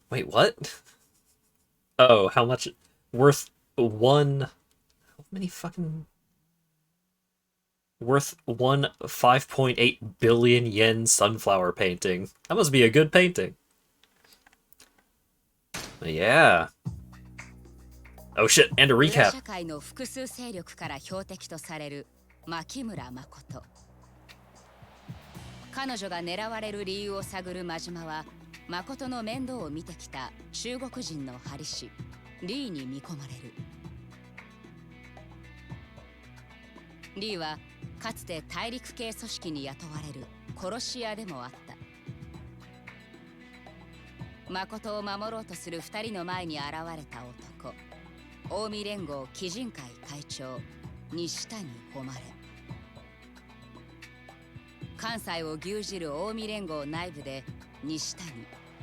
Wait, what? Oh, how much? Worth one... How many fucking... Worth one 5.8 billion yen sunflower painting. That must be a good painting. Yeah. Oh shit, and a recap. 社会の複数勢力から標的とされる牧村誠。彼女が狙われる理由を探る真島は、誠の面倒を見てきた中国人の針師リーに見込まれる。リーはかつて大陸系組織に雇われる殺し屋でもあった。誠を守ろうとする2人の前に現れた男、近江連合基人会会長西谷誉。関西を牛耳る近江連合内部で西谷、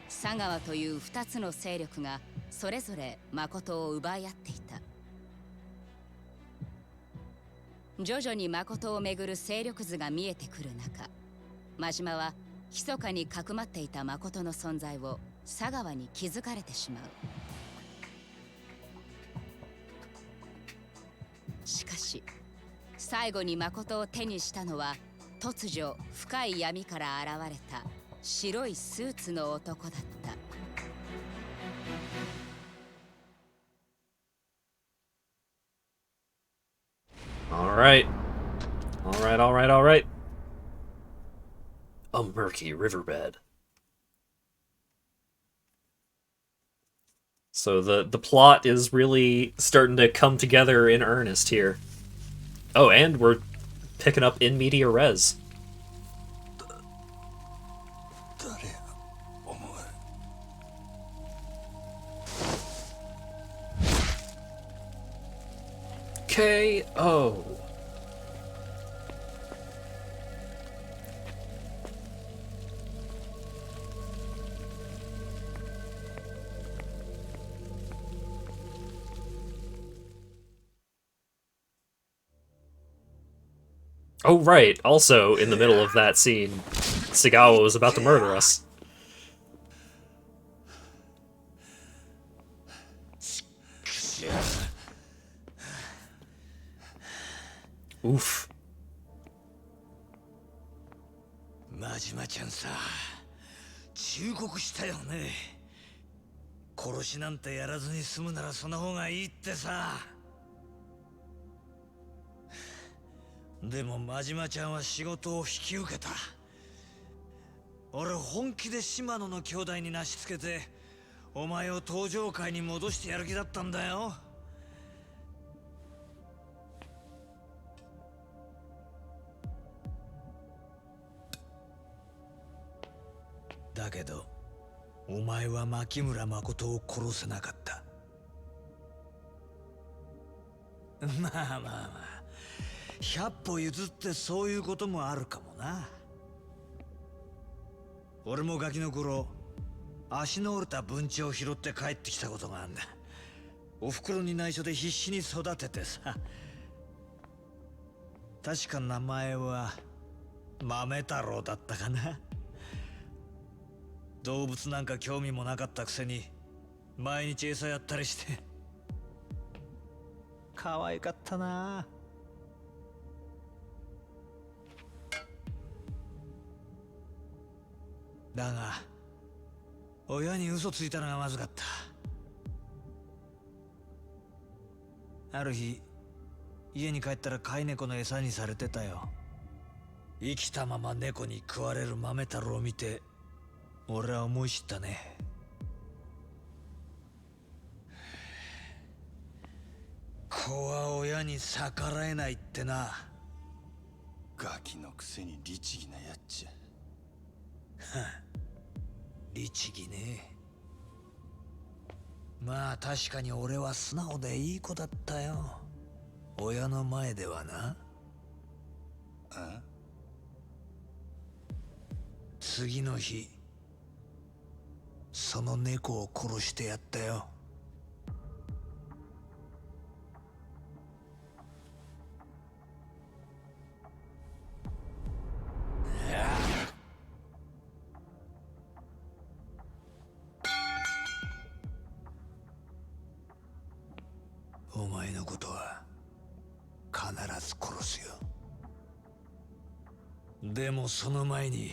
佐川という2つの勢力がそれぞれ誠を奪い合っていた。徐々に誠をめぐる勢力図が見えてくる中、真島は密かにかくまっていた誠の存在を佐川に気づかれてしまう。しかし最後に誠を手にしたのは突如深い闇から現れた白いスーツの男だった。Alright. Alright. A murky riverbed. So the plot is really starting to come together in earnest here. Oh, and we're picking up in media res. KO. Oh, right. Also, in the middle of that scene, Sagawa was about to murder us. Oof. 真島ちゃんさ、忠告したよね。殺しなんてやらずに済むならその方がいいってさ。でも真島ちゃんは仕事を引き受けた。俺本気で島野の兄弟になしつけてお前を登場界に戻してやる気だったんだよ。だけどお前は牧村誠を殺せなかった。まあ100歩譲ってそういうこともあるかもな。俺もガキの頃足の折れた文鳥を拾って帰ってきたことがあんだ。お袋に内緒で必死に育ててさ。確か名前は豆太郎だったかな。動物なんか興味もなかったくせに毎日餌やったりして可愛かったな。だが親に嘘ついたのがまずかった。ある日家に帰ったら飼い猫の餌にされてたよ。生きたまま猫に食われる豆太郎を見て俺は思い知ったね。子は親に逆らえないってな。ガキのくせに律儀なやっちゃ。律儀ね。まあ確かに俺は素直でいい子だったよ。親の前ではな。あ？次の日その猫を殺してやったよ。お前のことは必ず殺すよ。でもその前に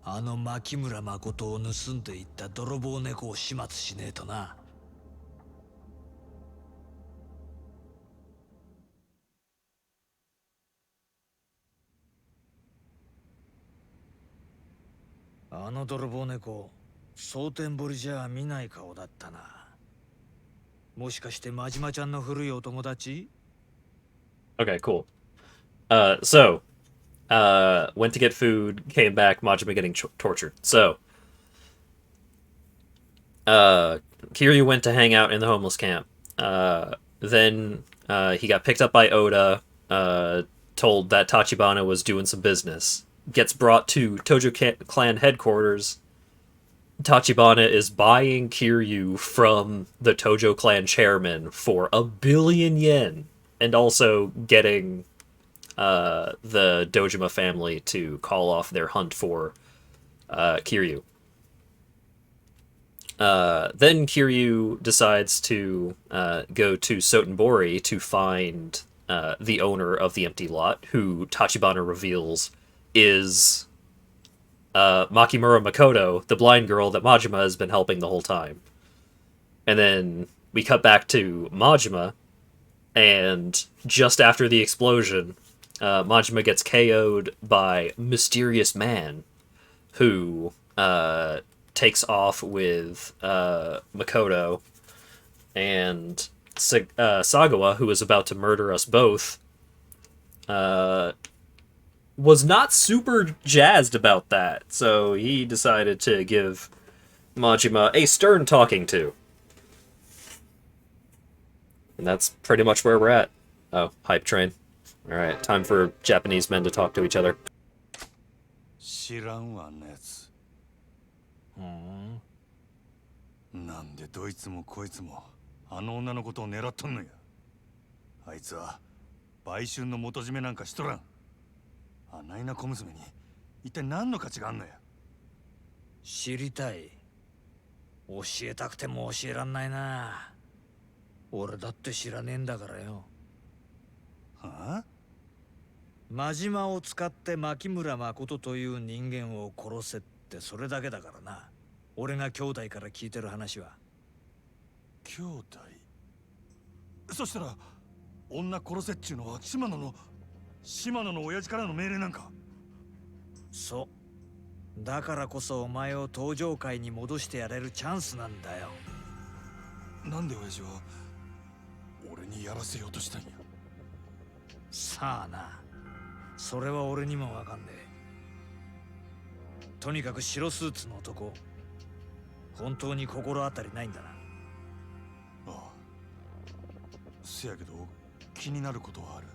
あの牧村誠を盗んでいった泥棒猫を始末しねえとな。あの泥棒猫、蒼天堀じゃ見ない顔だったな。もしかして真島ちゃんの古いお友達？ Okay, cool. Went to get food, came back, Majima getting tortured. So, Kiryu went to hang out in the homeless camp. Then he got picked up by Oda, told that Tachibana was doing some business. Gets brought to Tojo Clan headquarters. Tachibana is buying Kiryu from the Tojo Clan chairman for 1 billion yen, and also getting the Dojima family to call off their hunt for Kiryu. Then Kiryu decides to go to Sotenbori to find the owner of the empty lot, who Tachibana reveals is Makimura Makoto, the blind girl that Majima has been helping the whole time. And then we cut back to Majima, and just after the explosion, Majima gets KO'd by Mysterious Man, who takes off with Makoto, and Sagawa, who is about to murder us both, was not super jazzed about that, so he decided to give Majima a stern talking to. And that's pretty much where we're at. Oh, hype train. Alright, time for Japanese men to talk to each other. 知らんわあんなやつ。なんでどいつもこいつもあの女のことを狙っとんのや。あいつは売春の元締めなんかしとらん。あないな小娘に一体何の価値があんのや。知りたい。教えたくても教えらんないな。俺だって知らねえんだからよ。はあ？真島を使って牧村誠という人間を殺せってそれだけだからな。俺が兄弟から聞いてる話は。兄弟？そしたら女殺せっちゅうのは島野の親父からの命令なんか？そう。だからこそお前を登場界に戻してやれるチャンスなんだよ。なんで親父は俺にやらせようとしたんや。さあな。それは俺にもわかんねえ。とにかく白スーツの男、本当に心当たりないんだな。ああ。せやけど気になることはある。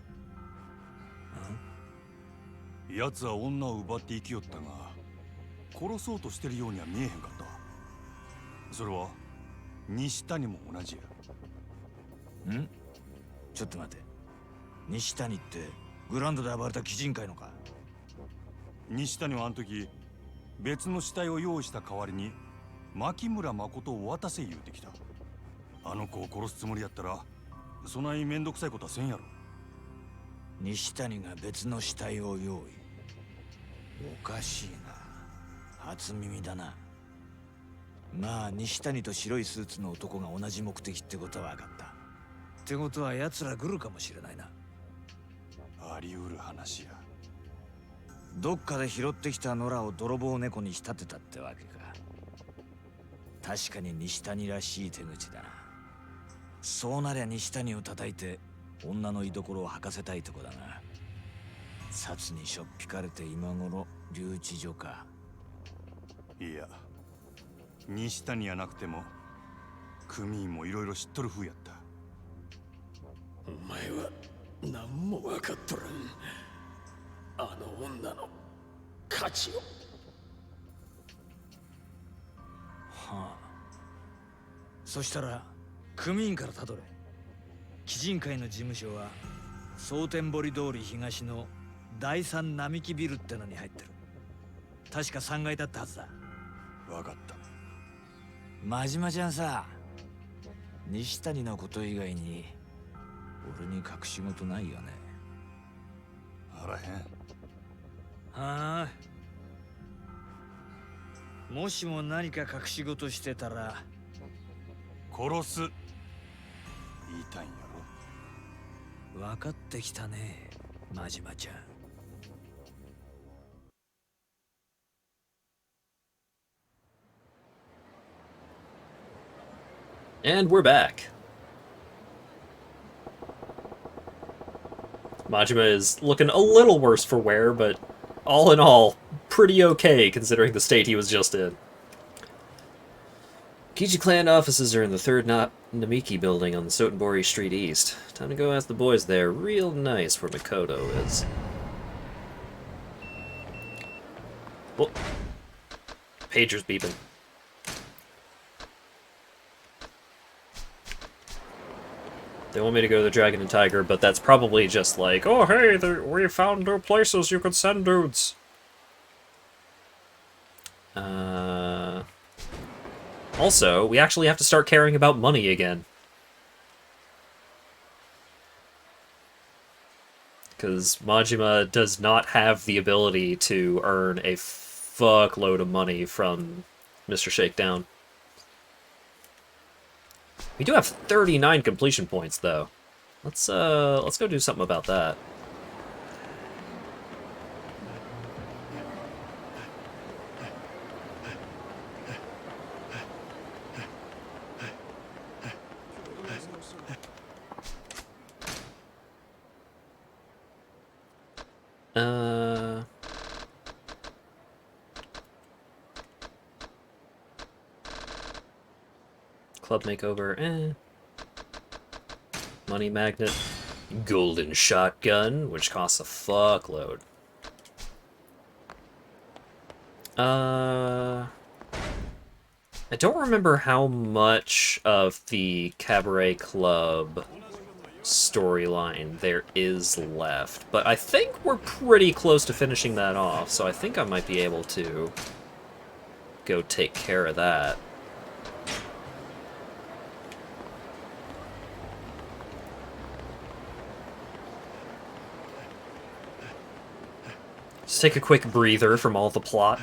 奴は女を奪って生きよったが殺そうとしてるようには見えへんかった。それは西谷も同じや。ん？ちょっと待て。西谷ってグランドで暴れた鬼人会のか？西谷はあの時別の死体を用意した代わりに牧村誠を渡せ言うてきた。あの子を殺すつもりやったらそないめんどくさいことはせんやろ。西谷が別の死体を用意。おかしいな。初耳だな。まあ西谷と白いスーツの男が同じ目的ってことは分かった。ってことは奴ら来るかもしれないな。あり得る話や。どっかで拾ってきた野良を泥棒猫に仕立てたってわけか。確かに西谷らしい手口だな。そうなりゃ西谷を叩いて女の居所を吐かせたいとこだが、札にしょっぴかれて今頃留置所か。いや、西谷やなくても組員もいろいろ知っとる風やった。お前は何も分かっとらん。あの女の価値を。はあ。そしたら組員からたどれ。鬼人会の事務所は蒼天堀通り東の第三並木ビルってのに入ってる。確か3階だったはずだ。わかった。真島ちゃんさ、西谷のこと以外に俺に隠し事ないよね。あらへん。はあ。もしも何か隠し事してたら殺す言いたいんやろ。分かってきたね、真島ちゃん。And we're back. Majima is looking a little worse for wear, but all in all, pretty okay considering the state he was just in. Kiji clan offices are in the 3rd Namiki building on the Sotenbori Street East. Time to go ask the boys there. Real nice where Makoto is. Well, pager's beeping. They want me to go to the Dragon and Tiger, but that's probably just like, oh hey, we found new places you could send dudes. Also, we actually have to start caring about money again. Because Majima does not have the ability to earn a fuckload of money from Mr. Shakedown. We do have 39 completion points, though. Let's go do something about that. Club makeover, Money magnet. Golden shotgun, which costs a fuckload. I don't remember how much of the Cabaret Club storyline there is left, but I think we're pretty close to finishing that off, so I think I might be able to go take care of that. Just take a quick breather from all the plot.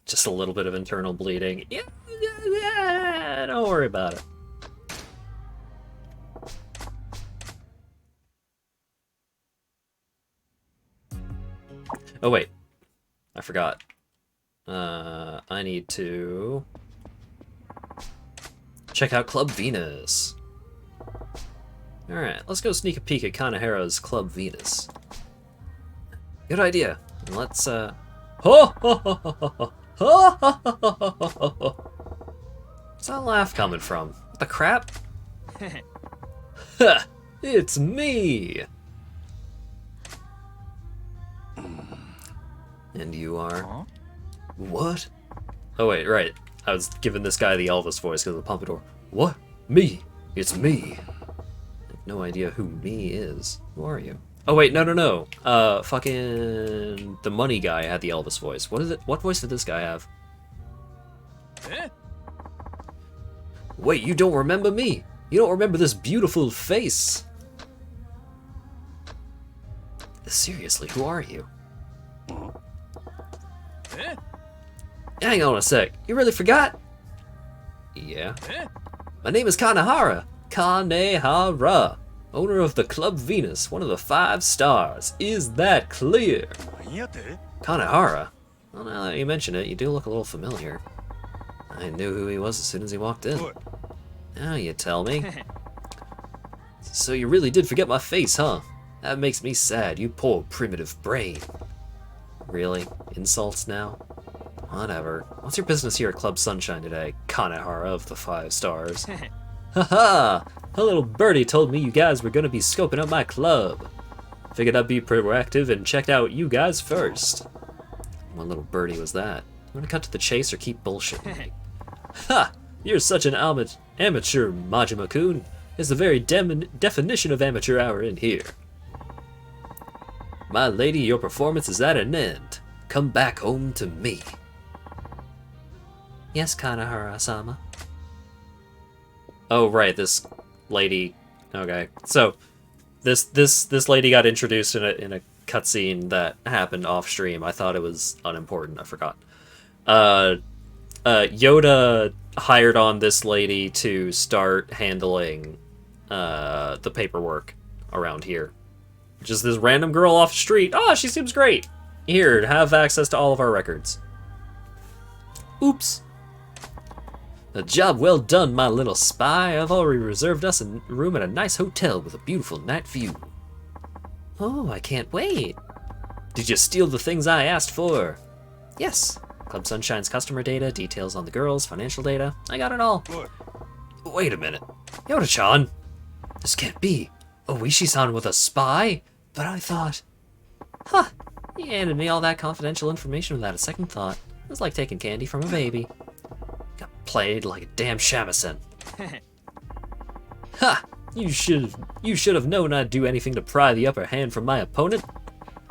Just a little bit of internal bleeding. Yeah, don't worry about it. Oh wait, I forgot. I need to check out Club Venus. Alright, let's go sneak a peek at Kanehara's Club Venus. Good idea. Let's, Ho ho ho ho ho ho ho ho ho ho ho. Where's that laugh coming from? What the crap? Ha! It's me! And you are? Huh? What? Oh wait, right. I was giving this guy the Elvis voice because of the Pompadour. What? Me? It's me. I have no idea who me is. Who are you? Oh wait, no. Fucking the money guy had the Elvis voice. What is it? What voice did this guy have? Eh? Wait, you don't remember me? You don't remember this beautiful face? Seriously, who are you? Eh? Hang on a sec. You really forgot? Yeah. My name is Kanehara. Kanehara. Owner of the Club Venus, one of the 5 stars. Is that clear? Kanehara? Well, now that you mention it, you do look a little familiar. I knew who he was as soon as he walked in. Now you tell me. So you really did forget my face, huh? That makes me sad, you poor primitive brain. Really? Insults now? Whatever. What's your business here at Club Sunshine today, Kanehara of the 5 stars? Haha! A little birdie told me you guys were gonna be scoping out my club. Figured I'd be proactive and checked out you guys first. What little birdie was that? You wanna cut to the chase or keep bullshitting me? Ha! You're such an amateur, Majima-kun. It's the very definition of amateur hour in here. My lady, your performance is at an end. Come back home to me. Yes, Kanehara-sama. Oh, right, this lady. Okay, so this lady got introduced in a cutscene that happened off stream. I thought it was unimportant. I forgot. Yoda hired on this lady to start handling the paperwork around here. Just this random girl off the street. Oh, she seems great. Here, have access to all of our records. Oops. A job well done, my little spy. I've already reserved us a room at a nice hotel with a beautiful night view. Oh, I can't wait. Did you steal the things I asked for? Yes. Club Sunshine's customer data, details on the girls, financial data. I got it all. Wait a minute. Yoda-chan. This can't be. Oishi-san with a spy? But I thought... Huh. He handed me all that confidential information without a second thought. It was like taking candy from a baby. Got played like a damn shamisen. Ha! You should have known I'd do anything to pry the upper hand from my opponent.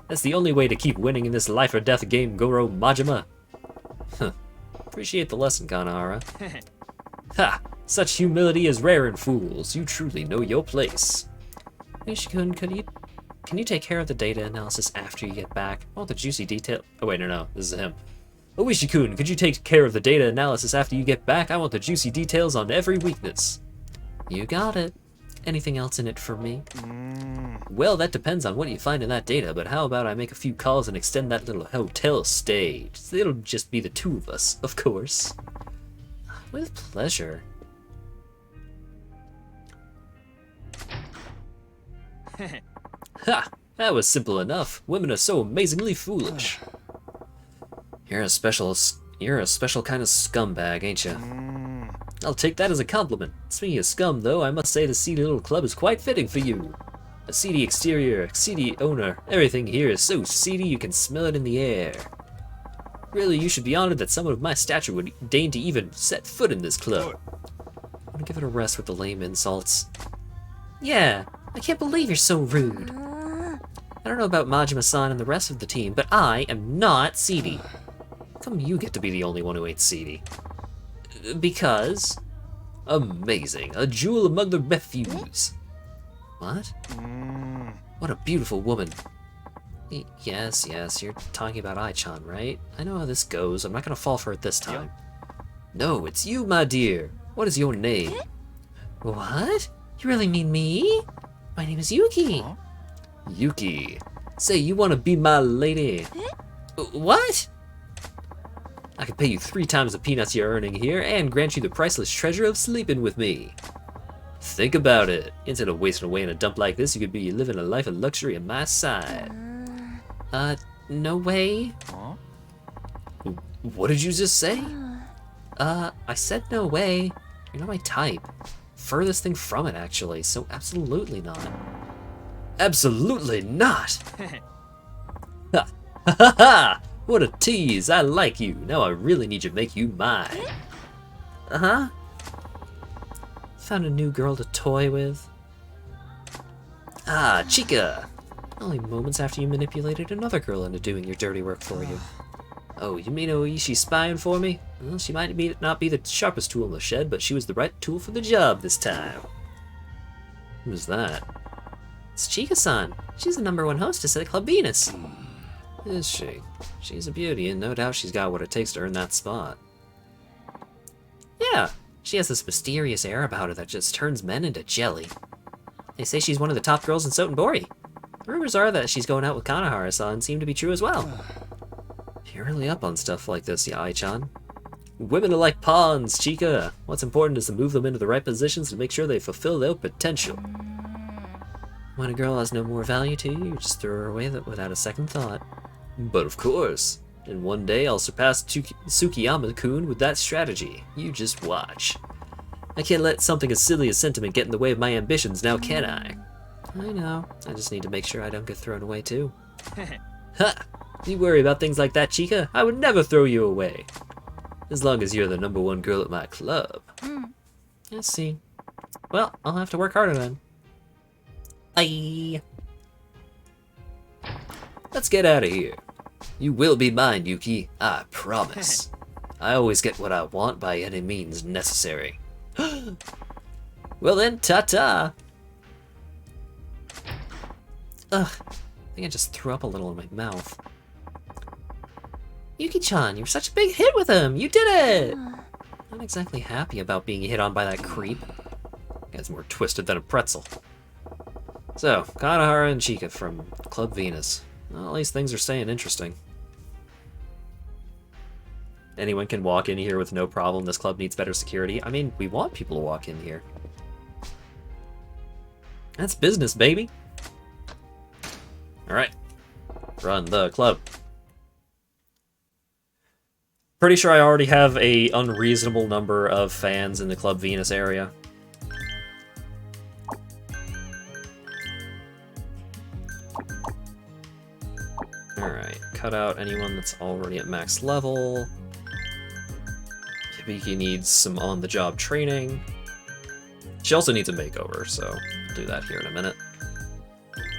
That's the only way to keep winning in this life or death game, Goro Majima. Huh. Appreciate the lesson, Kanehara. Ha! Such humility is rare in fools. You truly know your place. Nishikun, can you take care of the data analysis after you get back? All the juicy detail. Oh wait, no, this is him. Oishi-kun, could you take care of the data analysis after you get back? I want the juicy details on every weakness. You got it. Anything else in it for me? Well, that depends on what you find in that data, but how about I make a few calls and extend that little hotel stay? It'll just be the 2 of us, of course. With pleasure. Ha! That was simple enough. Women are so amazingly foolish. You're a special kind of scumbag, ain't you? I'll take that as a compliment. Speaking of scum, though, I must say the seedy little club is quite fitting for you. A seedy exterior, seedy owner, everything here is so seedy you can smell it in the air. Really, you should be honored that someone of my stature would deign to even set foot in this club. I'm gonna give it a rest with the lame insults. Yeah, I can't believe you're so rude. I don't know about Majima-san and the rest of the team, but I am not seedy. How come you get to be the only one who ain't seedy? Because... Amazing. A jewel among the refuse. What? What a beautiful woman. Yes, you're talking about Ai-chan, right? I know how this goes. I'm not gonna fall for it this time. No, it's you, my dear. What is your name? What? You really mean me? My name is Yuki. Yuki. Say, you want to be my lady. What? I can pay you 3 times the peanuts you're earning here and grant you the priceless treasure of sleeping with me. Think about it. Instead of wasting away in a dump like this, you could be living a life of luxury at my side. No way. What did you just say? I said no way. You're not my type. Furthest thing from it, actually, so absolutely not. Absolutely not! Ha ha ha! What a tease! I like you. Now I really need to make you mine. Uh-huh. Found a new girl to toy with. Ah, Chica! Only moments after you manipulated another girl into doing your dirty work for you. Oh, you mean Oishi's spying for me? Well, she might not be the sharpest tool in the shed, but she was the right tool for the job this time. Who's that? It's Chica-san. She's the #1 hostess at Club Venus. Is she? She's a beauty, and no doubt she's got what it takes to earn that spot. Yeah, she has this mysterious air about her that just turns men into jelly. They say she's one of the top girls in Sotenbori. Rumors are that she's going out with Kanahara-san seem to be true as well. You're really up on stuff like this, Yaoi-chan. Women are like pawns, Chica. What's important is to move them into the right positions to make sure they fulfill their potential. When a girl has no more value to you, you just throw her away without a second thought. But of course. And one day I'll surpass Tsukiyama-kun with that strategy. You just watch. I can't let something as silly as sentiment get in the way of my ambitions, now can I? I know. I just need to make sure I don't get thrown away too. Ha! You worry about things like that, Chica? I would never throw you away. As long as you're the #1 girl at my club. I see. Well, I'll have to work harder then. Bye! Let's get out of here. You will be mine, Yuki. I promise. I always get what I want by any means necessary. Well then, ta-ta! Ugh, I think I just threw up a little in my mouth. Yuki-chan, you were such a big hit with him! You did it! Not exactly happy about being hit on by that creep. That guy's more twisted than a pretzel. So, Kanahara and Chica from Club Venus. Well, at least things are staying interesting. Anyone can walk in here with no problem. This club needs better security. I mean, we want people to walk in here. That's business, baby. Alright. Run the club. Pretty sure I already have a unreasonable number of fans in the Club Venus area. Alright, cut out anyone that's already at max level. Hibiki needs some on-the-job training. She also needs a makeover, so I'll do that here in a minute.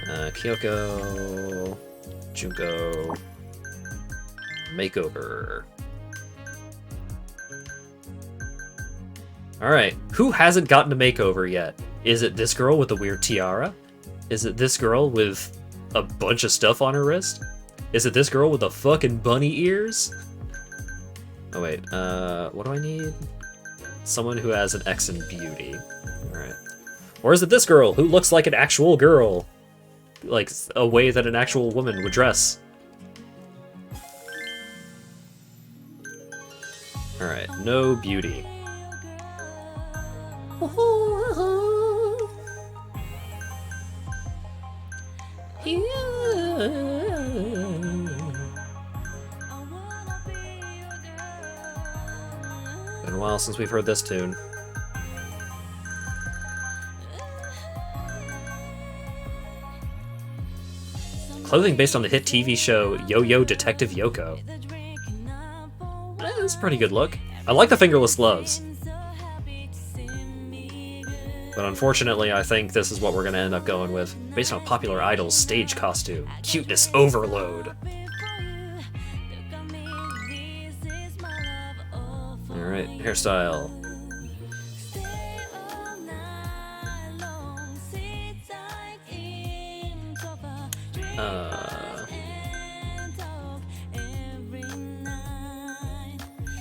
Kyoko, Junko, makeover. Alright, who hasn't gotten a makeover yet? Is it this girl with the weird tiara? Is it this girl with a bunch of stuff on her wrist? Is it this girl with the fucking bunny ears? Oh wait, what do I need? Someone who has an X in beauty. Alright. Or is it this girl who looks like an actual girl? Like, a way that an actual woman would dress. Alright, no beauty. Been a while since we've heard this tune. Clothing based on the hit TV show Yo-Yo Detective Yoko. That's a pretty good look. I like the fingerless gloves. But unfortunately, I think this is what we're going to end up going with. Based on Popular Idol's stage costume. Cuteness overload. Alright, hairstyle.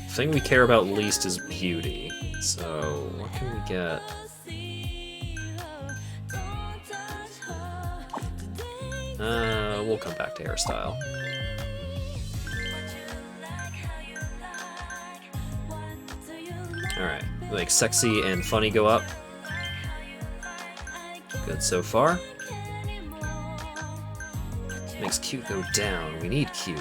The thing we care about least is beauty. So, what can we get? We'll come back to hairstyle. Alright, make sexy and funny go up. Good so far. Makes cute go down. We need cute.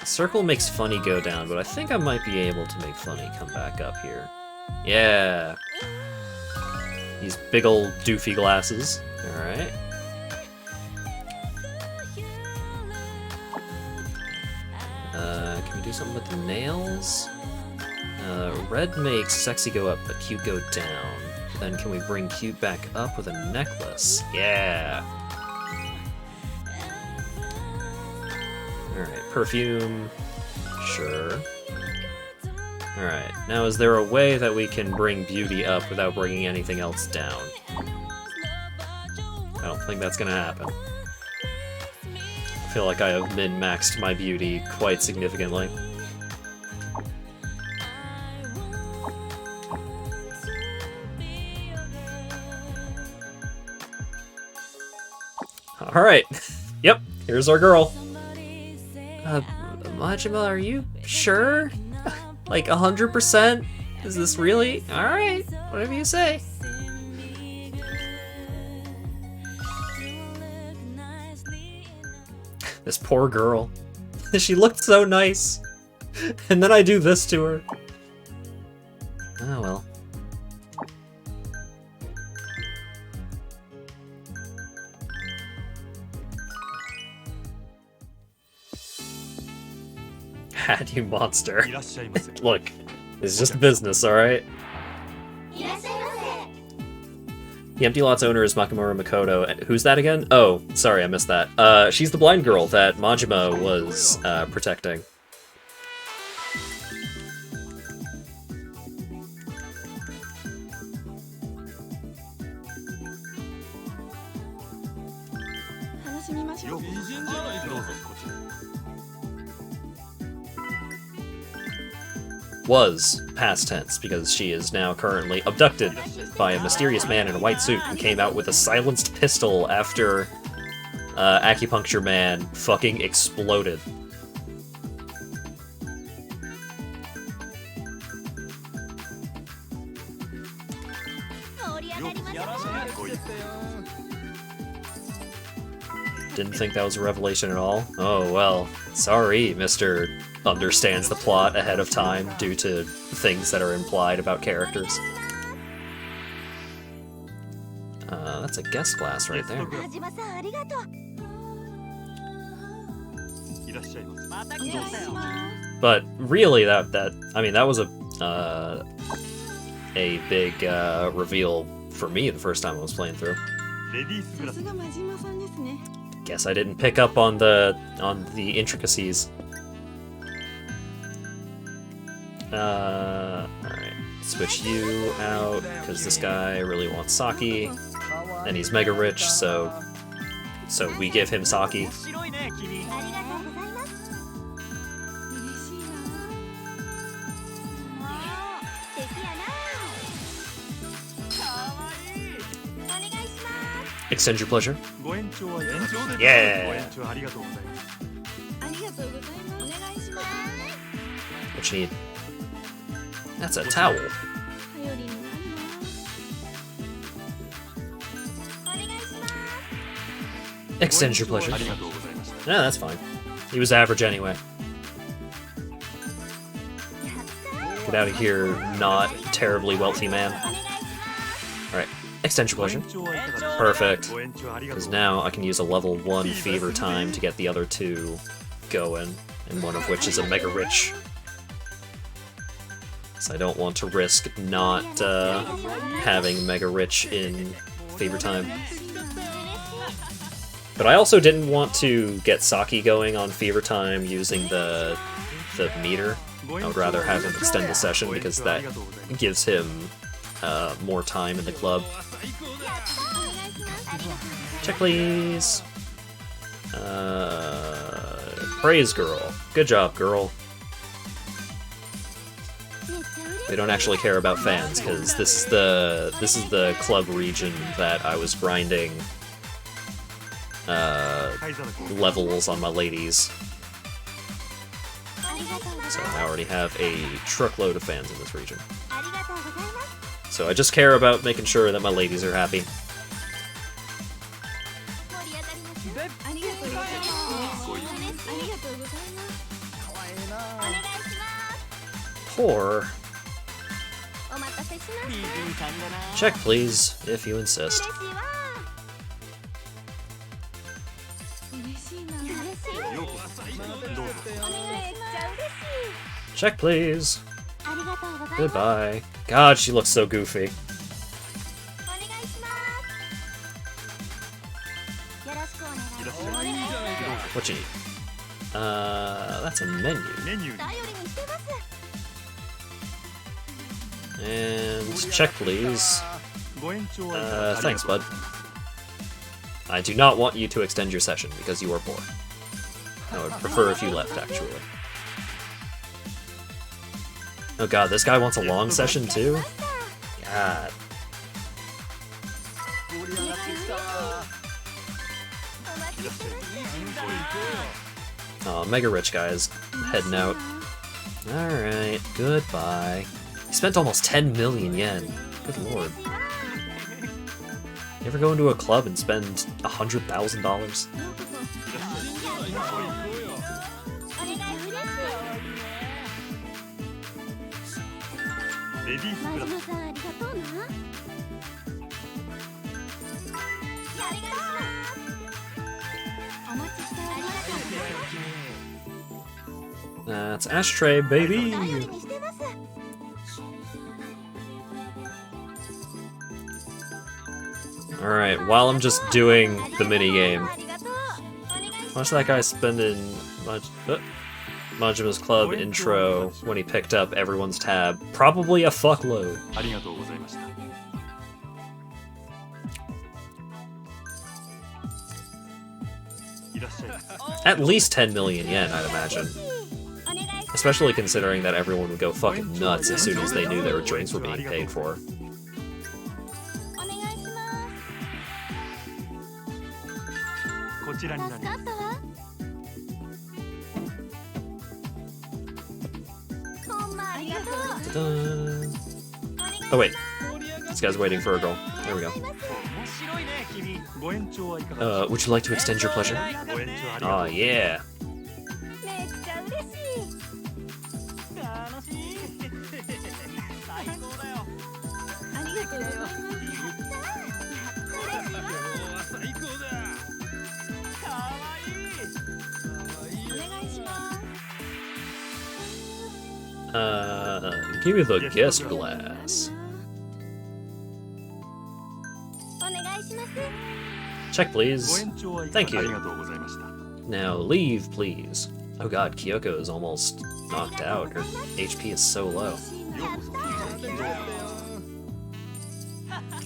Circle makes funny go down, but I think I might be able to make funny come back up here. Yeah. These big old doofy glasses. Alright. Can we do something with the nails? Red makes sexy go up, but cute go down. Then can we bring cute back up with a necklace? Yeah! Alright, perfume. Sure. Alright, now is there a way that we can bring beauty up without bringing anything else down? don't think that's gonna happen. I feel like I have min-maxed my beauty quite significantly. Alright. Yep, here's our girl. Majima, are you sure? Like 100%? Is this really? Alright, whatever you say. This poor girl. She looked so nice. And then I do this to her. Oh well. Had you monster. いらっしゃいませ Look, it's just business, alright? The empty lot's owner is Makamura Makoto. Who's that again? Oh, sorry, I missed that. She's the blind girl that Majima was protecting. Was past tense because she is now currently abducted by a mysterious man in a white suit who came out with a silenced pistol after Acupuncture Man fucking exploded. Didn't think that was a revelation at all. Oh well, sorry, Mr. Understands the plot ahead of time due to things that are implied about characters. That's a guest class right there. But really, that was a big reveal for me the first time I was playing through. Guess I didn't pick up on the intricacies. Alright. Switch you out, because this guy really wants sake. And he's mega rich, so we give him sake. Extend your pleasure. Yeah! What you need? That's a towel. Extend your pleasure. Yeah, that's fine. He was average anyway. Get out of here, not terribly wealthy man. Alright, extend your pleasure. Perfect. Because now I can use a level 1 fever time to get the other two going, and one of which is a mega rich. So I don't want to risk not having mega rich in fever time. But I also didn't want to get Saki going on fever time using the meter. I would rather have him extend the session because that gives him more time in the club. Check please. Praise girl. Good job, girl. We don't actually care about fans because this is the club region that I was grinding levels on my ladies. So I already have a truckload of fans in this region. So I just care about making sure that my ladies are happy. Poor. Check please, if you insist. Check please. Goodbye. God, she looks so goofy. What you need? That's a menu. And check please. Thanks, bud. I do not want you to extend your session because you are poor. I would prefer if you left, actually. Oh god, this guy wants a long session too? God. Oh, mega rich guys heading out. Alright, goodbye. He spent almost 10 million yen. Good lord. You ever go into a club and spend $100,000? That's ashtray, baby! Alright, while I'm just doing the minigame, how much that guy spending Majima's Club intro when he picked up everyone's tab? Probably a fuckload. At least 10 million yen, I'd imagine. Especially considering that everyone would go fucking nuts as soon as they knew their drinks were being paid for. Oh wait, this guy's waiting for a girl. There we go. Would you like to extend your pleasure? Oh yeah. Give me the guest glass. Check, please. Thank you. Now leave, please. Oh god, Kyoko is almost knocked out. Her HP is so low.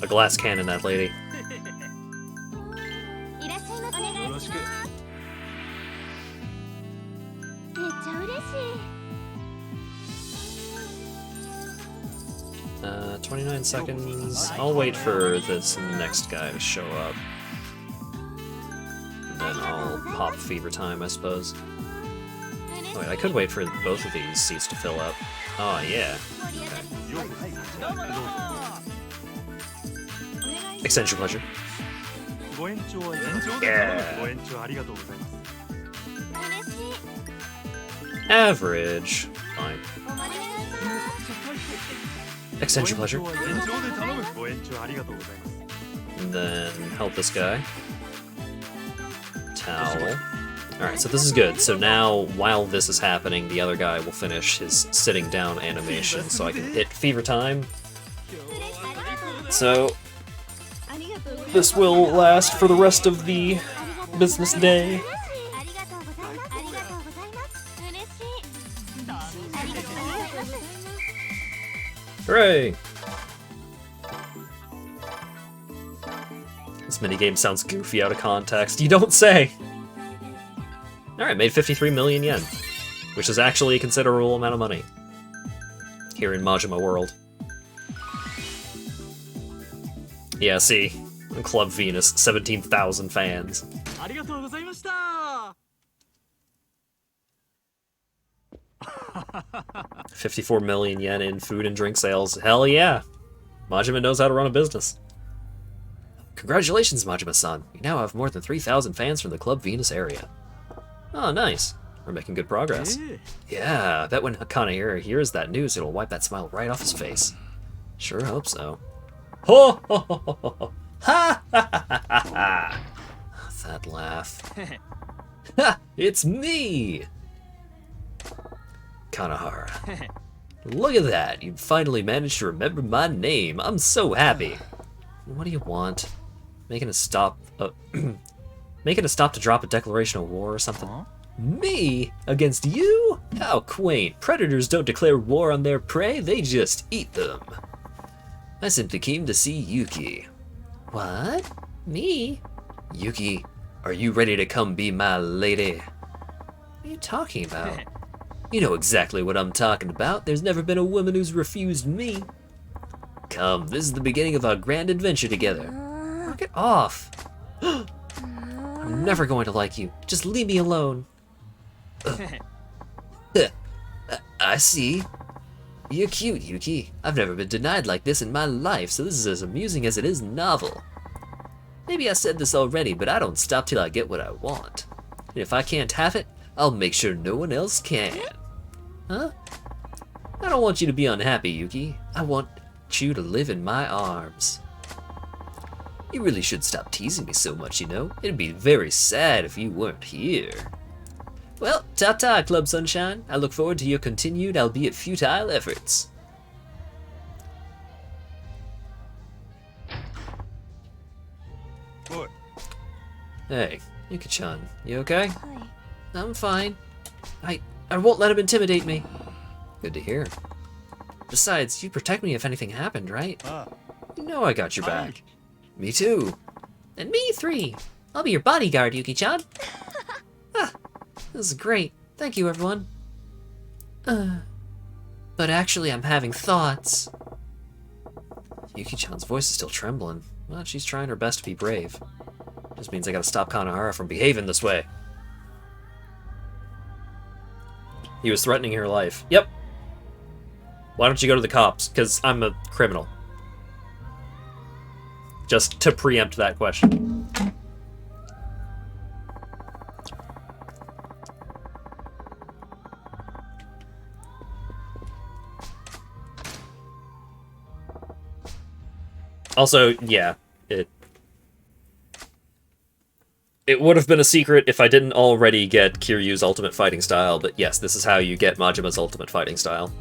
A glass cannon, that lady. Uh, 29 seconds. I'll wait for this next guy to show up. And then I'll pop Fever Time, I suppose. Oh, wait, I could wait for both of these seats to fill up. Oh, yeah. Okay. Extend your pleasure. Yeah. Average. Fine. Extend your pleasure. And then help this guy. Towel. Alright, so this is good. So now, while this is happening, the other guy will finish his sitting down animation, so I can hit Fever Time. So, this will last for the rest of the business day. Hooray! This minigame sounds goofy out of context. You don't say! Alright, made 53 million yen, which is actually a considerable amount of money here in Majima World. Yeah, see, Club Venus, 17,000 fans. 54 million yen in food and drink sales. Hell yeah! Majima knows how to run a business. Congratulations, Majima-san. You now have more than 3,000 fans from the Club Venus area. Oh, nice. We're making good progress. Yeah, I bet when Kanehira hears that news, it'll wipe that smile right off his face. Sure hope so. Ho ho ho ho ho! Ha ha ha ha ha! That laugh. Ha! It's me! Kanehira. Look at that! You finally managed to remember my name. I'm so happy. What do you want? Making a stop to drop a declaration of war or something? Me? Against you? How quaint. Predators don't declare war on their prey, they just eat them. I simply came to see Yuki. What? Me? Yuki, are you ready to come be my lady? What are you talking about? You know exactly what I'm talking about. There's never been a woman who's refused me. Come, this is the beginning of our grand adventure together. Knock it off. I'm never going to like you. Just leave me alone. I see. You're cute, Yuki. I've never been denied like this in my life, so this is as amusing as it is novel. Maybe I said this already, but I don't stop till I get what I want. And if I can't have it, I'll make sure no one else can. Huh? I don't want you to be unhappy, Yuki. I want you to live in my arms. You really should stop teasing me so much, you know? It'd be very sad if you weren't here. Well, ta-ta, Club Sunshine. I look forward to your continued, albeit futile, efforts. Boy. Hey, Yuki-chan, you okay? I'm fine. I won't let him intimidate me. Good to hear. Besides, you'd protect me if anything happened, right? You know I got your back. Me too. And me 3. I'll be your bodyguard, Yuki-chan. This is great. Thank you, everyone. But actually, I'm having thoughts. Yuki-chan's voice is still trembling. Well, she's trying her best to be brave. Just means I gotta stop Kanahara from behaving this way. He was threatening her life. Yep. Why don't you go to the cops? Because I'm a criminal. Just to preempt that question. Also, yeah, it would have been a secret if I didn't already get Kiryu's ultimate fighting style, but yes, this is how you get Majima's ultimate fighting style.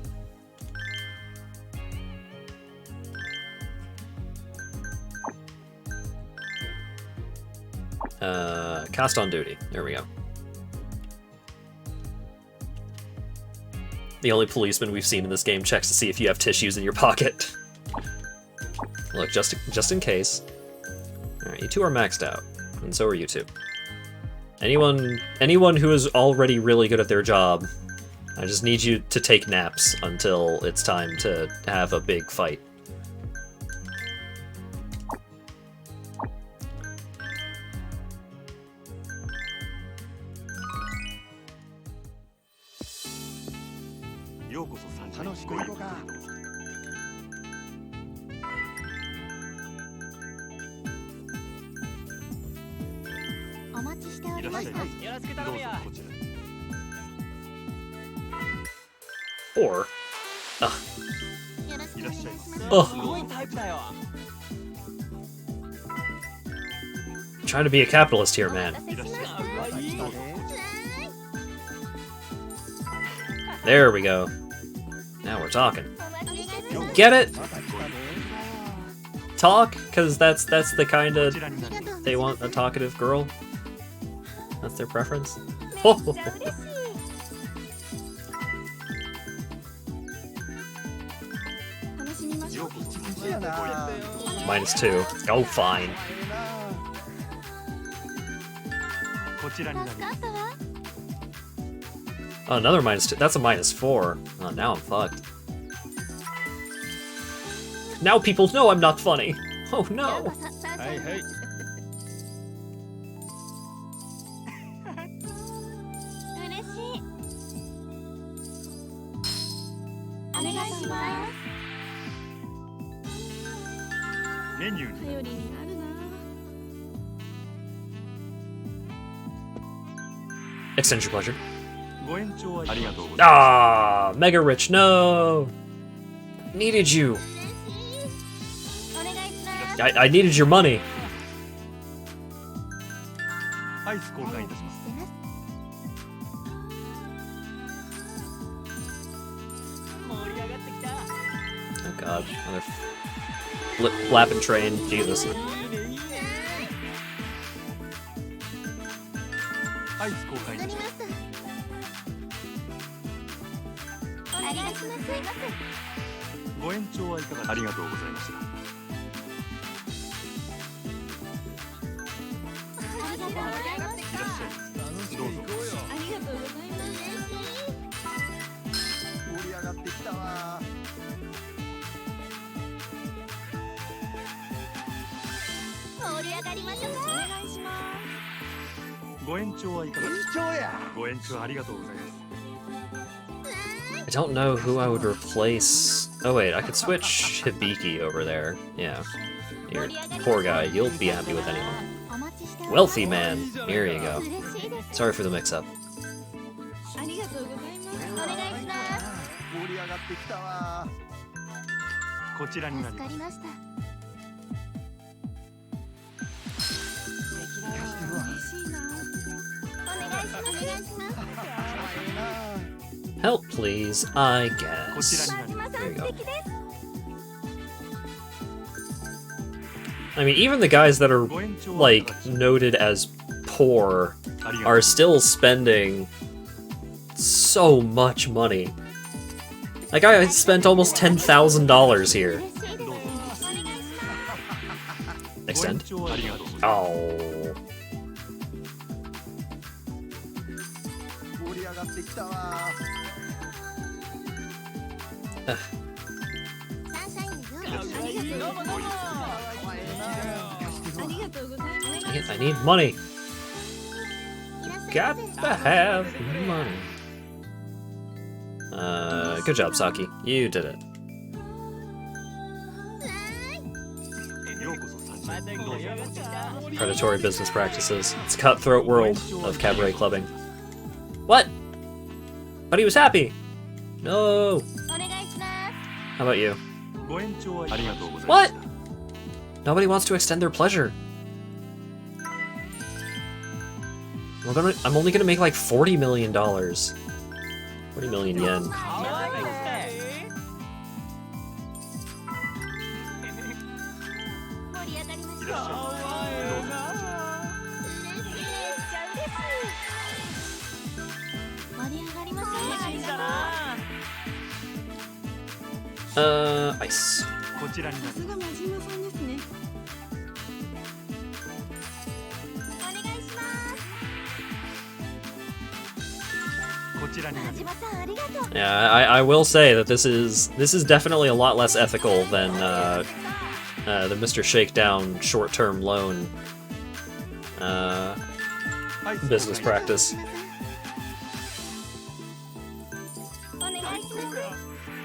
Cast on duty. There we go. The only policeman we've seen in this game checks to see if you have tissues in your pocket. Look, just in case. Alright, you two are maxed out. And so are you two. Anyone who is already really good at their job, I just need you to take naps until it's time to have a big fight. Or... Trying to be a capitalist here, man. There we go. Now we're talking. Get it? Talk? Because that's the kind of... They want a talkative girl. That's their preference. -2. Oh, fine. Oh, another -2. That's a -4. Oh, now I'm fucked. Now people know I'm not funny. Oh no. Hey. Extend your pleasure. Ah, Mega Rich, no! Needed you. I needed your money. Oh god, another flapping train, Jesus. ご延長はいかがですか。ご延長ありがとうございます。 I don't know who I would replace. Oh wait, I could switch Hibiki over there. Yeah. You're poor guy. You'll be happy with anyone. Wealthy man. Here you go. Sorry for the mix-up. こちらになります。 Help, please, I guess. There you go. I mean, even the guys that are, like, noted as poor are still spending so much money. Like, I spent almost $10,000 here. Extend? Oh. I need money. Got to have money. Good job, Saki. You did it. Predatory business practices. It's a cutthroat world of cabaret clubbing. What? But he was happy. No. How about you? What? Nobody wants to extend their pleasure. I'm only gonna make like $40 million. 40 million yen. Ice. Yeah, I will say that this is definitely a lot less ethical than the Mr. Shakedown short-term loan business practice.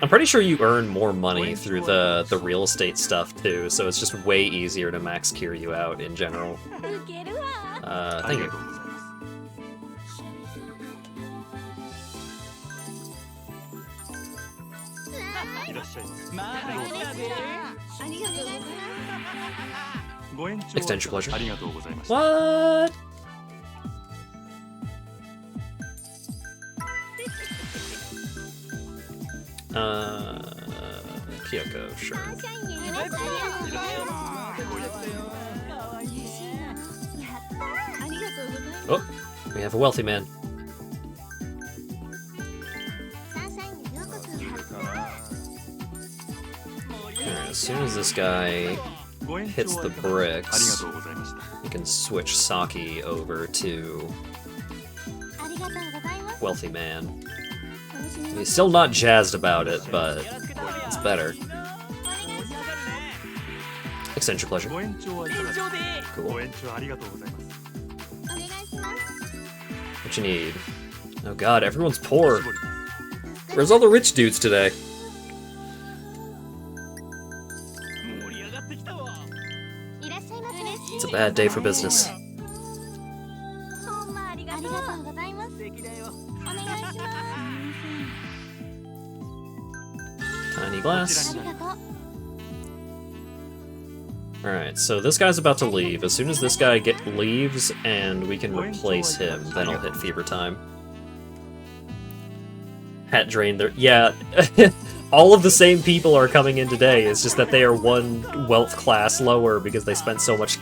I'm pretty sure you earn more money through the real estate stuff too, so it's just way easier to max Kiryu out in general. Thank you. Extend your pleasure. What? Kyoko, sure. Oh, we have a wealthy man. Alright, as soon as this guy hits the bricks, we can switch Saki over to wealthy man. He's still not jazzed about it, but it's better. Extend your pleasure. Cool. What you need? Oh god, everyone's poor. Where's all the rich dudes today? It's a bad day for business. Tiny glass. Alright, so this guy's about to leave. As soon as this guy leaves and we can replace him, then I'll hit fever time. Hat drain there. Yeah, all of the same people are coming in today. It's just that they are one wealth class lower because they spent so much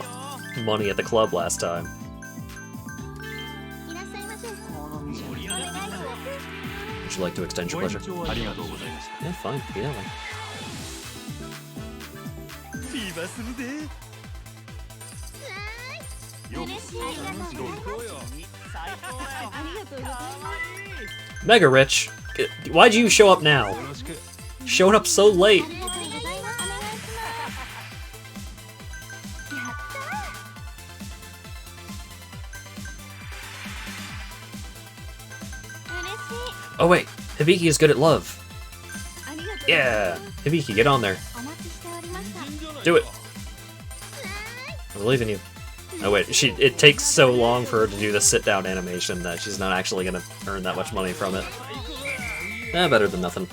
money at the club last time. Would you like to extend your pleasure? Yeah, fine. Be that way. Mega Rich, why'd you show up now? Showing up so late. Oh wait, Hibiki is good at love. Yeah, Hibiki, get on there. Do it. I believe in you. Oh wait, it takes so long for her to do the sit-down animation that she's not actually gonna earn that much money from it. Better than nothing.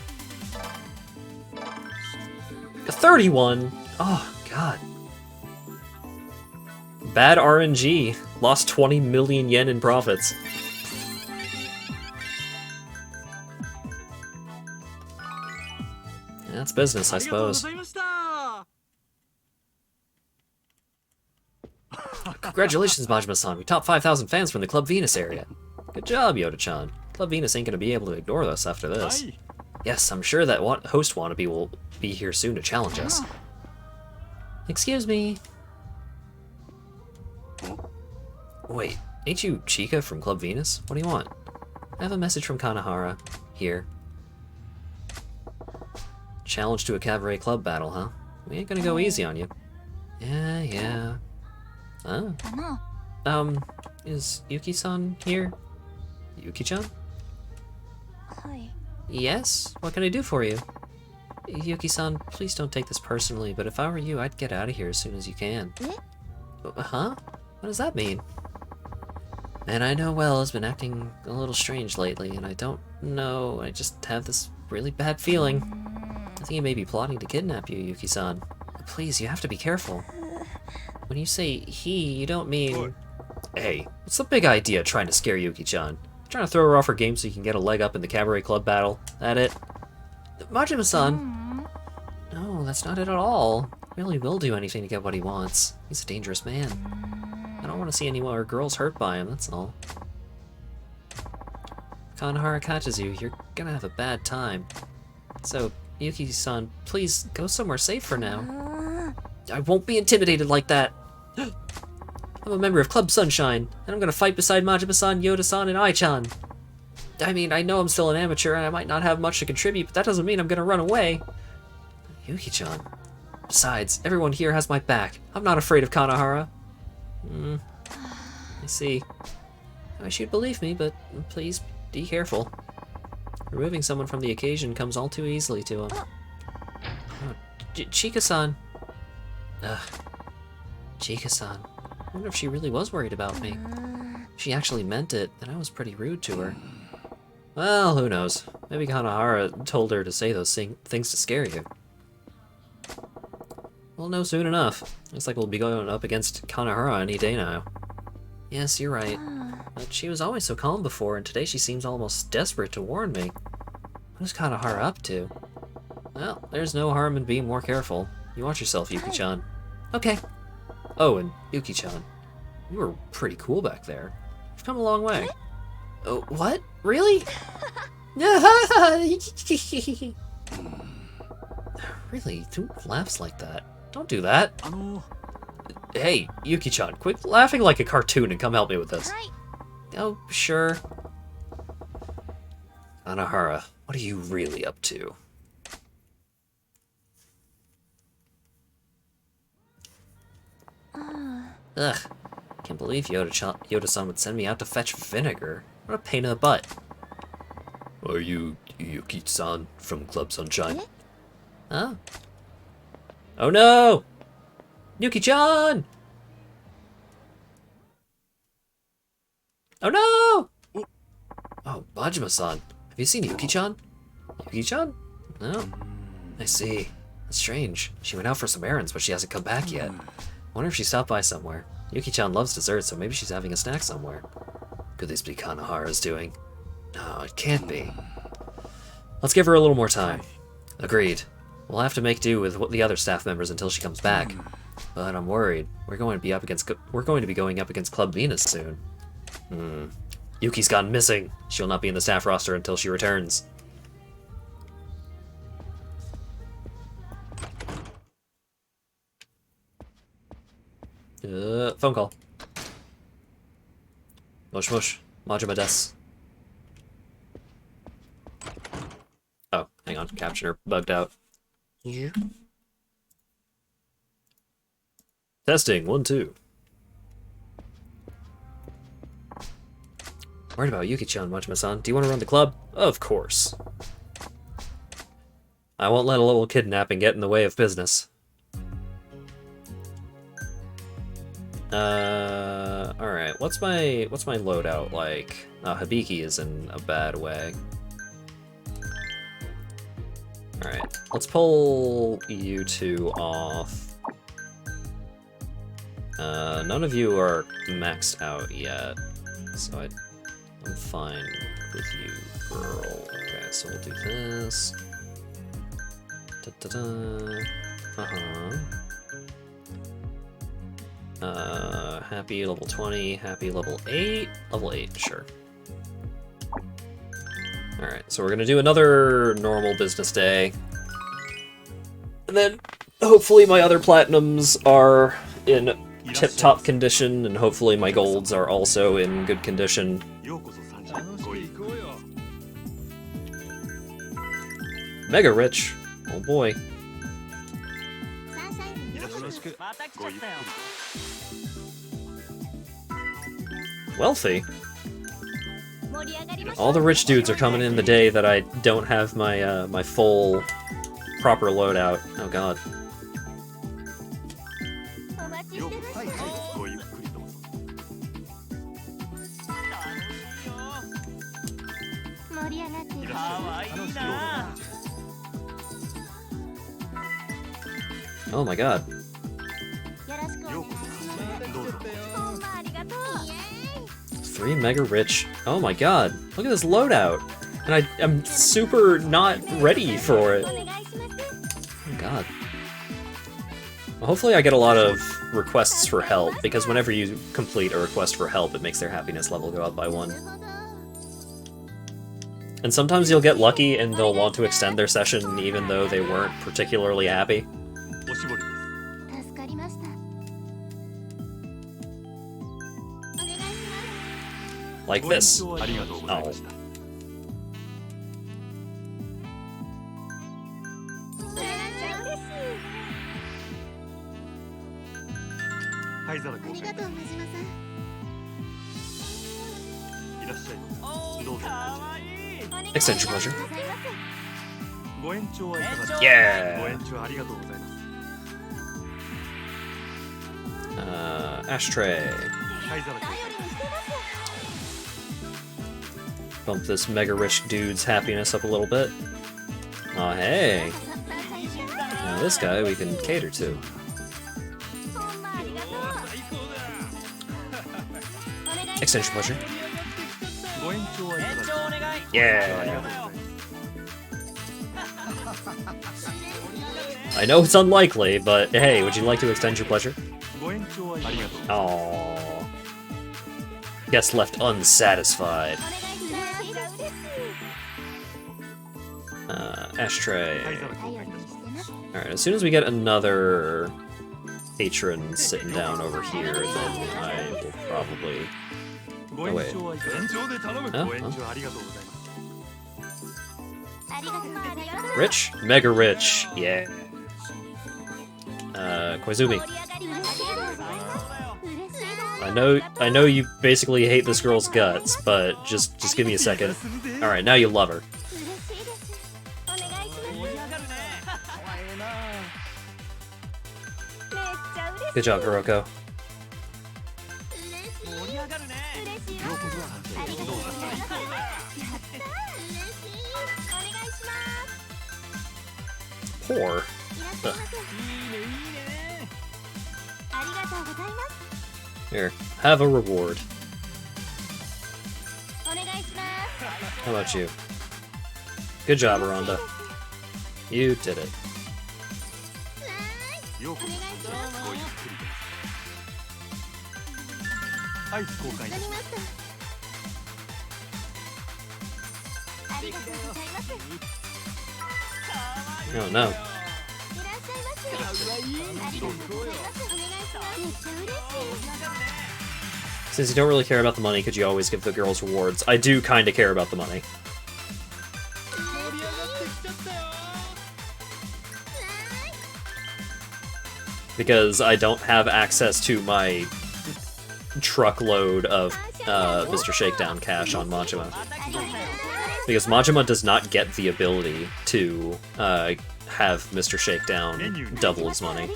31! Oh, God. Bad RNG. Lost 20 million yen in profits. That's business, I suppose. Congratulations, Majima-san. We topped 5,000 fans from the Club Venus area. Good job, Yoda-chan. Club Venus ain't gonna be able to ignore us after this. Yes, I'm sure that host wannabe will be here soon to challenge us. Excuse me. Wait, ain't you Chica from Club Venus? What do you want? I have a message from Kanahara. Here. Challenge to a cabaret club battle, huh? We ain't gonna go easy on you. Yeah. Oh. Is Yuki-san here? Yuki-chan? Yes? What can I do for you? Yuki-san, please don't take this personally, but if I were you, I'd get out of here as soon as you can. Huh? What does that mean? Man I know well has been acting a little strange lately, and I don't know, I just have this really bad feeling. I think he may be plotting to kidnap you, Yuki-san. Please, you have to be careful. When you say he, you don't mean... Hey, what's the big idea trying to scare Yuki-chan? Trying to throw her off her game so you can get a leg up in the cabaret club battle? That it? Majima-san! No, that's not it at all. He really will do anything to get what he wants. He's a dangerous man. I don't want to see any more girls hurt by him, that's all. If Kanahara catches you, you're gonna have a bad time. So, Yuki-san, please go somewhere safe for now. I won't be intimidated like that! I'm a member of Club Sunshine, and I'm gonna fight beside Majima-san, Yoda-san, and Ai-chan. I mean, I know I'm still an amateur, and I might not have much to contribute, but that doesn't mean I'm gonna run away. Yuki-chan. Besides, everyone here has my back. I'm not afraid of Kanahara. I see. I wish you'd believe me, but please be careful. Removing someone from the occasion comes all too easily to him. Oh, Chika-san. Ugh. Chika-san. I wonder if she really was worried about me. If she actually meant it, then I was pretty rude to her. Well, who knows. Maybe Kanahara told her to say those things to scare you. We'll know soon enough. Looks like we'll be going up against Kanahara any day now. Yes, you're right. But she was always so calm before, and today she seems almost desperate to warn me. What is Kanahara up to? Well, there's no harm in being more careful. You watch yourself, Yuki-chan. Okay. Oh, and Yuki-chan, you were pretty cool back there. You've come a long way. Oh, what? Really? Really? Who laughs like that? Don't do that. Hey, Yuki-chan, quit laughing like a cartoon and come help me with this. Oh, sure. Kanahara, what are you really up to? Ugh, can't believe Yoda-san would send me out to fetch vinegar. What a pain in the butt. Are you Yuki-san from Club Sunshine? Huh? Oh no! Yuki-chan! Oh no! Oh, Majima-san. Have you seen Yuki-chan? Yuki-chan? No. I see. That's strange. She went out for some errands, but she hasn't come back yet. Wonder if she stopped by somewhere. Yuki-chan loves dessert, so maybe she's having a snack somewhere. Could this be Kanahara's doing? No, it can't be. Let's give her a little more time. Agreed. We'll have to make do with the other staff members until she comes back. But I'm worried. We're going to be going up against Club Venus soon. Yuki's gone missing. She'll not be in the staff roster until she returns. Phone call. Mosh mosh. Majima desu. Oh, hang on. Captioner bugged out. Testing, 1, 2. Worried about Yuki-chan, Majima-san. Do you want to run the club? Of course. I won't let a little kidnapping get in the way of business. Alright, what's my loadout like? Hibiki is in a bad way. Alright, let's pull you two off. None of you are maxed out yet, so I'm fine with you, girl. Okay, so we'll do this. Happy level 20, happy level 8. Level 8, sure. Alright, so we're gonna do another normal business day. And then, hopefully my other platinums are in tip-top condition, and hopefully my golds are also in good condition. Mega rich. Oh boy. Wealthy. All the rich dudes are coming in the day that I don't have my my full proper loadout. Oh god. Oh my god. 3 mega rich. Oh my god. Look at this loadout. And I'm super not ready for it. Oh god. Well, hopefully I get a lot of requests for help, because whenever you complete a request for help, it makes their happiness level go up by 1. And sometimes you'll get lucky and they'll want to extend their session even though they weren't particularly happy. Like this. Oh. Extension pleasure. Yeah! Ashtray. Bump this mega rich dude's happiness up a little bit. Aw, hey! Now this guy we can cater to. Extension pleasure. Yeah! I know it's unlikely, but hey, would you like to extend your pleasure? Aww. Guest left unsatisfied. Ashtray. Alright, as soon as we get another patron sitting down over here, then I will probably... Oh, wait. Oh. Rich? Mega rich. Yeah. Koizumi. I know you basically hate this girl's guts, but just give me a second. Alright, now you love her. Good job, Hiroko. Poor. Ugh. Here, have a reward. How about you? Good job, Aranda. You did it. Oh no. Since you don't really care about the money, could you always give the girls rewards? I do kind of care about the money. Because I don't have access to my truckload of Mr. Shakedown cash on Majima. Because Majima does not get the ability to have Mr. Shakedown double his money.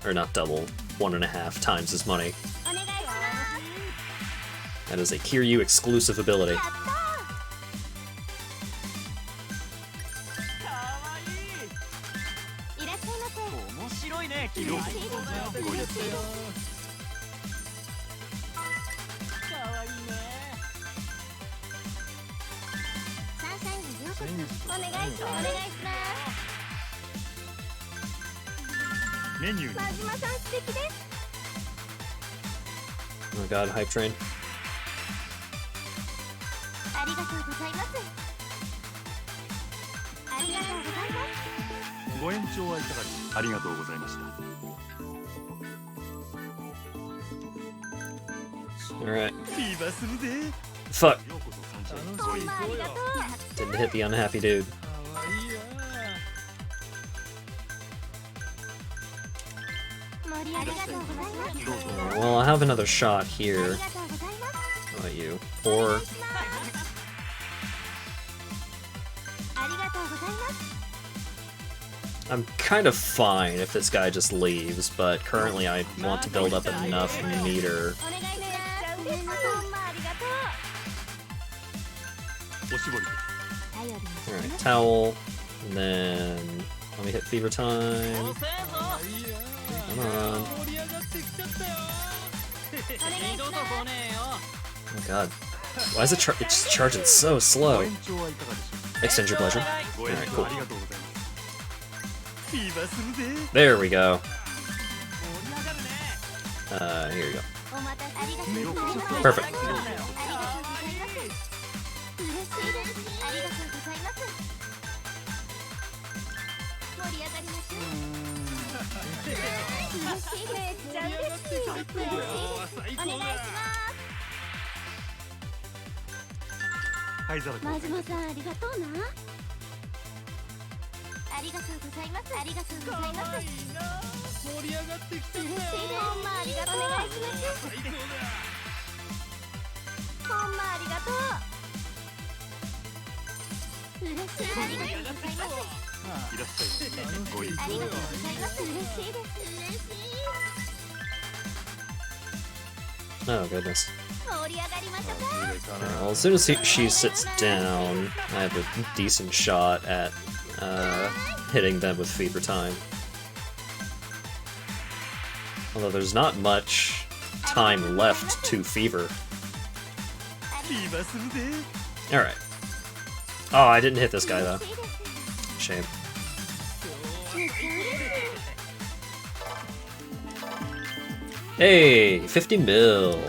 Or not double, 1.5 times his money. That is a Kiryu exclusive ability. Oh god, hype train. ありがとうございます。ありがとうございます。ご延長はいかがですか。ありがとうございました。 Alright. Fuck. Didn't hit the unhappy dude. Well, I have another shot here. How about you? Or... I'm kind of fine if this guy just leaves, but currently I want to build up enough meter. Alright, towel, and then let me hit fever time. Come on. Oh god. Why is it's charging so slow? Extend your pleasure. Alright, cool. There we go. Here you go. Perfect. Oh goodness. Alright, well, as soon as she sits down, I have a decent shot at hitting them with fever time. Although there's not much time left to fever. Alright. Oh, I didn't hit this guy though. Shame. Hey, 50 mil.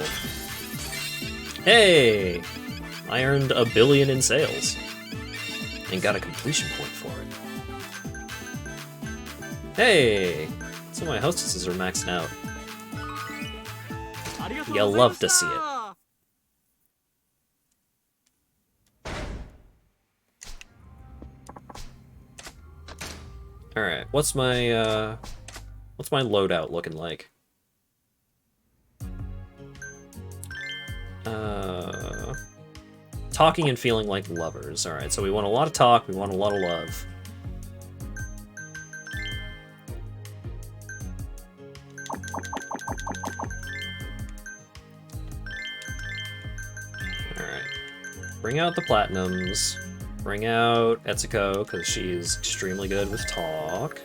Hey, I earned $1 billion in sales and got a completion point for it. Hey, some of my hostesses are maxed out. You'll love to see it. All right, what's my loadout looking like? Talking and feeling like lovers. Alright, so we want a lot of talk, we want a lot of love. Alright. Bring out the platinums. Bring out Etsuko, because she's extremely good with talk.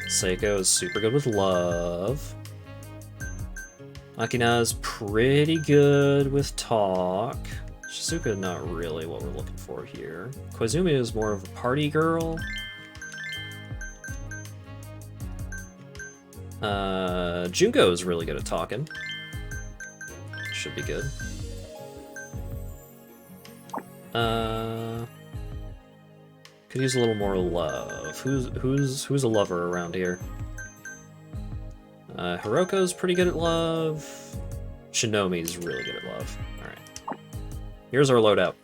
Seiko is super good with love. Akina's pretty good with talk. Shizuka, not really what we're looking for here. Koizumi is more of a party girl. Junko is really good at talking. Should be good. Could use a little more love. Who's a lover around here? Hiroko's pretty good at love. Shinomi's really good at love. Alright. Here's our loadout.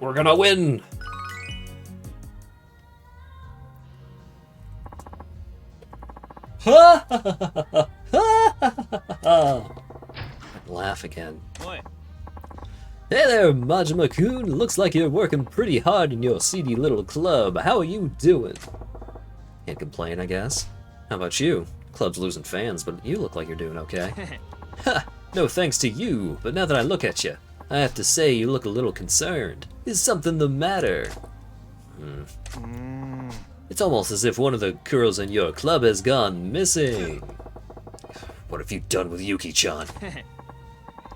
We're gonna win! Laugh again. Hey there, Majima-kun. Looks like you're working pretty hard in your seedy little club. How are you doing? Can't complain, I guess. How about you? Club's losing fans, but you look like you're doing okay. Ha! No thanks to you, but now that I look at you, I have to say you look a little concerned. Is something the matter? It's almost as if one of the girls in your club has gone missing. What have you done with Yuki-chan?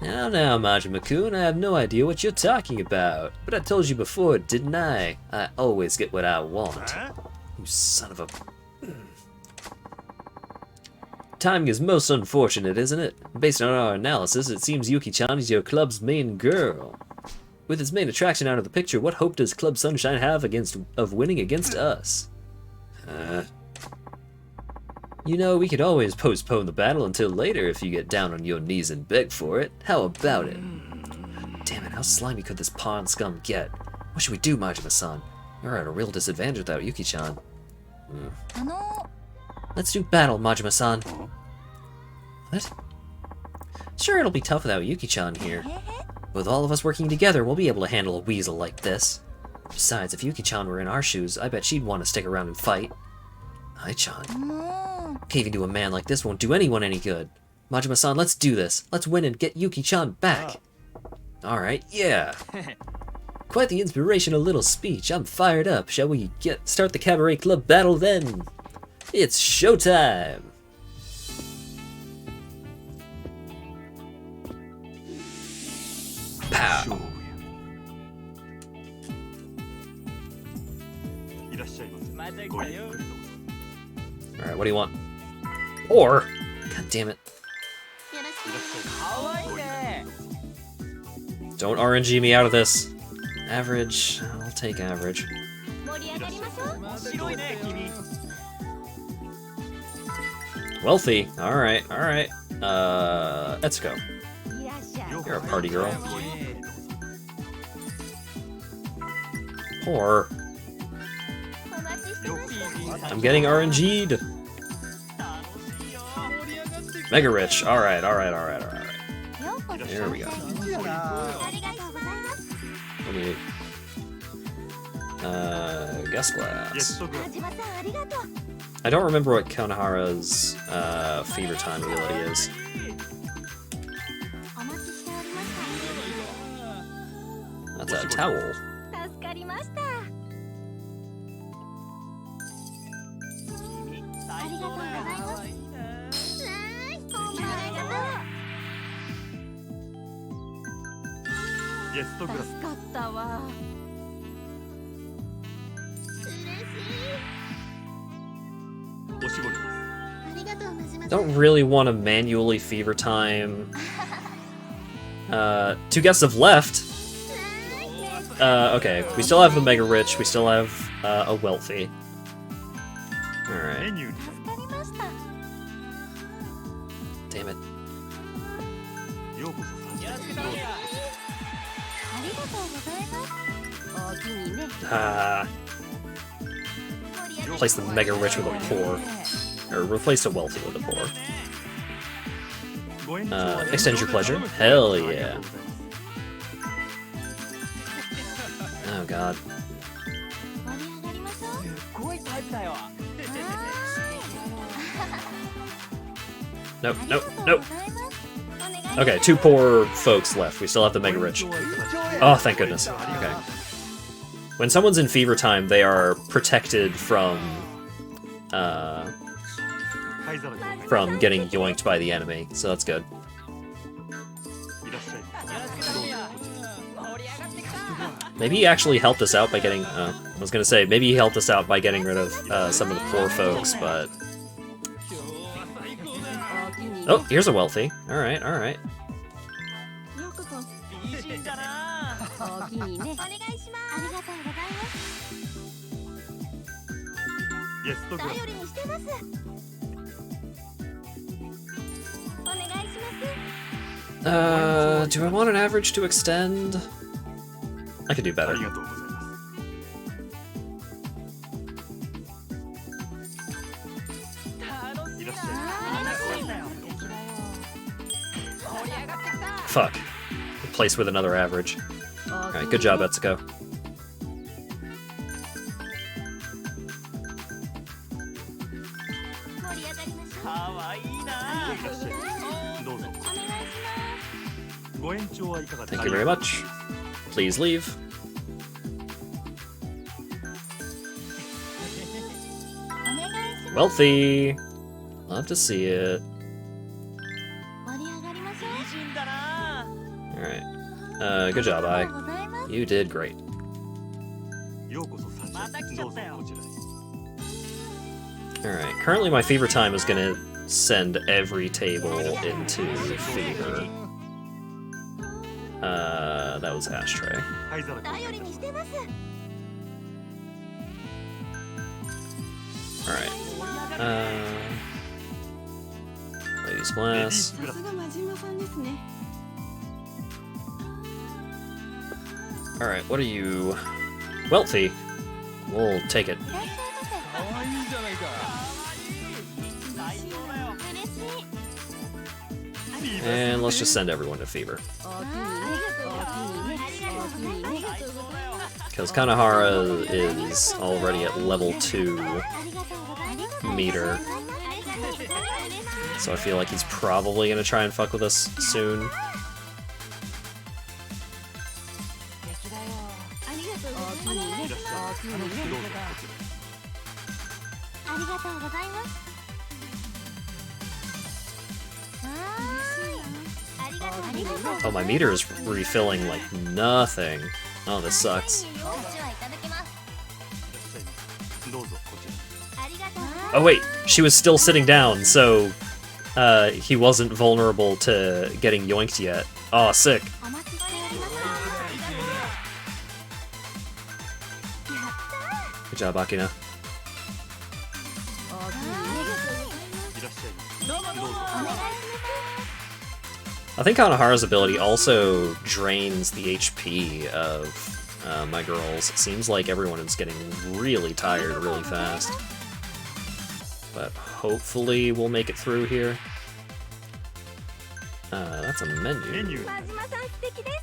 Now, Majima-kun, I have no idea what you're talking about. But I told you before, didn't I? I always get what I want. You son of a... Timing is most unfortunate, isn't it? Based on our analysis, it seems Yuki-chan is your club's main girl. With its main attraction out of the picture, what hope does Club Sunshine have of winning against us? You know, we could always postpone the battle until later if you get down on your knees and beg for it. How about it? Damn it, how slimy could this pawn scum get? What should we do, Majima-san? You're at a real disadvantage without Yuki-chan. Let's do battle, Majima-san. What? Sure, it'll be tough without Yuki-chan here. With all of us working together, we'll be able to handle a weasel like this. Besides, if Yuki-chan were in our shoes, I bet she'd want to stick around and fight. Ai-chan. Caving to a man like this won't do anyone any good. Majima-san, let's do this. Let's win and get Yuki-chan back. Alright, yeah. Quite the inspirational little speech. I'm fired up. Shall we start the Cabaret Club battle then? It's showtime! Pow! Alright, what do you want? Or... God damn it. Don't RNG me out of this. Average. I'll take average. Wealthy. Alright, alright. Let's go. You're a party girl. Poor. I'm getting RNG'd. Mega rich. Alright, alright, alright, alright. There we go. What do you need? Guest class. I don't remember what Konohara's fever time ability is. That's a towel. Don't really want to manually fever time. 2 guests have left. Okay, we still have the Mega Rich, we still have a Wealthy. Alright. Damn it. Replace the Mega Rich with a Poor. Or replace a Wealthy with a Poor. Extend your pleasure. Hell yeah. Oh god. Nope, nope, nope. Okay, 2 poor folks left. We still have the Mega Rich. Oh, thank goodness. Okay. When someone's in fever time, they are protected from getting yoinked by the enemy, so that's good. Maybe he actually helped us out by getting, I was gonna say, maybe he helped us out by getting rid of some of the poor folks, but... Oh, here's a Wealthy. Alright, alright. ゲストグラ頼りにしてます。お願いします。 Do I want an average to extend? I could do あ better. りがとうございます。 いらっしゃい。 Fuck. Replace with another average. Alright, good job, Etsuko. 盛り上がりましょう。いらっしゃい。どうぞ。お願いします。ご延長はいかがです Thank か。 you very much. Please leave. お願いします。 Wealthy! Love to see it. 盛り上がりましょう。 Alright. Good job, あ I. りがとうございます。 You did great. ようこそ三社。どうぞこちらへ。 Alright, currently my fever time is gonna send every table into fever. That was ashtray. 灰皿。頼りにしてます。 Alright. Ladies レディ glass. ースグラス。真島さんですね。 Alright, what are you? Wealthy. We'll take it. いらっしゃいませ。可愛いじゃないか。嬉しい。 And let's just send everyone to fever. ありがとうございます。 Because Kanahara is already at level 2 meter. So I feel like he's probably gonna try and fuck with us soon. ありがとうございます。いらっしゃい。どうぞこちらへ。ありがとうございます。ありがとうございます。 Oh, my meter is refilling like nothing. Oh, this sucks. お箸はいただきます。どうぞこちらへ。ありがとう。 Oh wait, she was still sitting down, so he wasn't vulnerable to getting yoinked yet. Oh, sick. お待ちしております。 Good job, Akina. いらっしゃい。どうぞ。 I think Kanahara's ability also drains the HP of my girls. It seems like everyone is getting really tired really fast. But hopefully we'll make it through here. That's a メ menu. ニュー。真島さん素敵です。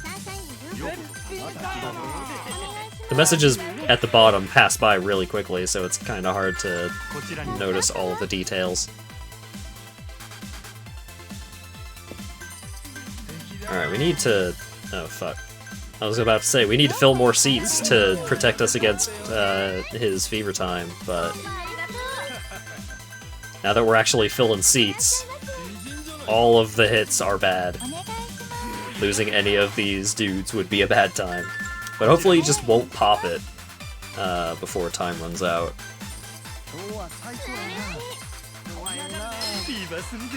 サンシャインいる？ようこそ三社。どうぞ。 The messages at the bottom pass by really quickly, so it's kind of hard to こちらに。 notice all of the details. Alright, we need to... Oh, fuck. I was about to say, we need to fill more seats to protect us against his fever time, but... Now that we're actually filling seats, all of the hits are bad. お願いします。 Losing any of these dudes would be a bad time. But hopefully he just won't pop it before time runs out. ビーバーするぜ。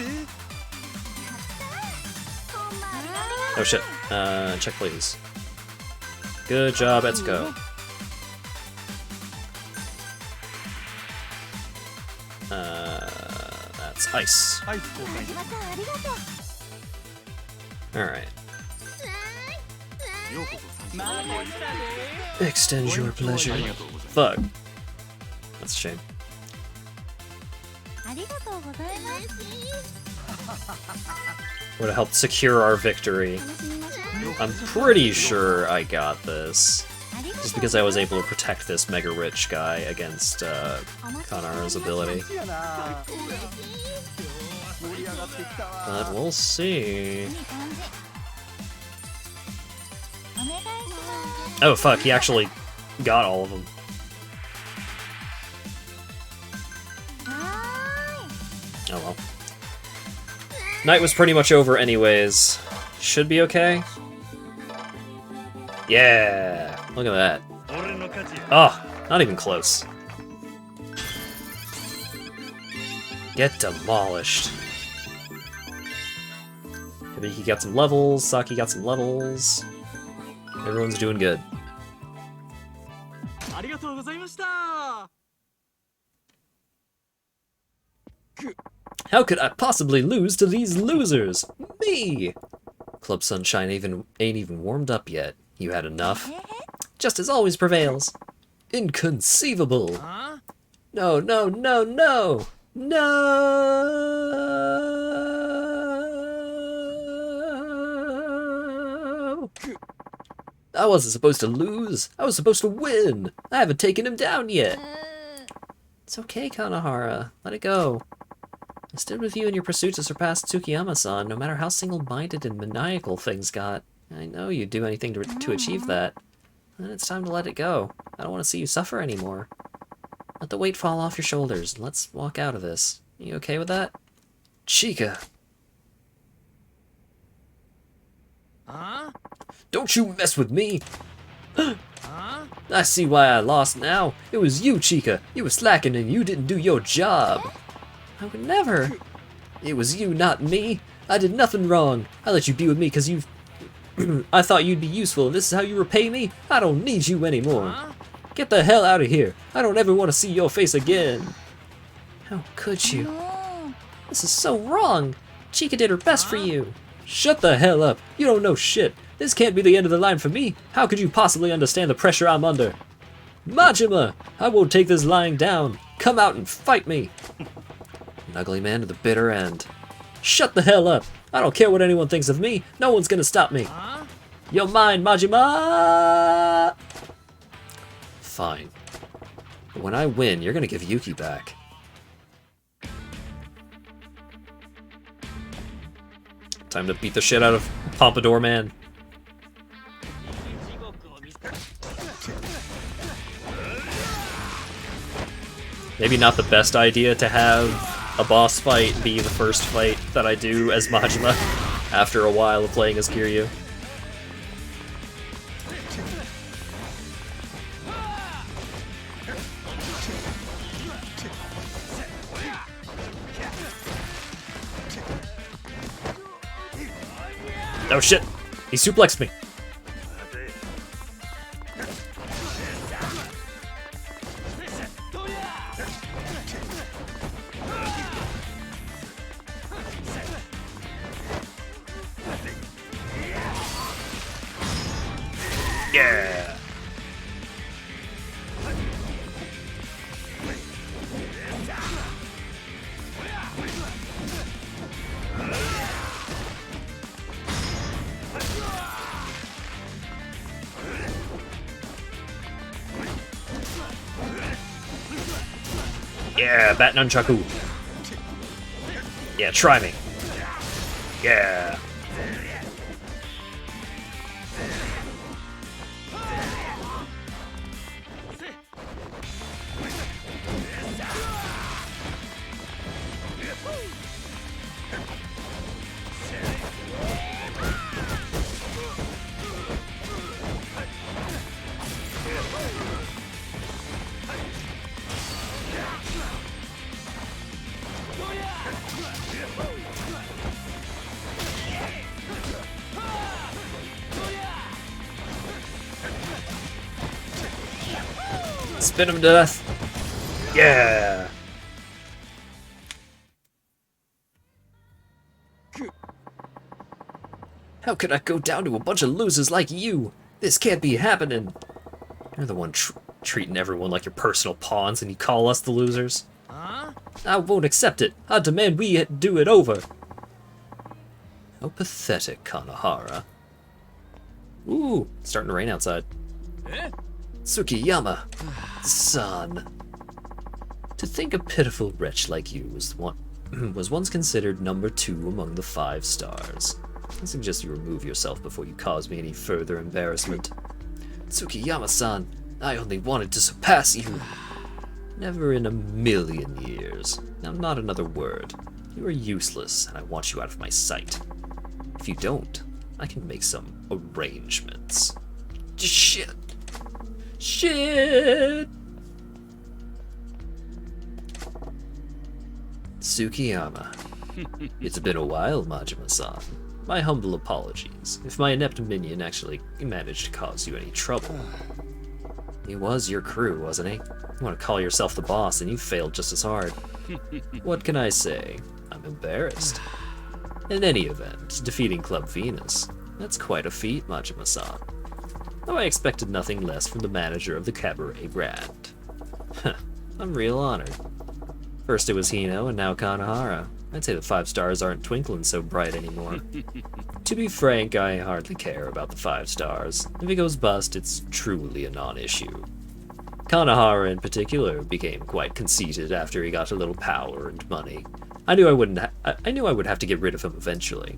Oh shit. Check please. Good job, Etsuko. That's ice. アイス交換。真島さんありがとう。 Alright. ようこそ三社。 Extend your あ pleasure. りがとうございます。 Fuck. That's a shame. ありがとうございます。 Would have helped secure our victory. 楽しみましょう。 I'm pretty sure I got this. ありがとう Just because I was able to protect this mega rich guy against お待ちしております。 Kanara's ability. But we'll see. いい感じ。お願いします。 Oh fuck, he actually got all of them. はーい。 Oh well. Night was pretty much over anyways. Should be okay. Yeah! Look at that. 俺の勝ちや。 Oh, not even close. Get demolished. Hibiki got some levels, Saki got some levels. Everyone's doing good. ありがとうございました。 How could I possibly lose to these losers? Me! Club Sunshine ain't even warmed up yet. You had enough? Just as always prevails. Inconceivable. No, no, no, no! No! I wasn't supposed to lose. I was supposed to win. I haven't taken him down yet. It's okay, Kanahara. Let it go. I stood with you in your pursuit to surpass Tsukiyama-san, no matter how single-minded and maniacal things got. I know you'd do anything to achieve that. Then it's time to let it go. I don't want to see you suffer anymore. Let the weight fall off your shoulders, and let's walk out of this. You okay with that? Chica! Don't you mess with me! I see why I lost now. It was you, Chica. You were slacking and you didn't do your job. I would never. It was you, not me. I did nothing wrong. I let you be with me because you... I thought you'd be useful. This is how you repay me? I don't need you anymore. Get the hell out of here. I don't ever want to see your face again. How could you? This is so wrong. Chica did her best for you. Shut the hell up. You don't know shit. This can't be the end of the line for me. How could you possibly understand the pressure I'm under? Majima! I won't take this lying down. Come out and fight me. An ugly man to the bitter end. Shut the hell up. I don't care what anyone thinks of me. No one's gonna stop me. You're mine, Majima! Fine. But when I win, you're gonna give Yuki back. Time to beat the shit out of Pompadour Man. Maybe not the best idea to have a boss fight be the first fight that I do as Majima after a while of playing as Kiryu. Oh shit! He suplexed me! Yeah! Yeah, Bat Nunchaku. Yeah, try me. Yeah. Spin him to death. Yeah. How could I go down to a bunch of losers like you? This can't be happening. You're the one treating everyone like your personal pawns and you call us the losers? I won't accept it. I demand we do it over. How pathetic, Kanahara. Ooh, it's starting to rain outside. Tsukiyama, son. To think a pitiful wretch like you was once considered number 2 among the 5 stars. I suggest you remove yourself before you cause me any further embarrassment. Tsukiyama-san, I only wanted to surpass you. Never in a million years. Now, not another word. You are useless, and I want you out of my sight. If you don't, I can make some arrangements. Shit. Shit! Tsukiyama. It's been a while, Majima-san. My humble apologies, if my inept minion actually managed to cause you any trouble. He was your crew, wasn't he? You want to call yourself the boss, and you failed just as hard. What can I say? I'm embarrassed. In any event, defeating Club Venus, that's quite a feat, Majima-san. Though I expected nothing less from the manager of the Cabaret Grand. I'm real honored. First it was Hino, and now Kanahara. I'd say the 5 stars aren't twinkling so bright anymore. To be frank, I hardly care about the 5 stars. If it goes bust, it's truly a non-issue. Kanahara in particular became quite conceited after he got a little power and money. I knew I would have to get rid of him eventually.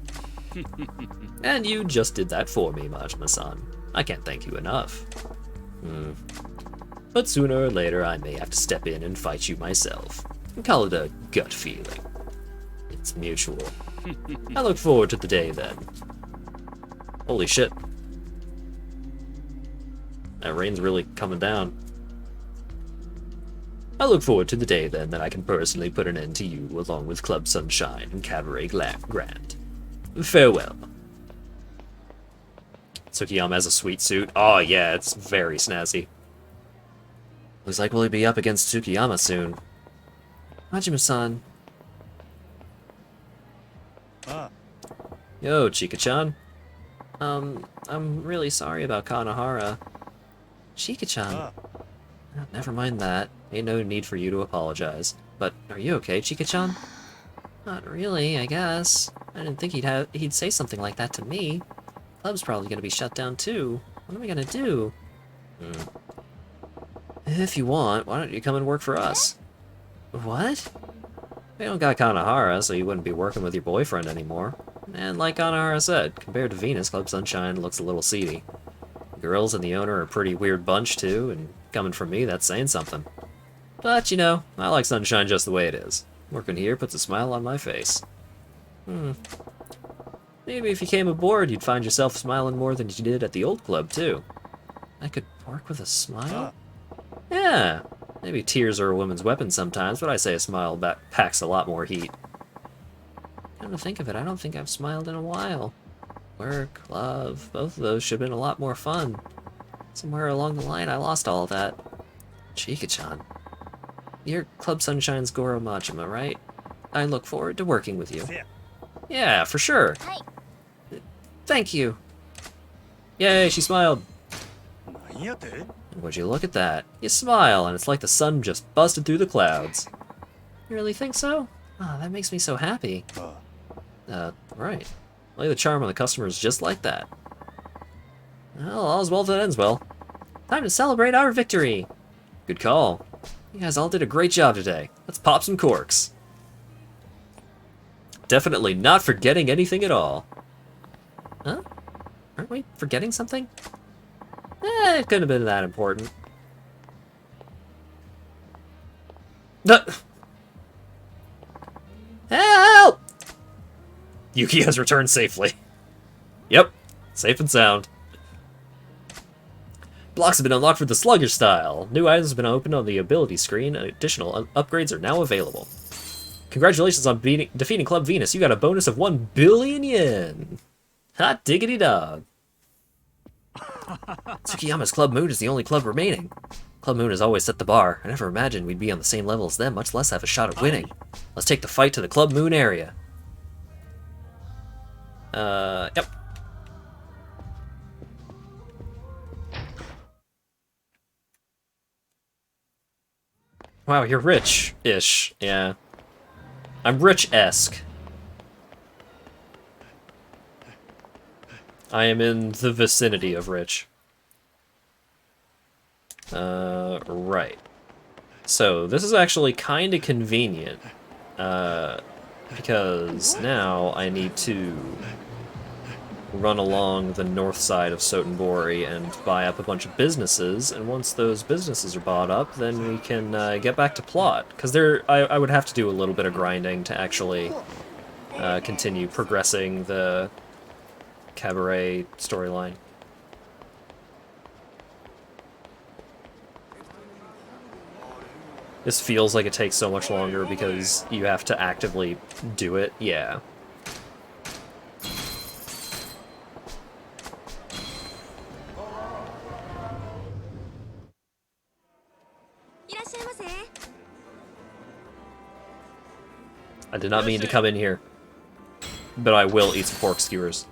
And you just did that for me, Majima-san. I can't thank you enough. But sooner or later I may have to step in and fight you myself. Call it a gut feeling. It's mutual. I look forward to the day then. Holy shit. That rain's really coming down. I look forward to the day then that I can personally put an end to you along with Club Sunshine and Cabaret Grand. Farewell. Tsukiyama has a sweet suit. Oh yeah, it's very snazzy. Looks like we'll be up against Tsukiyama soon. Majima-san. Yo, Chika-chan. I'm really sorry about Kanahara. Chika-chan. Oh, never mind that. Ain't no need for you to apologize. But are you okay, Chika-chan? Not really, I guess. I didn't think he'd say something like that to me. Club's probably gonna be shut down too. What am I gonna do? If you want, why don't you come and work for us? What? We don't got Kanahara, so you wouldn't be working with your boyfriend anymore. And like Kanahara said, compared to Venus, Club Sunshine looks a little seedy. The girls and the owner are a pretty weird bunch too, and coming from me, that's saying something. But, you know, I like Sunshine just the way it is. Working here puts a smile on my face. Maybe if you came aboard, you'd find yourself smiling more than you did at the old club, too. I could work with a smile? Yeah. Maybe tears are a woman's weapon sometimes, but I say a smile packs a lot more heat. Come to think of it, I don't think I've smiled in a while. Work, love, both of those should have been a lot more fun. Somewhere along the line, I lost all of that. Chika-chan. You're Club Sunshine's Goro Majima, right? I look forward to working with you. Yeah, for sure. Thank you. Yay, she smiled. And would you look at that? You smile, and it's like the sun just busted through the clouds. You really think so? Oh, that makes me so happy. Right. Lay the charm on the customers just like that. Well, all's well that ends well. Time to celebrate our victory! Good call. You guys all did a great job today. Let's pop some corks. Definitely not forgetting anything at all. Huh? Aren't we forgetting something? It couldn't have been that important. Help! Yuki has returned safely. Yep, safe and sound. Blocks have been unlocked for the sluggish style. New items have been opened on the ability screen, and additional upgrades are now available. Congratulations on defeating Club Venus. You got a bonus of 1 billion yen. Hot diggity dog. Tsukiyama's Club Moon is the only club remaining. Club Moon has always set the bar. I never imagined we'd be on the same level as them, much less have a shot at winning. Let's take the fight to the Club Moon area. Yep. Wow, you're rich-ish, yeah. I'm rich-esque. I am in the vicinity of rich. Right. So, this is actually kind of convenient. Because now I need to run along the north side of Sotenbori and buy up a bunch of businesses, and once those businesses are bought up, then we can get back to plot. Because I would have to do a little bit of grinding to actually continue progressing the Cabaret storyline. This feels like it takes so much longer because you have to actively do it. Yeah. I did not mean to come in here. But I will eat some pork skewers.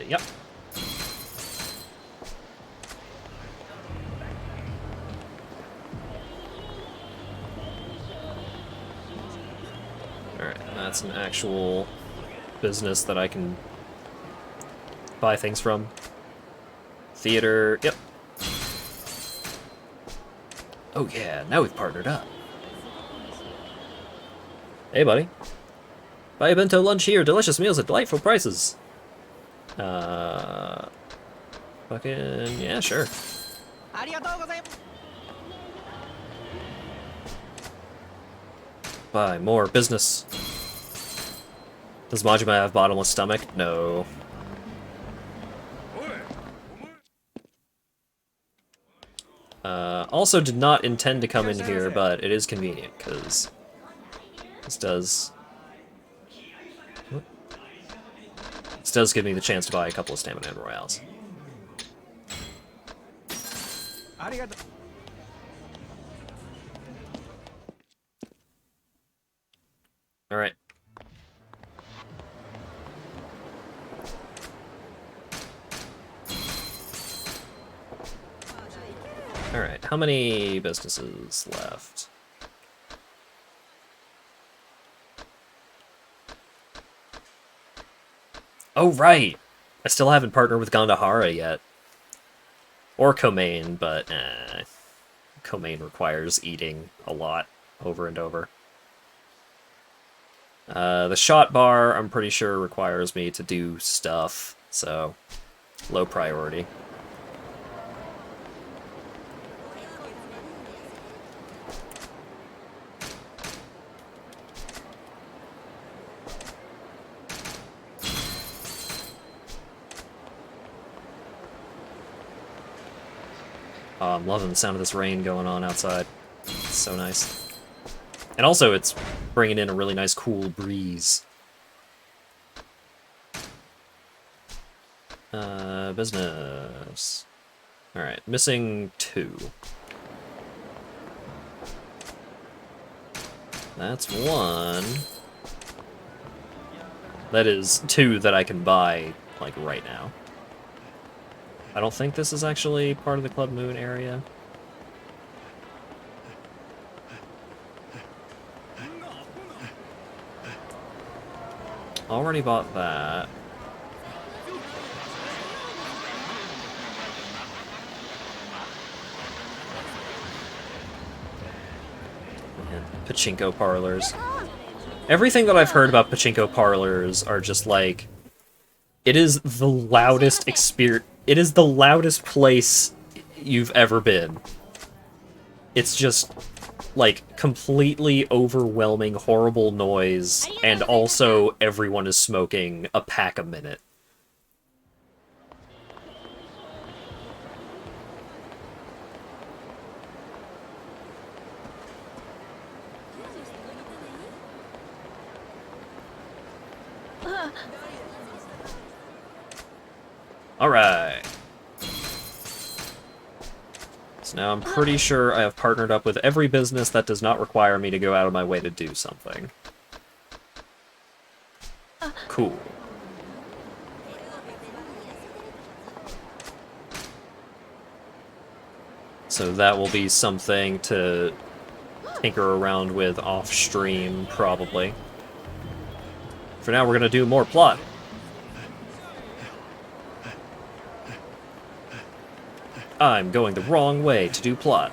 Yep. Alright, that's an actual business that I can buy things from. Theater, yep. Oh yeah, now we've partnered up. Hey buddy. Buy a bento lunch here, delicious meals at delightful prices. Fucking, yeah, sure. Buy more business. Does Majima have bottomless stomach? No. Also did not intend to come in here, but it is convenient, because this does give me the chance to buy a couple of stamina and royales. Alright. Alright, how many businesses left? Oh, right! I still haven't partnered with Gandahara yet. Or Komain, but Komain requires eating a lot over and over. The shot bar, I'm pretty sure, requires me to do stuff, so low priority. Oh, I'm loving the sound of this rain going on outside. It's so nice. And also, it's bringing in a really nice cool breeze. Business. Alright, missing 2. That's 1. That is 2 that I can buy, like, right now. I don't think this is actually part of the Club Moon area. Already bought that. And pachinko parlors. Everything that I've heard about pachinko parlors are just like, it is the loudest experience. It is the loudest place you've ever been. It's just, like, completely overwhelming, horrible noise, and also everyone is smoking a pack a minute. Alright. So now I'm pretty sure I have partnered up with every business that does not require me to go out of my way to do something. Cool. So that will be something to tinker around with off-stream, probably. For now, we're gonna do more plot. I'm going the wrong way to do plot.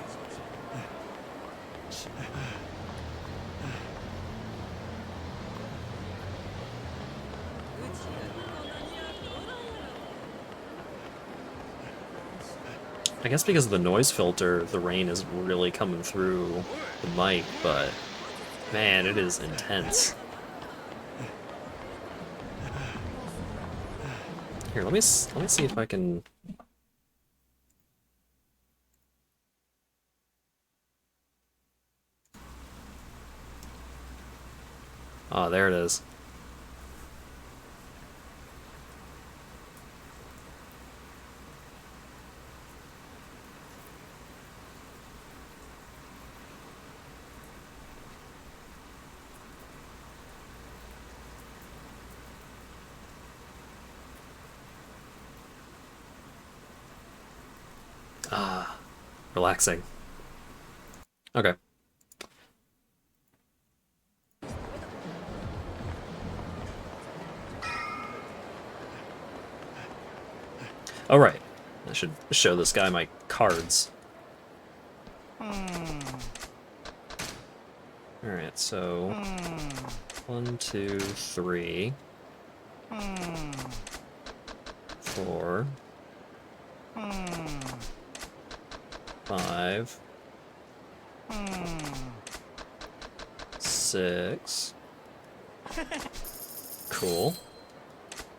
I guess because of the noise filter, the rain is really coming through the mic, but man, it is intense. Here, let me see if I can Oh, there it is. Ah, relaxing. Okay. All right. I should show this guy my cards. All right, so 1, 2, 3, 4, 5, 6. Cool.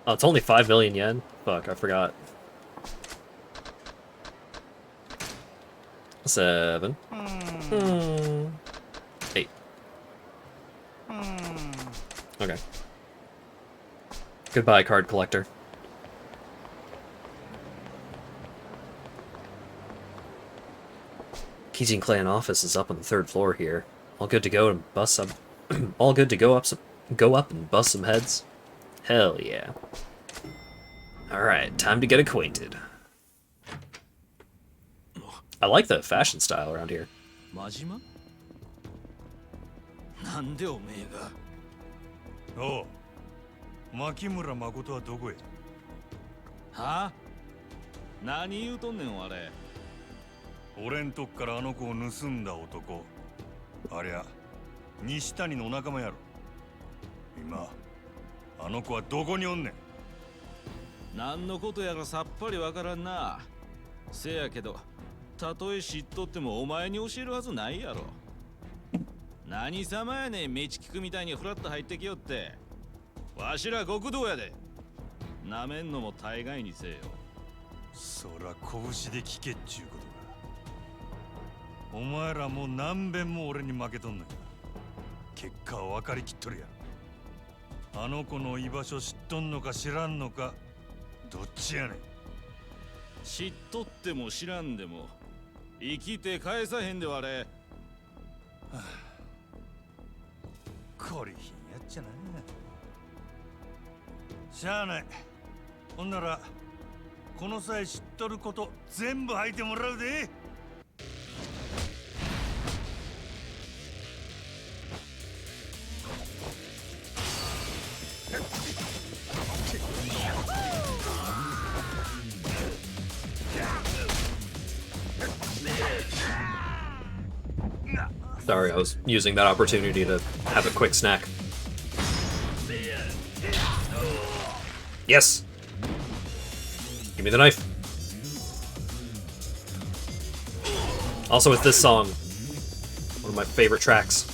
Oh, it's only 5 million yen? Fuck, I forgot. 7. 8. Okay. Goodbye, card collector. Kijin Clan office is up on the 3rd floor here. All good to go and bust some. All good to go up and bust some heads. Hell yeah. All right, time to get acquainted. I like the fashion style around here. 真島なんでおめえがおう、牧村誠はどこへ？はあ何言うとんねんあれ俺んとこからあの子を盗んだ男。ありゃ、西谷の仲間やろ。今、あの子はどこにおんねん？何のことやらさっぱりわからんな。せやけど、たとえ知っとってもお前に教えるはずないやろ。何様やねん、道聞くみたいにフラッと入ってきよって。わしら極道やで。なめんのも大概にせえよ。そら拳で聞けっちゅうことか。お前らもう何遍も俺に負けとんねん。結果は分かりきっとるやん。あの子の居場所知っとんのか知らんのか、どっちやねん。知っとっても知らんでも生きて返さへんでわれ。はあ、こりひんやっちゃな。しゃあない。ほんならこの際知っとること全部吐いてもらうで。Sorry, I was using that opportunity to have a quick snack. Yes! Give me the knife. Also, it's this song. One of my favorite tracks.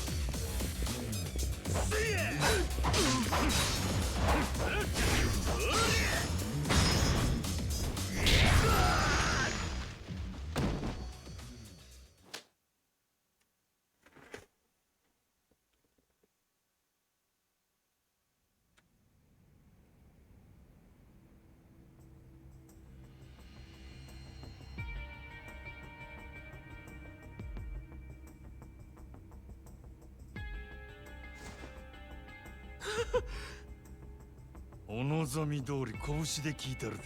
お望み通り拳で聞いたるで。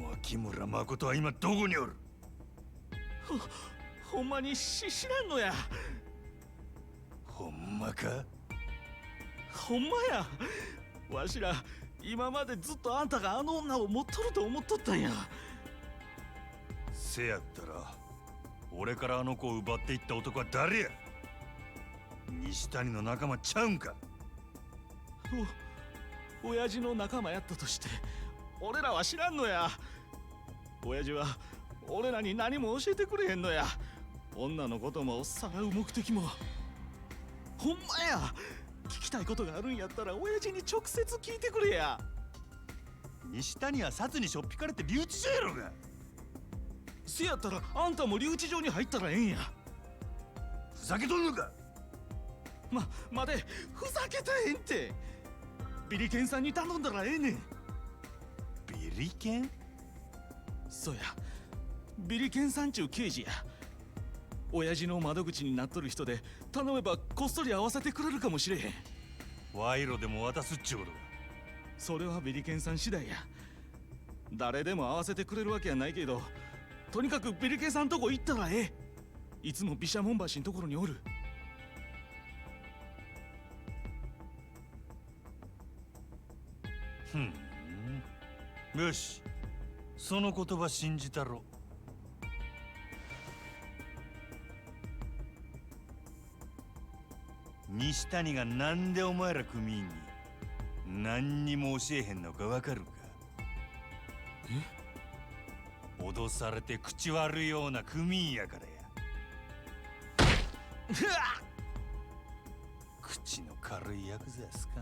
牧村誠は今どこにおる？ほんまに知らんのや。ほんまか？ほんまや。わしら今までずっとあんたがあの女を持っとると思っとったんや。せやったら俺からあの子を奪っていった男は誰や？西谷の仲間ちゃうんか？親父の仲間やったとして俺らは知らんのや。親父は俺らに何も教えてくれへんのや。女のこともさらう目的も。ほんまや。聞きたいことがあるんやったら親父に直接聞いてくれや。西谷は札にしょっぴかれて留置所やろが。せやったらあんたも留置場に入ったらええんや。ふざけとんのか？待て、ふざけたらええんて。ビリケンさんに頼んだらええねん。ビリケン？そうや、ビリケンさんちゅう刑事や。親父の窓口になっとる人で頼めばこっそり合わせてくれるかもしれへん。賄賂でも渡すっちゅうことか。それはビリケンさん次第や。誰でも合わせてくれるわけやないけど、とにかくビリケンさんとこ行ったらええ。いつも毘沙門橋のところにおる。よし、その言葉信じたろ。西谷がなんでお前ら組員に何にも教えへんのかわかるか？脅されて口悪いような組員やからや。口の軽いヤクザやすか？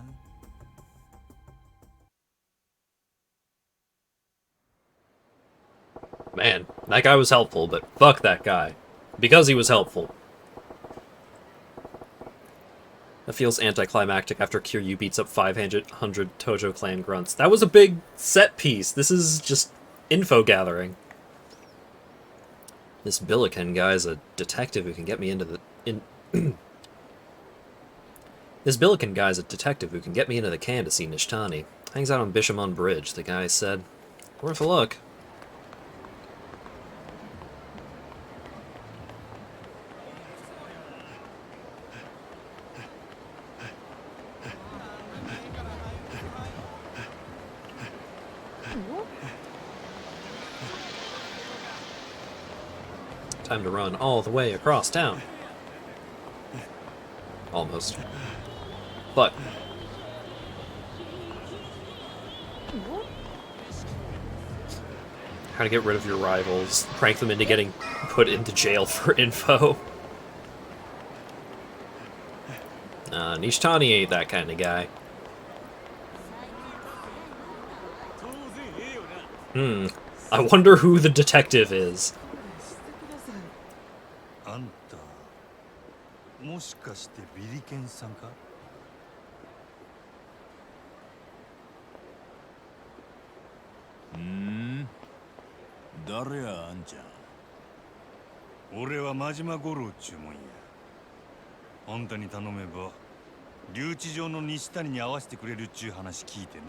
Man, that guy was helpful, but fuck that guy. Because he was helpful. That feels anticlimactic after Kiryu beats up 500 Tojo clan grunts. That was a big set piece. This is just info gathering. This Billiken guy's a detective who can get me into the... This Billiken guy's a detective who can get me into the can to see Nishtani. Hangs out on Bishamon Bridge, the guy said. Worth a look. Time to run all the way across town. Almost. But how to get rid of your rivals, prank them into getting put into jail for info. Nishtani ain't that kind of guy. I wonder who the detective is. あんた、もしかしてビリケンさんか？誰やあんちゃん。俺は真島五郎っちゅうもんや。あんたに頼めば留置場の西谷に合わせてくれるっちゅう話聞いての。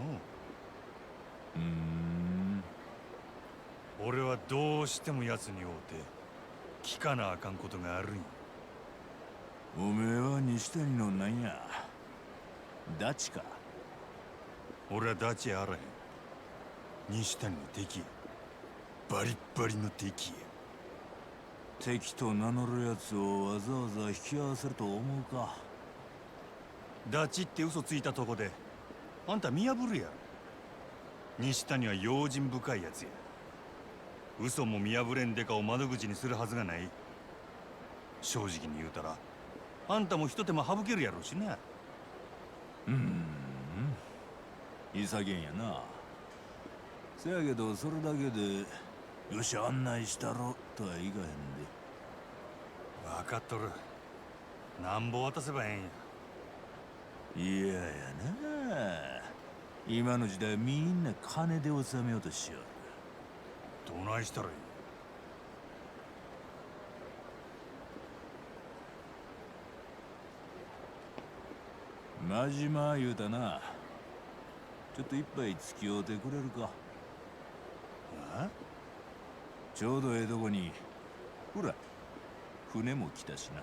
俺はどうしても奴に会うて聞かなあかんことがあるんや。おめえは西谷のなんや、ダチか？俺はダチやあらへん。西谷の敵や。バリッバリの敵や。敵と名乗るやつをわざわざ引き合わせると思うか？ダチって嘘ついたとこであんた見破るやろ。西谷は用心深いやつや。嘘も見破れんデカを窓口にするはずがない。正直に言うたらあんたも一手間省けるやろうしな。いさげんやな。せやけどそれだけでよし案内したろとはいかへんで。分かっとる。なんぼ渡せばええんや。いややな。今の時代みんな金で収めようとしよる。どないしたらいい？真島言うたな。ちょっと一杯付き合うてくれるか？あ？ちょうどええとこにほら船も来たしな。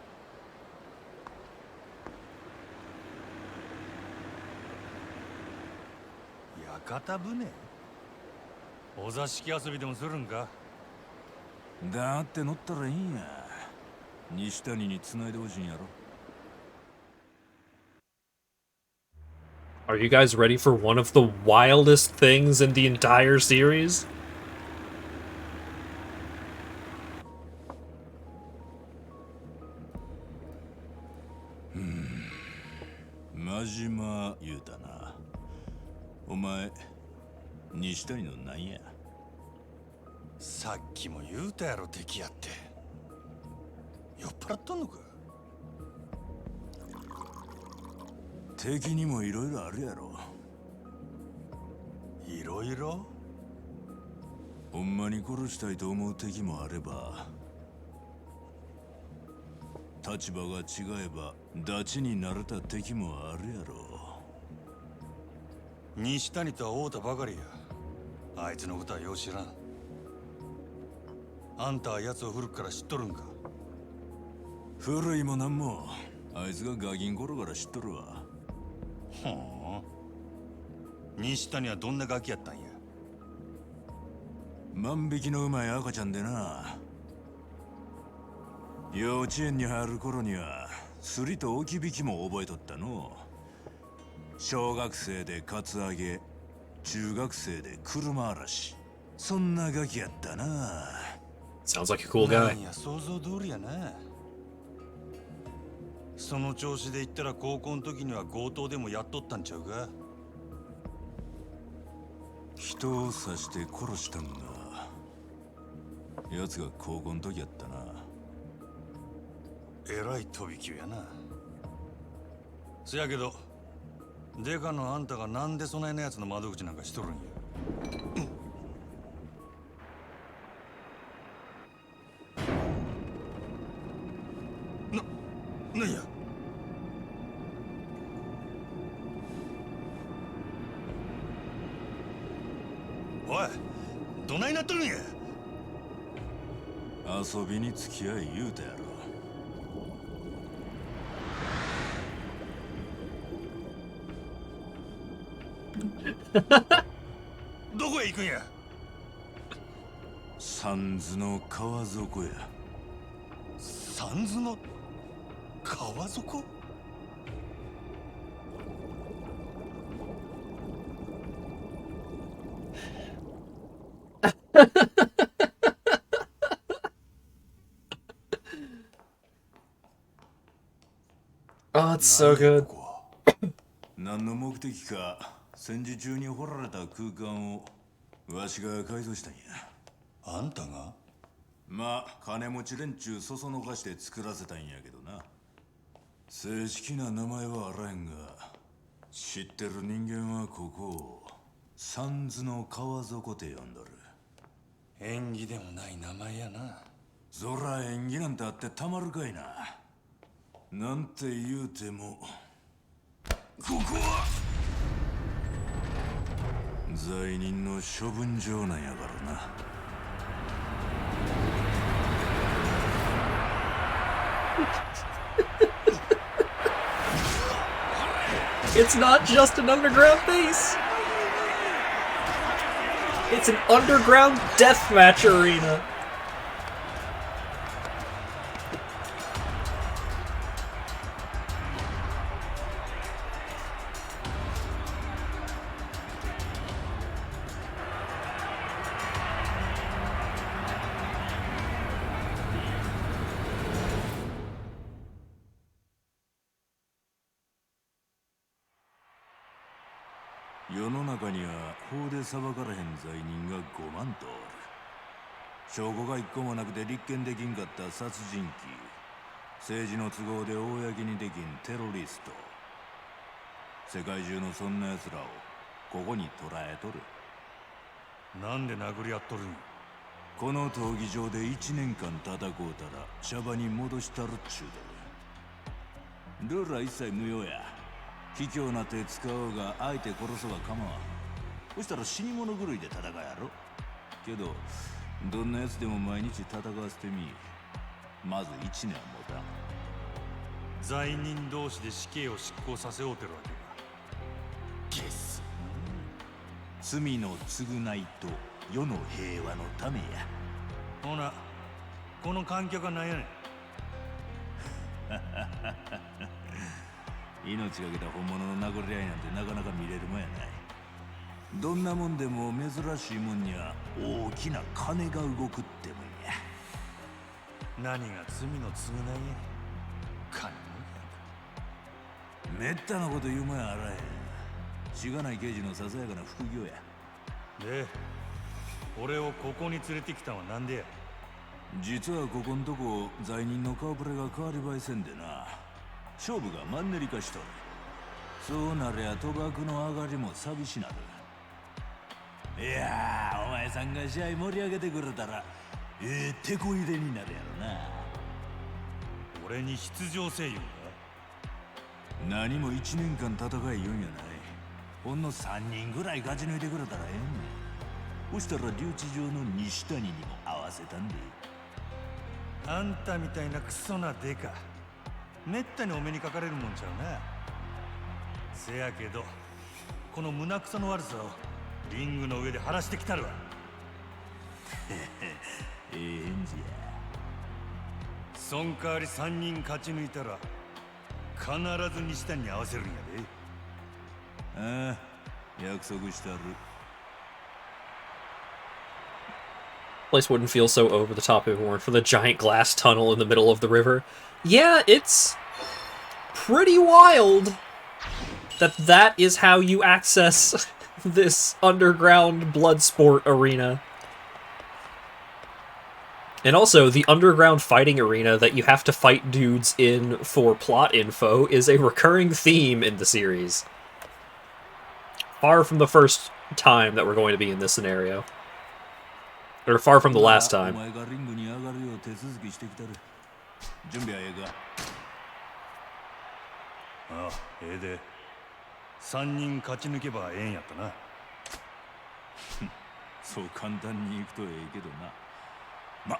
屋形船？お座敷遊びでもするんか？だって乗ったらいいんや。西谷に繋いでほしいんやろ。Are you guys ready for one of the wildest things in the entire series? Hmm. 真島言うたな。お前、西谷のなんや？さっきも言うたやろ敵やって。酔っ払っとんのか？敵にもいろいろあるやろ。いろいろ？ほんまに殺したいと思う敵もあれば、立場が違えばダチになれた敵もあるやろ。西谷とは会うたばかりや。あいつのことはよう知らん。あんたは奴を古くから知っとるんか？古いもなんもあいつがガキン頃から知っとるわ。ほう。西谷はどんなガキやったんや？万引きのうまい赤ちゃんでな。幼稚園に入る頃にはすりと置き引きも覚えとったの。小学生でカツアゲ、中学生で車嵐、そんなガキやったな。 Sounds like a cool な guy. んや想像通りやな。その調子で言ったら高校の時には強盗でもやっとったんちゃうか？人を刺して殺したんが奴が高校の時やったな。えらい飛び級やな。せやけどデカのあんたがなんでそないなやつの窓口なんかしとるんや？なんや？おい、どないなっとるんや？遊びに付き合い言うたやろ。どこへ行くんや？三途の川底や。三途の川底？Oh, it's so good. 何の目的か戦時中に掘られた空間をわしが改造したんや。あんたが？まあ金持ち連中そそのかして作らせたんやけどな。正式な名前はあらへんが、知ってる人間はここを三途の川底って呼んどる。縁起でもない名前やな。そら縁起なんてあってたまるかいな。なんて言うてもここは罪人の処分場なんやからな。It's not just an underground base. It's an underground deathmatch arena.世の中には法で裁かれへん罪人が5万とおる。証拠が一個もなくて立件できんかった殺人鬼、政治の都合で公にできんテロリスト、世界中のそんな奴らをここに捕らえとる。なんで殴り合っとるんや？この闘技場で1年間戦うたらシャバに戻したるっちゅうとる。ルールは一切無用や。卑怯な手使おうが相手殺そうが構わん。そしたら死に物狂いで戦うやろ。けどどんな奴でも毎日戦わせてみ。まず1年は持たん。罪人同士で死刑を執行させようてるわけか。ゲス。罪の償いと世の平和のためや。ほな、この観客は何やねん。命かけた本物の殴り合いなんてなかなか見れるもんやない。どんなもんでも珍しいもんには大きな金が動くってもんや。何が罪の償いや。金めったなこと言うもんやあらへん。しがない刑事のささやかな副業や。で、俺をここに連れてきたのはなんでや？実はここんとこ罪人の顔ぶれが変わり映えせんでな。勝負がマンネリ化しとる。そうなりゃ賭博の上がりも寂しなる。いやー、お前さんが試合盛り上げてくれたら手こ入れになるやろな。俺に出場せいよか。何も1年間戦い言うんやない。ほんの3人ぐらい勝ち抜いてくれたらええんだ。そしたら留置場の西谷にも合わせたんで。あんたみたいなクソなデカ、めったにお目にかかれるもんちゃうな。せやけどこの胸くその悪さをリングの上で晴らしてきたるわ。ええ返事や。そん代わり3人勝ち抜いたら必ず西谷に合わせるんやで。ああ、約束したる。Place wouldn't feel so over the top if it weren't for the giant glass tunnel in the middle of the river. Yeah, it's pretty wild that is how you access this underground blood sport arena. And also, the underground fighting arena that you have to fight dudes in for plot info is a recurring theme in the series. Far from the first time that we're going to be in this scenario. Or far from the last time. お前がリングに上がるよう手続きしてきたる。準備はええか。ああ、ええで。3人勝ち抜けばええんやったな。そう簡単にいくとええけどな。ま、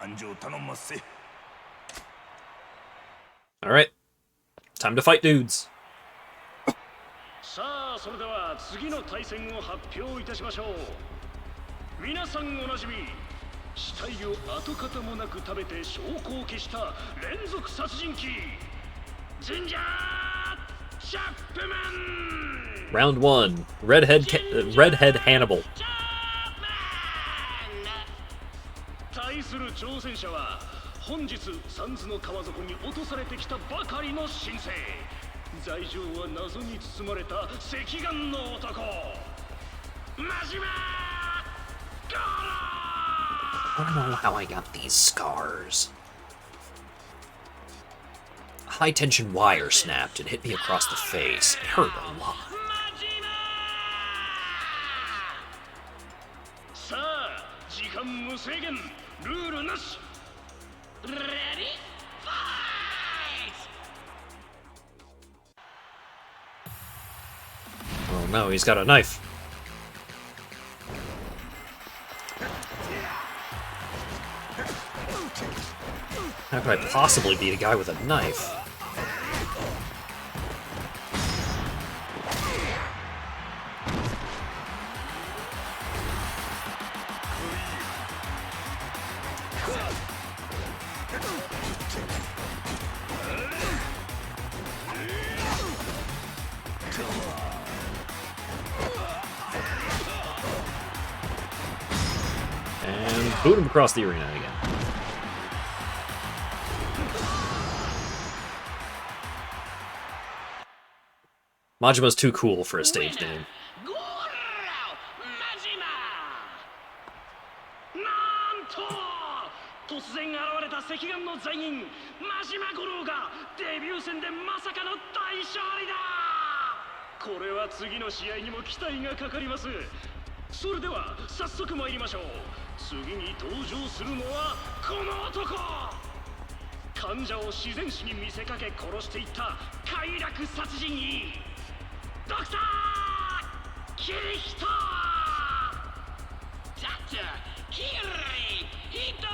安城頼んますせ。Alright. Time to fight dudes. さあ、それでは次の対戦を発表いたしましょう。皆さんおなじみ、死体を跡形もなく食べて証拠を消した連続殺人鬼、ジンジャー・シャップマン。 Round 1. Redhead Hannibal. 対する挑戦者は本日サンズの川底に落とされてきたばかりの新星、罪状は謎に包まれた赤眼の男、マジマ I don't know how I got these scars. High tension wire snapped and hit me across the face. It hurt a lot. さあ、時間無制限、ルールなし。レディーファイト。 Oh no, he's got a knife. How could I possibly beat a guy with a knife? And boot him across the arena again. Majima's too cool for a stage name. なんと突然現れた赤眼の罪人真島五郎がデビュー戦でまさかの大勝利だ。これは次の試合にも期待がかかります。それでは早速参りましょう。次に登場するのはこの男、患者を自然死に見せかけ殺していった快楽殺人鬼ドクター・キリヒト。ドクター・キリヒト。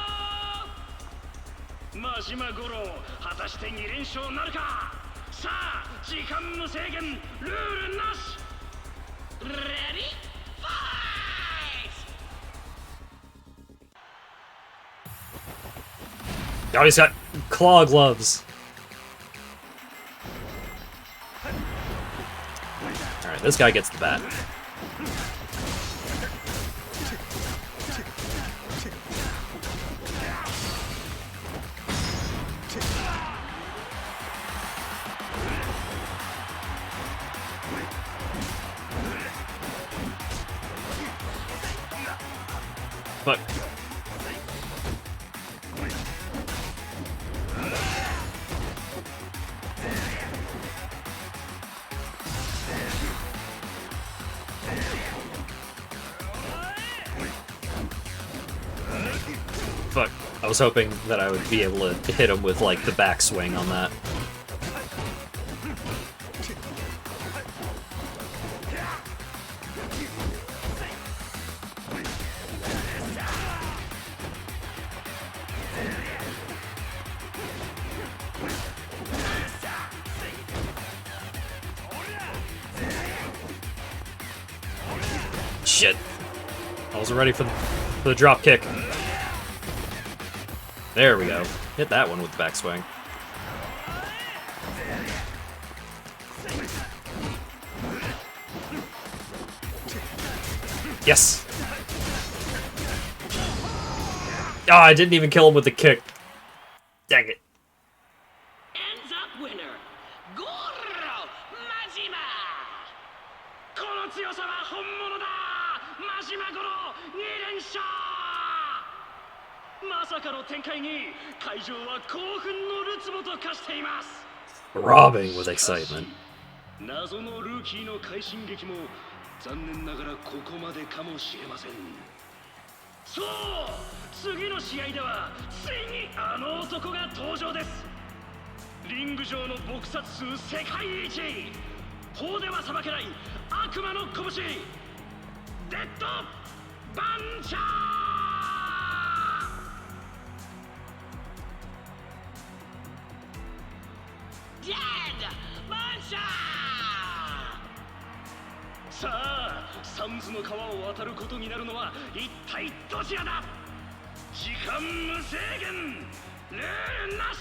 真島五郎、果たして2連勝なるか。さあ、時間無制限、ルールなし。レディーファイト。 Oh, he's got claw gloves. Alright, this guy gets the bat. Fuck. I was hoping that I would be able to hit him with, like, the backswing on that. Shit. I wasn't ready for the drop kick. There we go. Hit that one with the backswing. Yes! Oh, I didn't even kill him with the kick. Dang it. Ends up winner, Goro Majima! この強さは本物だ! マジマゴロ2連勝! まさかの展開に会場は興奮のるつぼと化しています. Throbbing with excitement. 謎のルーキーの快進撃も残念ながらここまでかもしれません. そう! 次の試合ではついにあの男が登場です. リング上の撲殺数世界一! 法では裁けない悪魔の拳! デッドバンチャー! Dead Puncher! さあ、サンズの川を渡ることになるのは一体どちらだ? 時間無制限、ルールなし.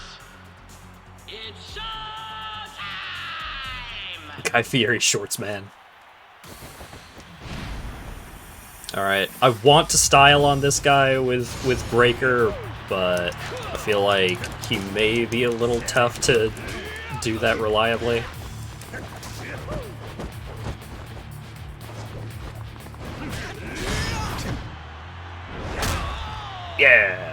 It's show time! Guy Fieri shorts, man. Alright, I want to style on this guy with Breaker, but I feel like he may be a little tough to do that reliably. Yeah!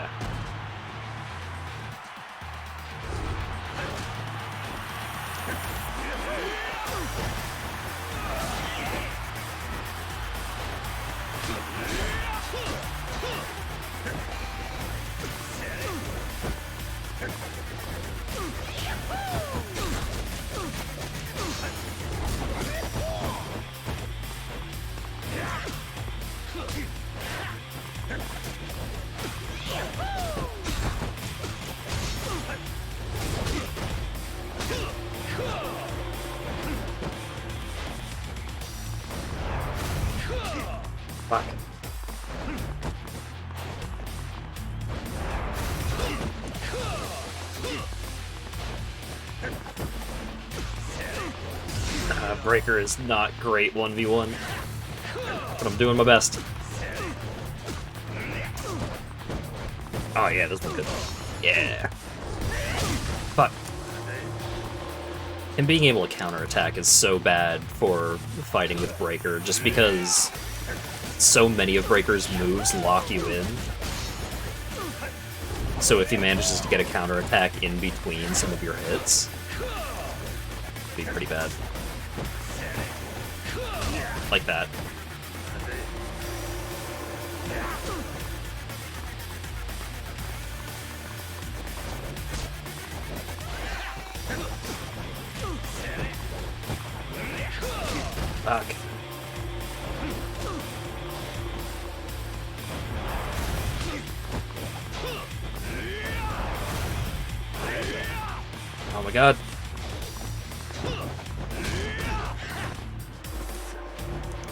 Fuck. Breaker is not great 1v1, but I'm doing my best. Oh yeah, this one's good. Yeah. Fuck. And being able to counterattack is so bad for fighting with Breaker, just because so many of Breaker's moves lock you in. So if he manages to get a counterattack in between some of your hits, it'd be pretty bad. Like that. Fuck. Oh my god.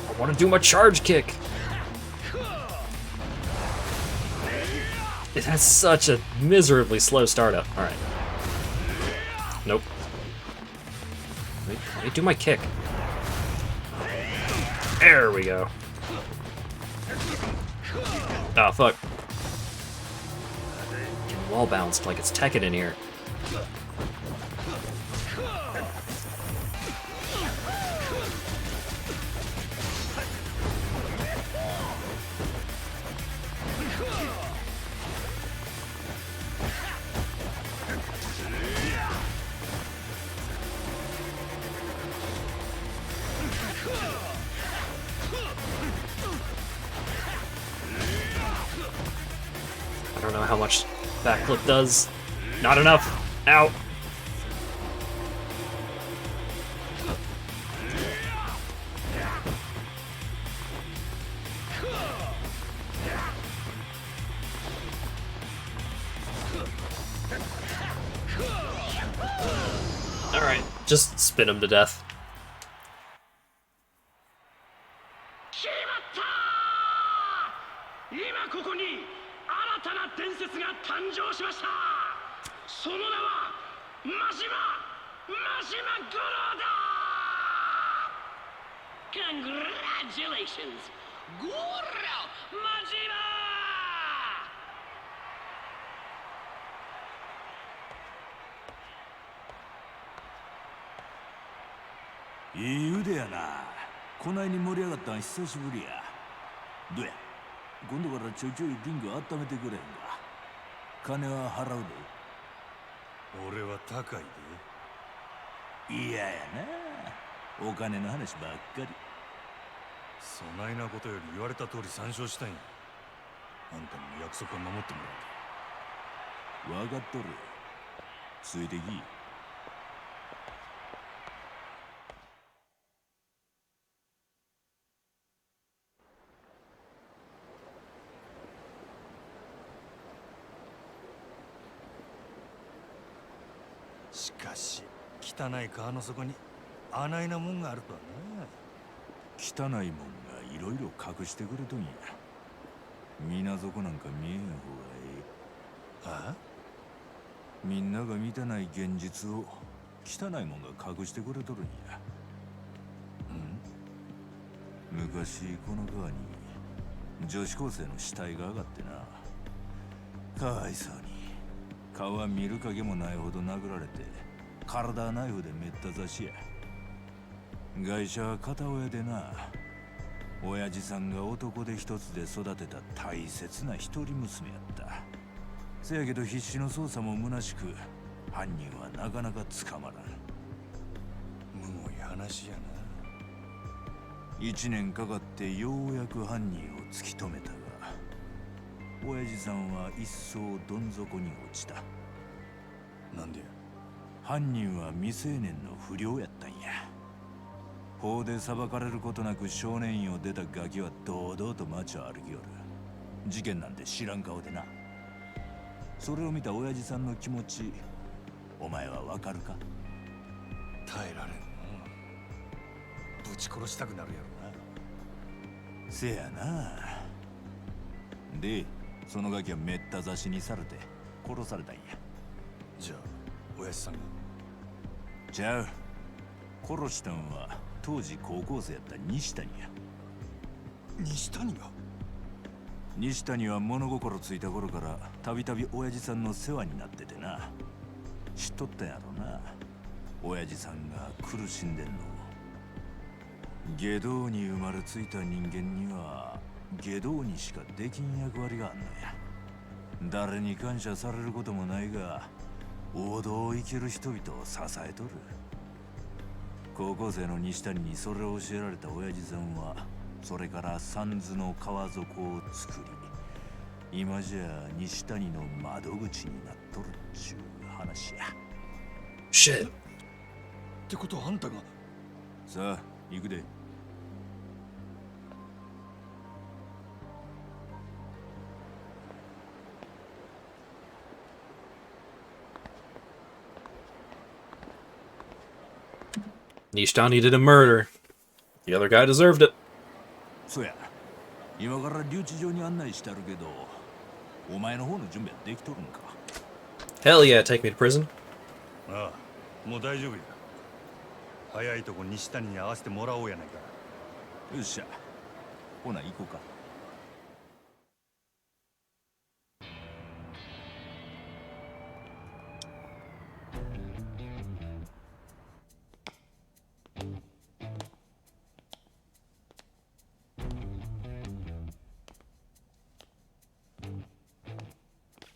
I want to do my charge kick. It has such a miserably slow startup. Alright. Nope. Let me do my kick. There we go. Oh, fuck. Getting wall bounced like it's Tekken in here. I don't know how much Backflip does not enough. Ow. Alright, just spin him to death. Congratulations, Goro Majima! いい腕やな。こないに盛り上がったん久しぶりや。どうや、今度からちょいちょいリング温めてくれへんか。金は払うで。俺は高いで。嫌やな、お金の話ばっかり。そないなことより言われた通り参照したんや。あんたにも約束を守ってもらう。分かっとる。ついてき。しかし汚い川の底にあないなもんがあるとはな。汚いもんがいろいろ隠してくれとんや。水底なんか見えへん方がええ。はあ？みんなが見てない現実を汚いもんが隠してくれとるんや。昔この川に女子高生の死体が上がってな。かわいそうに顔は見る影もないほど殴られて、体はナイフでめった刺しや。外車は片親でな。親父さんが男手一つで育てた大切な一人娘やった。せやけど必死の捜査も虚しく、犯人はなかなか捕まらん。むごい話やな。1年かかってようやく犯人を突き止めたが、親父さんは一層どん底に落ちた。なんでや？犯人は未成年の不良やったんや。法で裁かれることなく少年院を出たガキは堂々と街を歩きよる。事件なんて知らん顔でな。それを見た親父さんの気持ち、お前はわかるか？耐えられんな。ぶち殺したくなるやろな。せやな。で、そのガキはめった刺しにされて殺されたんや。じゃあ親父さんが？ちゃう。殺したんは当時高校生やった西谷や。西谷が？西谷は物心ついた頃からたびたび親父さんの世話になっててな。知っとったやろな、親父さんが苦しんでんの。外道に生まれついた人間には外道にしかできん役割があんのや。誰に感謝されることもないが、王道を生きる人々を支えとる。高校生の西谷にそれを教えられた親父さんは、それから三途の川底を作り、今じゃ西谷の窓口になっとるっちゅう話や。Shit. ってことはあんたが？さあ、行くで。Nishtani did a murder. The other guy deserved it. そうや。今から留置場に案内してあるけど、お前の方の準備はできとるんか？ Hell yeah, take me to prison. ああ、もう大丈夫や。早いとこ西谷に合わせてもらおうやないか。よっしゃ。ほな行こうか。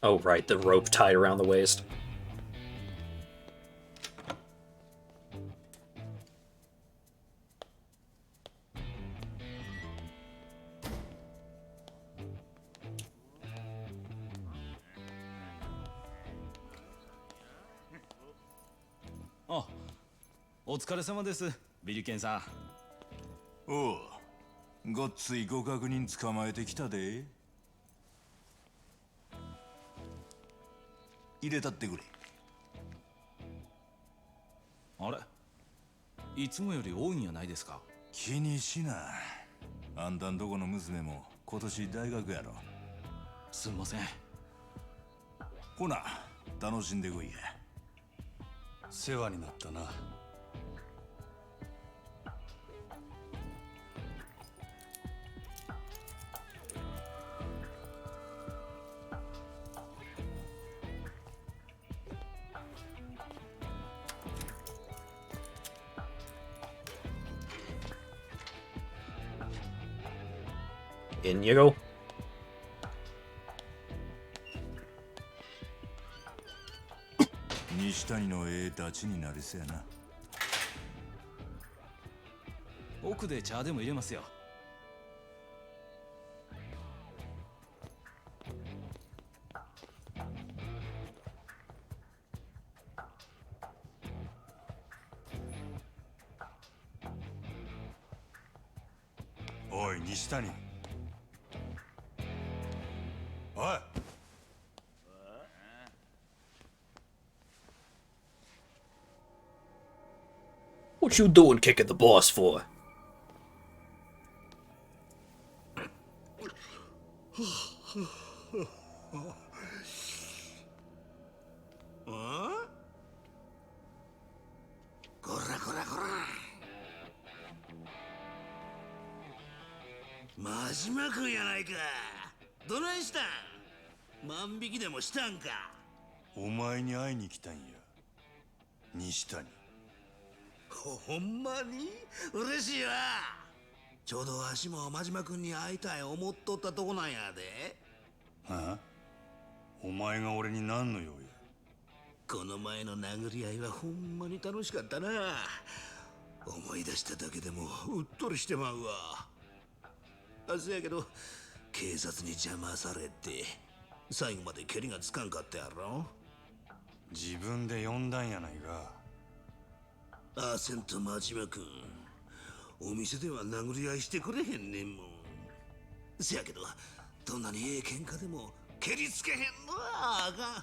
Oh, right, the rope tied around the waist. お疲れ様です、ビリケンさん。おう、ごっついご確認捕まえてきたで。入れたってくれ。あれ、いつもより多いんやないですか。気にしな。あんたんとこの娘も今年大学やろ。すんません。ほな、楽しんでこいや。世話になったな。In you go. 西谷のええダチになりそうやな。奥で茶でも入れますよ。おい、西谷。おい。What you doing kicking the boss for? Huh? こらこらこら。真島君やないか。どないしたん？万引きでもしたんか。お前に会いに来たんや、西谷。ほんまに嬉しいわ。ちょうどわしも真島君に会いたい思っとったとこなんやで。はあ？お前が俺に何の用や。この前の殴り合いはほんまに楽しかったな。思い出しただけでもうっとりしてまうわ。せやけど警察に邪魔されて最後まで蹴りがつかんかったやろ。自分で呼んだんやないか。アーセンと真島君、お店では殴り合いしてくれへんねんもん。せやけどどんなにええ喧嘩でも蹴りつけへんのはあか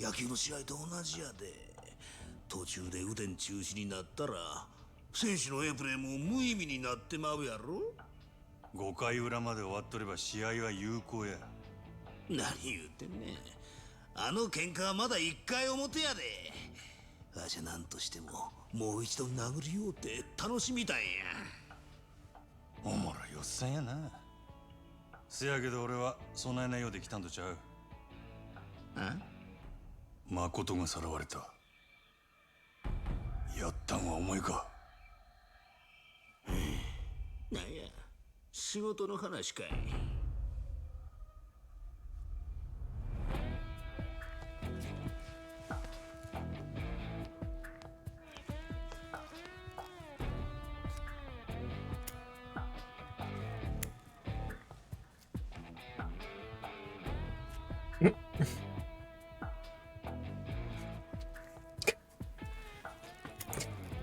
ん。野球の試合と同じやで。途中で腕中止になったら選手のエプレーも無意味になってまうやろ。5回裏まで終わっとれば試合は有効や。何言うてんねん。あの喧嘩はまだ1回表やで。わしゃ何としてももう一度殴りようって楽しみたいんや。おもろいおっさんやな。せやけど俺はそないなようで来たんとちゃう。誠がさらわれた。やったんはお前か。なんや、仕事の話かい。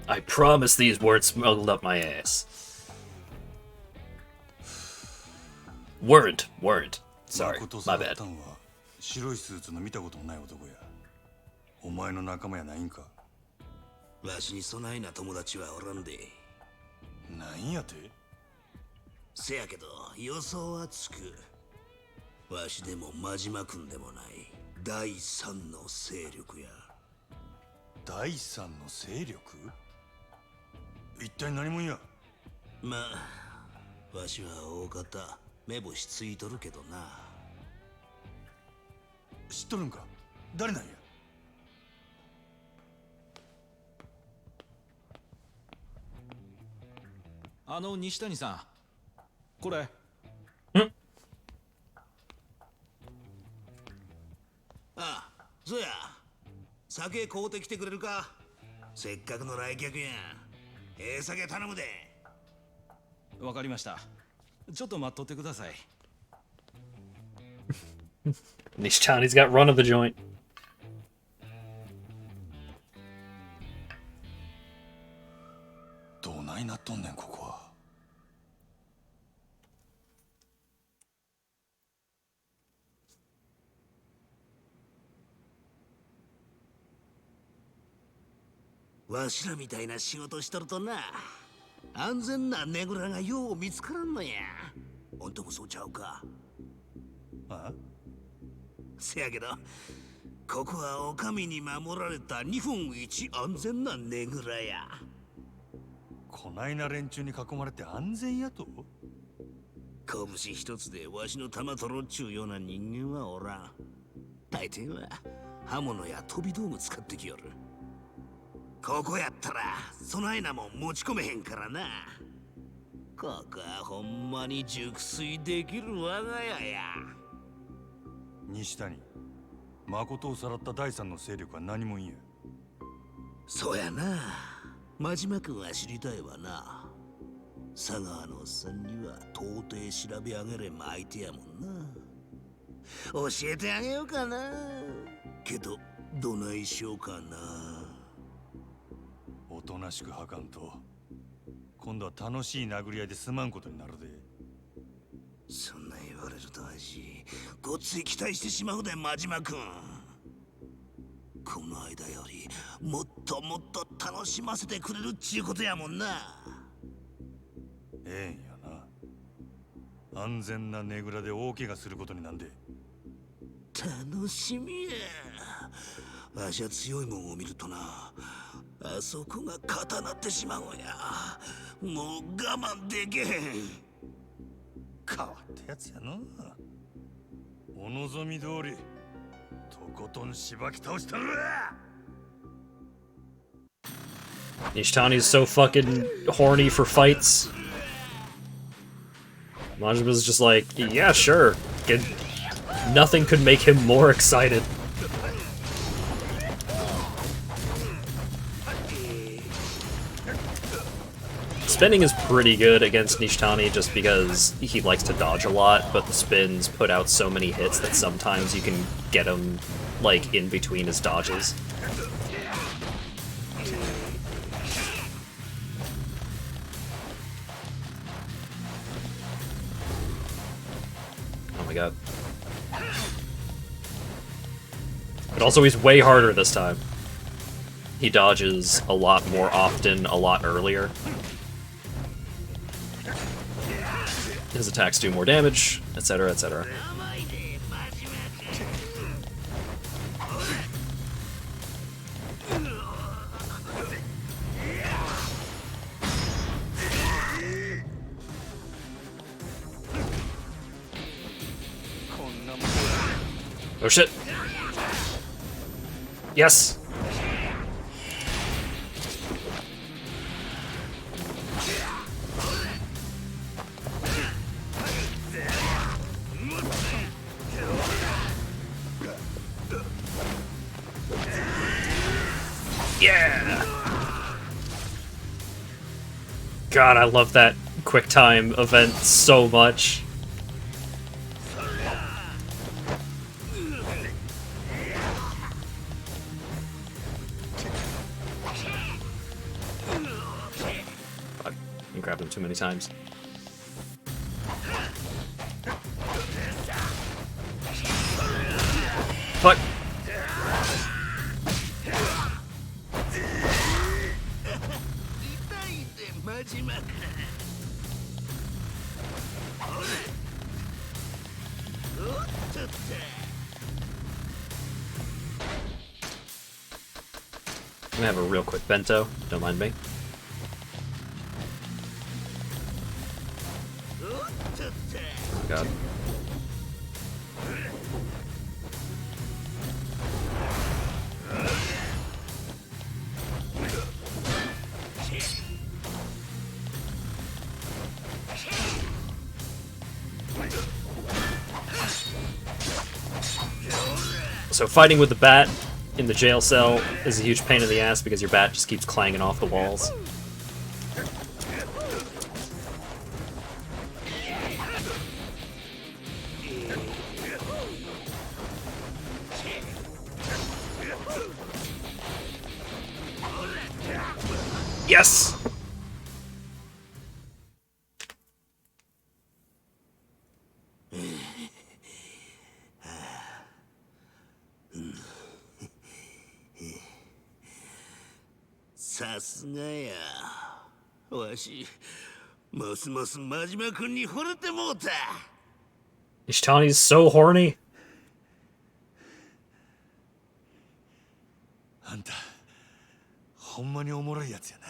I promise these weren't smuggled up my ass. Weren't. Sorry, 誠 my さらっ bad. たんは白いスーツの見たこともない男や。お前の仲間やないんか。わしにそないな友達はおらんで。なんやて。せやけど予想はつく。わしでも真島君でもない第三の勢力や。第三の勢力？一体何者や。まあわしは大方目星ついとるけどな。知っとるんか。誰なんや。西谷さん、これ。あ、そうや。酒買うてきてくれるか。せっかくの来客やん。ええ酒頼むで。わかりました。ちょっと待っとってください。Nishitani's got run of the joint. ないなっとんねんここは。わしらみたいな仕事しとるとな、安全なねぐらがよう見つからんのや。あんたもそうちゃうか？あ？せやけど、ここはお上に守られた日本一安全なねぐらや。こないな連中に囲まれて安全やと？拳一つでわしの玉取ろっちゅうような人間はおらん。大抵は刃物や飛び道具使ってきよる。ここやったらそないなもん持ち込めへんからな。ここはほんまに熟睡できる我が家や。西谷、誠をさらった第三の勢力は何も言えん。そうやな。真島君は知りたいわな。佐川のおっさんには到底調べ上げれんま相手やもんな。教えてあげようかな。けどどないしようかな。おとなしくはかんと今度は楽しい殴り合いで済まんことになるで。そんな言われるとわしごっつい期待してしまうで、真島君。この間よりもっともっと楽しませてくれるっちゅうことやもんな。ええんやな。安全なねぐらで大怪我することになんで。楽しみや。わしは強いもんを見るとな、あそこが固なってしまうんや。もう我慢できへん。変わったやつやな。お望み通りとことんしばき倒したるわ。 Nishtani's so fucking horny for fights. Majima's just like, yeah, sure. Nothing could make him more excited. Spinning is pretty good against Nishtani just because he likes to dodge a lot, but the spins put out so many hits that sometimes you can get him, like, in between his dodges. Oh my god. But also he's way harder this time. He dodges a lot more often, a lot earlier. His attacks do more damage, etc., etc. Oh shit! Yes! Yeah! God, I love that quick time event so much. Fuck, I grabbed him too many times. Fuck! I'm gonna have a real quick bento, don't mind me. Oh god. So fighting with the bat in the jail cell is a huge pain in the ass because your bat just keeps clanging off the walls. Yes! わしますます真島君に惚れてもうた。 Ishtani's so horny. あんたほんまにおもろいやつやな。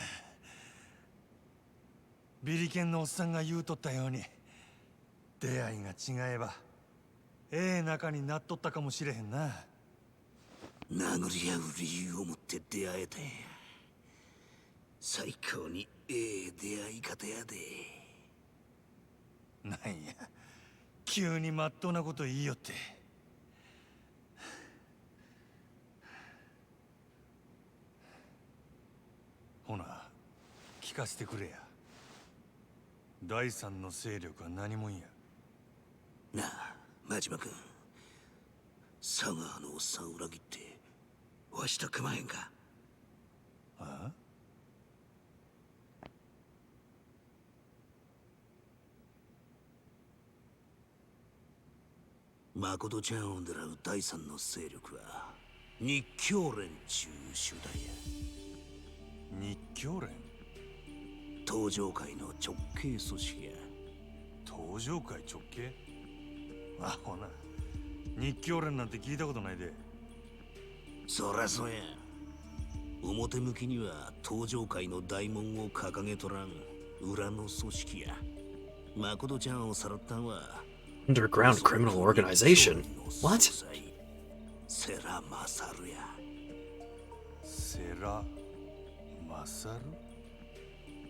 ビリケンのおっさんが言うとったように出会いが違えばええ仲になっとったかもしれへんな。殴り合う理由を持って出会えたんや。最高にええ出会い方やで。なんや急にまっとうなこと言いよって。ほな聞かせてくれや。第三の勢力は何もんや。なあ真島君、佐川のおっさん裏切ってわしと組まへんか。ああ、誠ちゃんを狙う第三の勢力は日教連ちゅう集団や。日教連。東上会の直系組織や。東上会直系。あほな日教連なんて聞いたことないで。そらそうや。表向きには東上会の大門を掲げとらん裏の組織や。誠ちゃんをさらったんは Underground criminal organization. What? セラマサルや。セラマサル。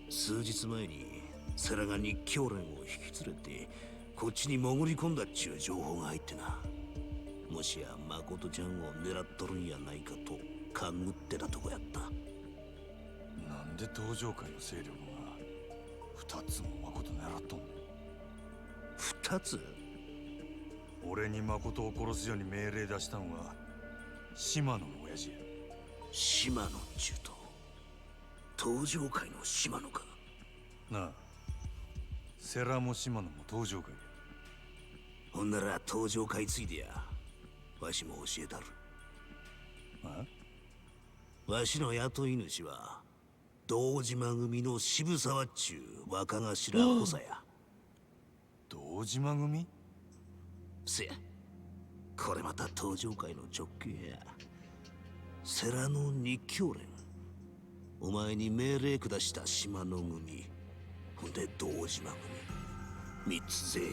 数日前にセラが日教連を引き連れてこっちに潜り込んだっちゅう情報が入ってな。もしや誠ちゃんを狙っとるんやないかと勘ぐってたとこやった。なんで東上会の勢力が2つも誠狙っとんの。2つ。俺に誠を殺すように命令出したんは島野の親父や。島野っちゅうと東上会の島野か。なあセラも島野も東上会や。ほんなら東上会ついでやわしも教えたる。わしの雇い主は堂島組の渋沢っちゅう若頭補佐や。堂島組。せやこれまた東上会の直系や。セラの日教連、お前に命令下した島の組、ほんで堂島組、3つ全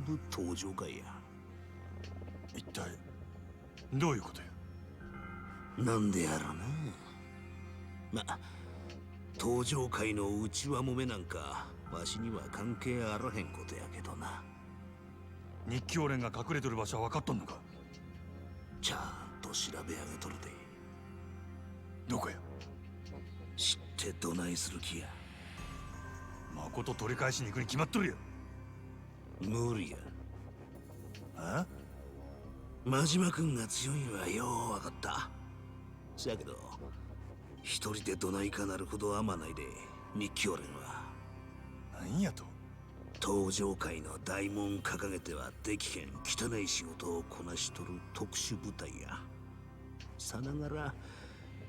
部東上会や。一体どういうことや。なんでやろな。ま、東上会の内輪もめなんかわしには関係あらへんことやけどな。日教連が隠れとる場所は分かっとんのか。ちゃんと調べ上げとるで。どこや。知ってどないする気や。誠取り返しに行くに決まっとるや。無理や。あ？真島君が強いんはよう分かった。せやけど一人でどないかなるほど甘ないで。日教連は何やと。東上会の大門掲げてはできへん汚い仕事をこなしとる特殊部隊や。さながら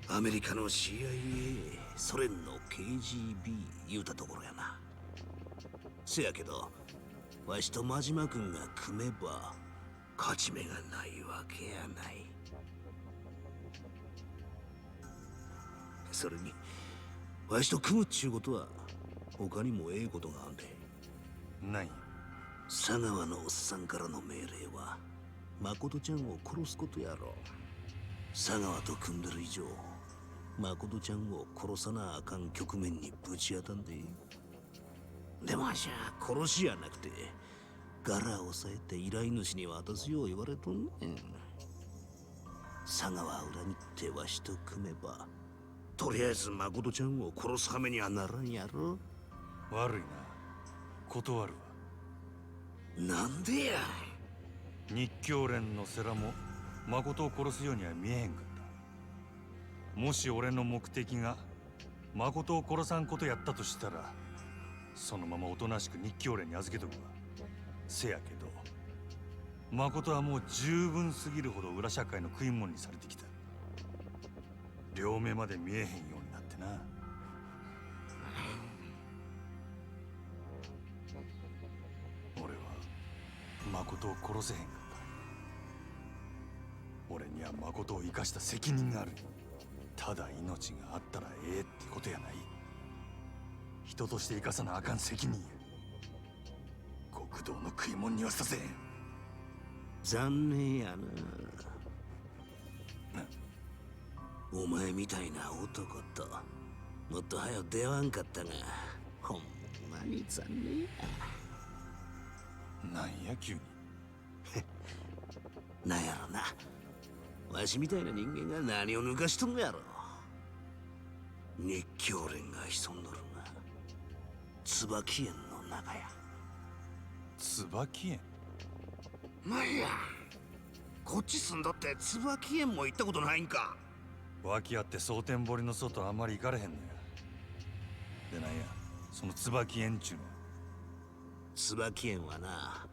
アメリカの CIA、ソ連の KGB 言うたところやな。せやけどわしと真島君が組めば勝ち目がないわけやない。それにわしと組むっちゅうことは他にもええことがあんで。何や。佐川のおっさんからの命令は誠ちゃんを殺すことやろ。佐川と組んでる以上誠ちゃんを殺さなあかん局面にぶち当たんで。でもわしゃ殺しやなくて柄を押さえて依頼主に渡すよう言われとんねん。佐川裏切ってわしと組めばとりあえず誠ちゃんを殺すはめにはならんやろ。悪いな、断るわ。なんでや。日教連の世良も誠を殺すようには見えへんかった。もし俺の目的が誠を殺さんことやったとしたらそのままおとなしく日教連に預けとくわ。せやけど誠はもう十分すぎるほど裏社会の食い物にされてきた。両目まで見えへんようになってな。誠を殺せへんかった。俺には誠を生かした責任がある。ただ命があったらええってことやない。人として生かさなあかん責任や。極道の食い物にはさせへん。残念やな。お前みたいな男ともっと早く出会わんかったが、ほんまに残念や。なんや急に。なんやろな。わしみたいな人間が何を抜かしとんのやろ。熱狂連が潜んどるな。椿園の中や。椿園。まあいや、こっち住んどって椿園も行ったことないんか。脇あって蒼天堀の外あんまり行かれへんのや。でなんや、その椿園ちゅうの。椿園はな、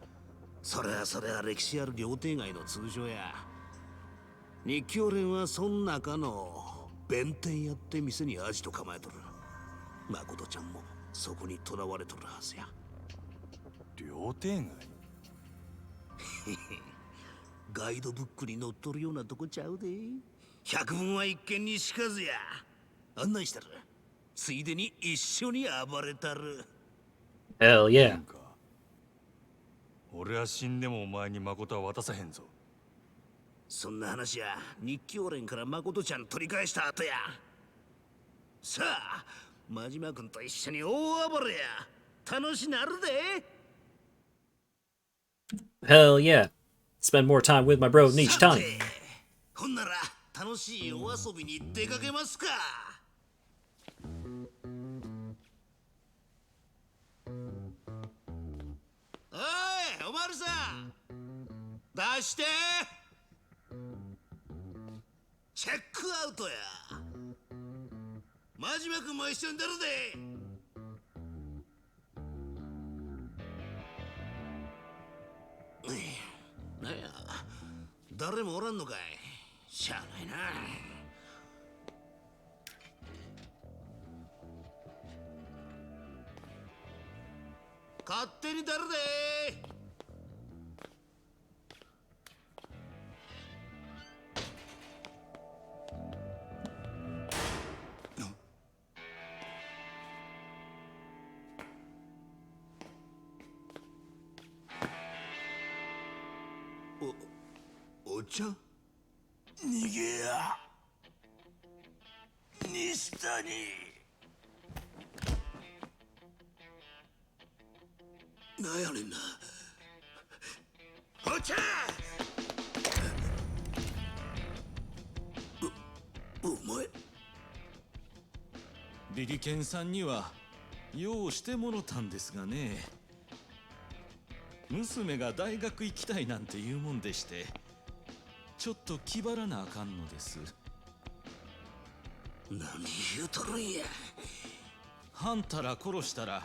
それは歴史ある料亭街の通称や。日教連はそん中の弁天やって店にアジト構えとる。誠ちゃんもそこに囚われとるはずや。料亭街。ガイドブックに載っとるようなとこちゃうで。百聞は一見にしかずや。案内したる。ついでに一緒に暴れたる。Hell yeah. 俺は死んでもお前に誠は渡さへんぞ。そんな話や日教連から誠ちゃん取り返した後や。さあ、真島君と一緒に大暴れや。楽しなるで。Hell yeah. Spend more time with my bro each さ time. て、ほんなら楽しいお遊びに出かけますか。おい、おまるさん、出して。チェックアウトや。真島君も一緒に出るで。なんや、誰もおらんのかい。しゃあないな。勝手に出るで。お茶。逃げや。西谷。なんやねんな。お茶。お前。ビリケンさんには用をしてもろたんですがね。娘が大学行きたいなんて言うもんでして、ちょっと気張らなあかんのです。何言うとるんや。はんたら殺したら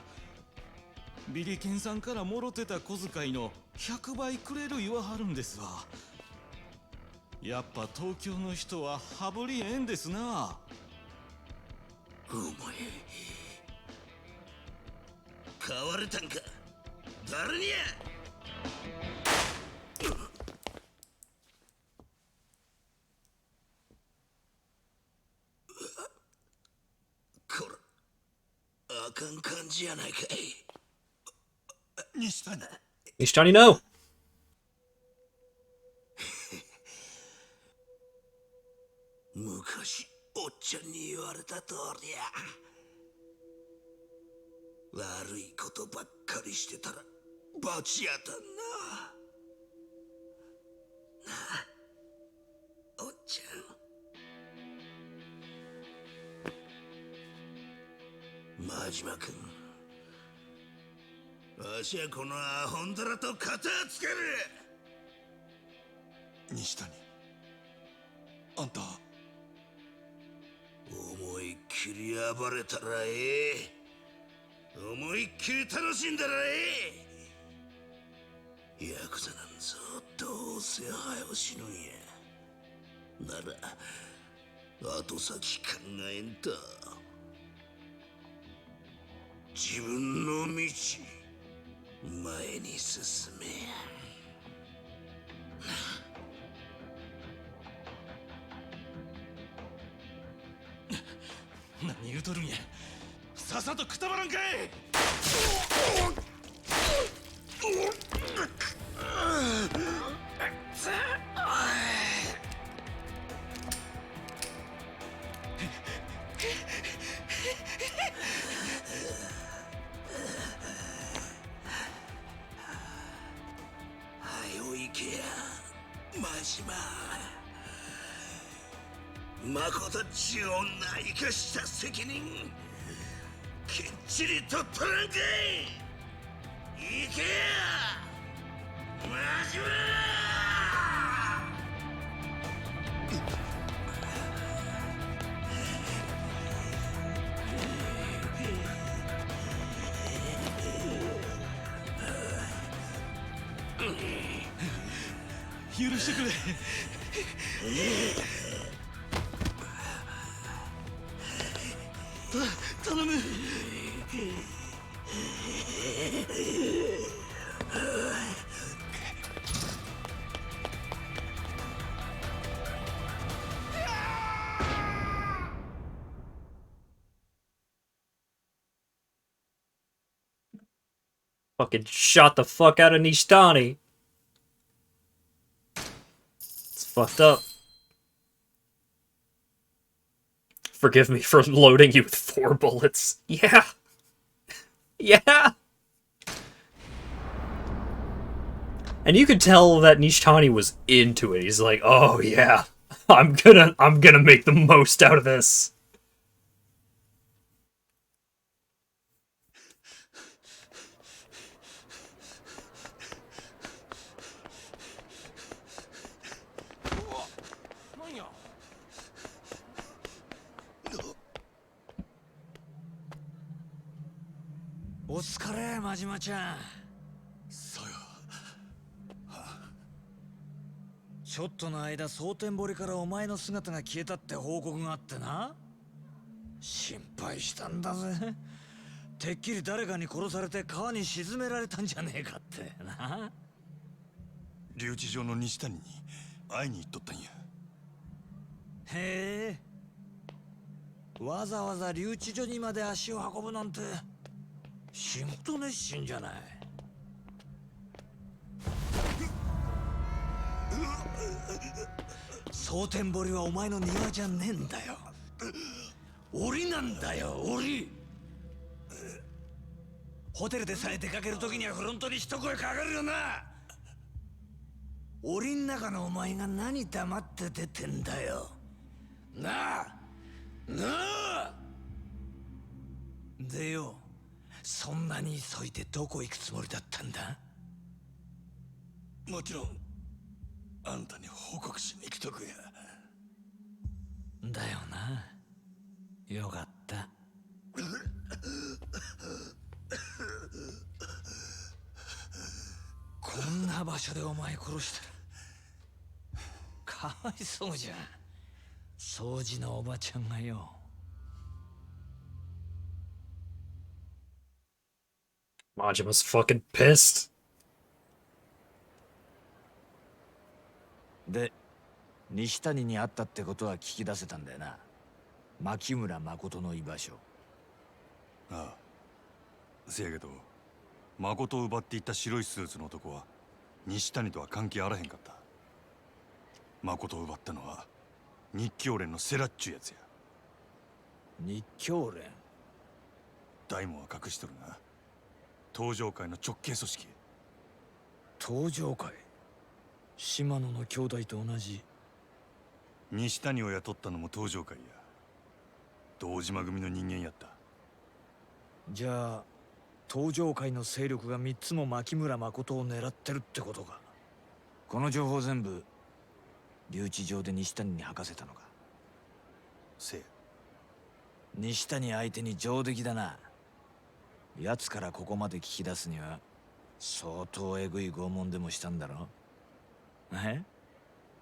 ビリケンさんからもろてた小遣いの100倍くれる言わはるんですわ。やっぱ東京の人は羽振りええんですな。お前買われたんか。誰にや。こら、あかん感じやないかい。西谷。Ishtani, no. 昔おっちゃんに言われた通りや。悪いことばっかりしてたら罰やったんな。なあ、おっちゃん。真島君、わしはこのアホンダラと肩つける。西谷、あんた思いっきり暴れたらええ。思いっきり楽しんだらええ。ヤクザなんぞどうせ早う死ぬんや。なら後先考えんと。自分の道前に進めや。言うとるんや。さっさとくたばらんかい。はよ行けや真島。誠っちゅう女生かした責任きっちりと取らんかい。行けや真島。許してくれ。頼む。Fucking shot the fuck out of Nishtani. It's fucked up. Forgive me for loading you with 4 bullets. Yeah. Yeah. And you could tell that Nishtani was into it. He's like, "Oh yeah, I'm gonna make the most out of this." お疲れ真島ちゃん。さよ。ちょっとの間蒼天堀からお前の姿が消えたって報告があってな。心配したんだぜ。てっきり誰かに殺されて川に沈められたんじゃねえかってな。留置場の西谷に会いに行っとったんや。へえ。わざわざ留置所にまで足を運ぶなんて仕事熱心じゃない。蒼天堀はお前の庭じゃねえんだよ。檻なんだよ、檻。ホテルでさえ出かけるときにはフロントに一声かかるよな。檻ん中のお前が何黙って出てんだよ。なあなあ。でよ、そんなに急いでどこ行くつもりだったんだ。もちろんあんたに報告しに来とくや。だよな。よかった。こんな場所でお前殺したらかわいそうじゃん。掃除のおばちゃんがよ。Majima's fucking pissed. で、西谷に会ったってことは聞き出せたんだよな。牧村誠の居場所。ああ。せやけど誠を奪っていった白いスーツの男は西谷とは関係あらへんかった。誠を奪ったのは日教連のセラっちゅうやつや。日教連。大門は隠しとるが東上会の直系組織。東上会。島野の兄弟と同じ。西谷を雇ったのも東上会や。堂島組の人間やった。じゃあ東上会の勢力が3つも牧村誠を狙ってるってことか。この情報全部留置場で西谷に吐かせたのか。せや。西谷相手に上出来だな。奴からここまで聞き出すには相当えぐい拷問でもしたんだろ。え？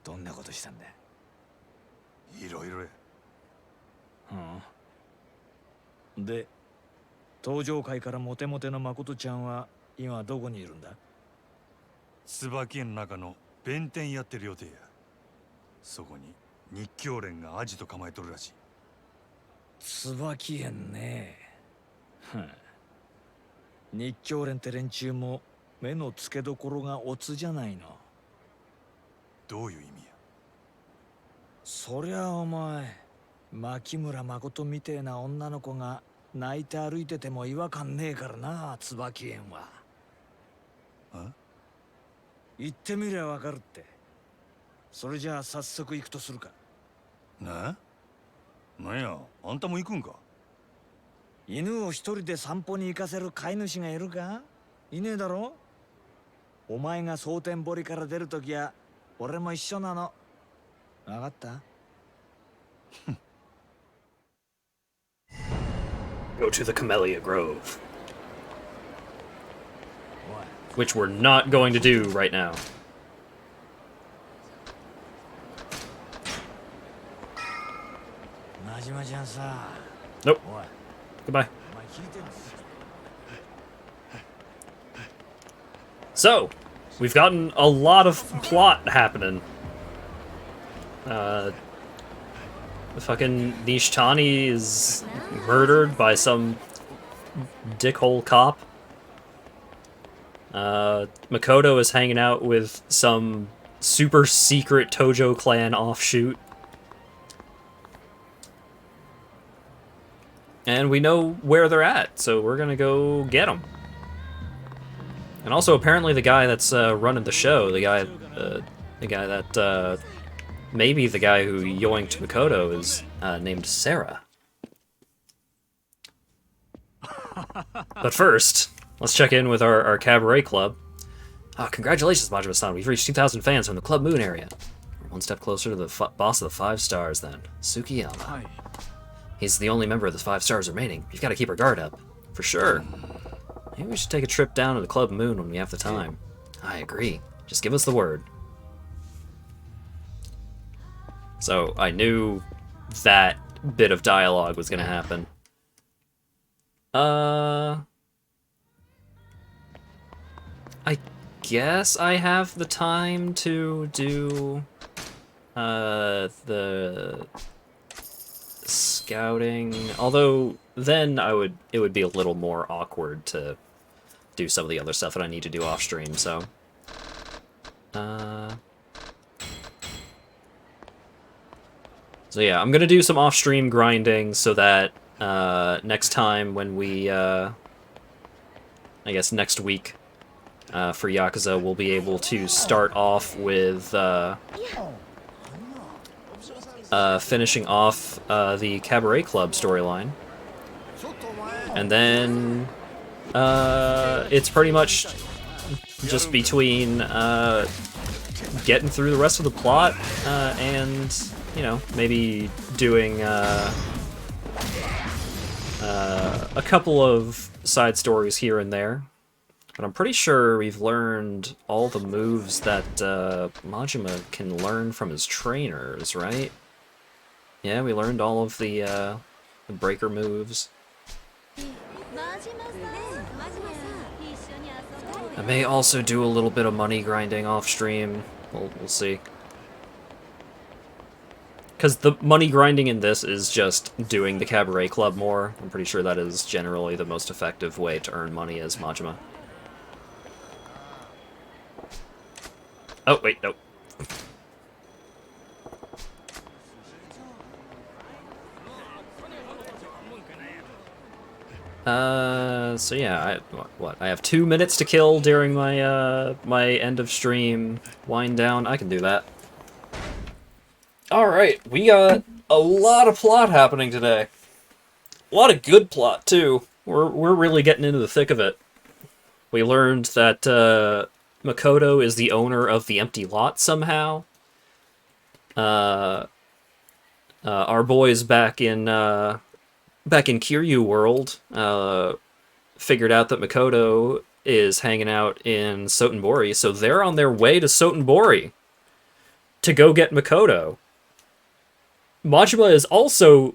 どんなことしたんだ。いろいろや。で、東上会からモテモテの誠ちゃんは今どこにいるんだ。椿園の中の弁天やってる予定や。そこに日教連がアジト構えとるらしい。椿園ね。日教連って連中も目の付けどころがオツじゃないの。どういう意味や。そりゃお前、牧村誠みてえな女の子が泣いて歩いてても違和感ねえからな、椿園は。行ってみりゃわかるって。それじゃあ早速行くとするか。なんや、あんたも行くんか。犬を一人で散歩に行かせる飼い主がいるか？いねえだろ？お前が蒼天堀から出るときは俺も一緒なの。わかった？ Go to the Camellia Grove. Which we're not going to do right now. Nope. Goodbye. So, we've gotten a lot of plot happening. Fucking Nishtani is murdered by some dickhole cop. Makoto is hanging out with some super secret Tojo clan offshoot. And we know where they're at, so we're gonna go get them. And also, apparently the guy that's running the show, the guy that maybe the guy who yoinked Makoto is named Sarah. But first, let's check in with our cabaret club. Congratulations, Majima-san. We've reached 2,000 fans from the Club Moon area. We're one step closer to the boss of the 5 stars, then. Tsukiyama. He's the only member of the 5 stars remaining. We've got to keep our guard up. For sure. Maybe we should take a trip down to the Club Moon when we have the time. I agree. Just give us the word. So, I knew that bit of dialogue was gonna happen. I guess I have the time to do the scouting, although then it would be a little more awkward to do some of the other stuff that I need to do off stream, so yeah, I'm gonna do some off-stream grinding so that next time when we, I guess next week for Yakuza, we'll be able to start off with finishing off the Cabaret Club storyline. And then it's pretty much just between getting through the rest of the plot and, you know, maybe doing a couple of side stories here and there. But I'm pretty sure we've learned all the moves that Majima can learn from his trainers, right? Yeah, we learned all of the breaker moves. I may also do a little bit of money grinding off stream. We'll see. Because the money grinding in this is just doing the Cabaret Club more. I'm pretty sure that is generally the most effective way to earn money as Majima. Oh, wait, nope. So yeah, I have 2 minutes to kill during my, my end of stream wind down. I can do that. Alright, we got a lot of plot happening today. A lot of good plot, too. We're really getting into the thick of it. We learned that, Makoto is the owner of the empty lot somehow. Our boys back in Kiryu World, figured out that Makoto is hanging out in Sotenbori, so they're on their way to Sotenbori to go get Makoto. Majima is also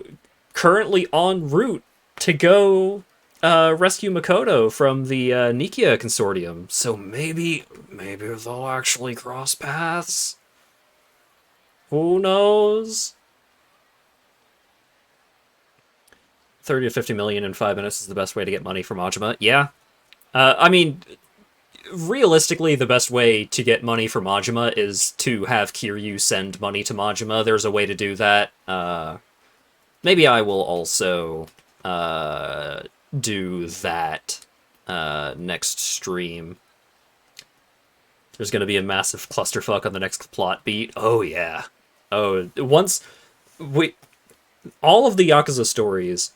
currently en route to go rescue Makoto from the Nikia Consortium, so maybe they'll actually cross paths? Who knows? 30 to 50 million in 5 minutes is the best way to get money for Majima. Yeah. I mean, realistically, the best way to get money for Majima is to have Kiryu send money to Majima. There's a way to do that. Maybe I will also do that next stream. There's going to be a massive clusterfuck on the next plot beat. Oh, yeah. Oh, all of the Yakuza stories,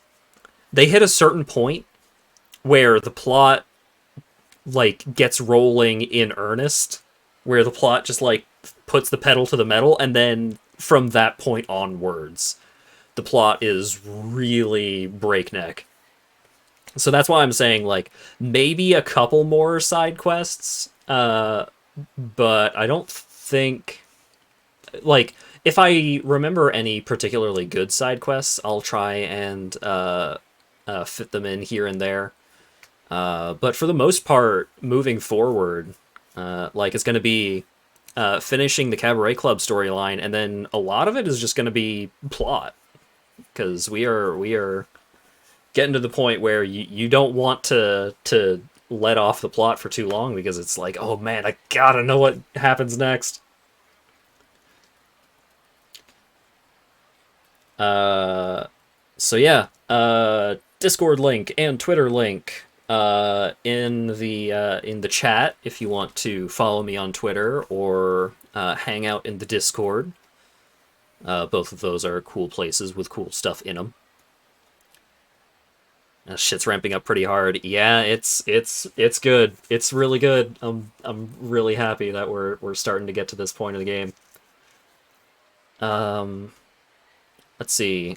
they hit a certain point where the plot, like, gets rolling in earnest, where the plot just, like, puts the pedal to the metal, and then from that point onwards, the plot is really breakneck. So that's why I'm saying, like, maybe a couple more side quests, but I don't think... Like, if I remember any particularly good side quests, I'll try and fit them in here and there. But for the most part, moving forward, like, it's going to be finishing the Cabaret Club storyline, and then a lot of it is just going to be plot. Because we are getting to the point where you don't want to let off the plot for too long, because it's like, oh man, I gotta know what happens next. So yeah, Discord link and Twitter link in the chat if you want to follow me on Twitter or hang out in the Discord. Both of those are cool places with cool stuff in them. Shit's ramping up pretty hard. Yeah, it's good. It's really good. I'm really happy that we're starting to get to this point of the game. Let's see.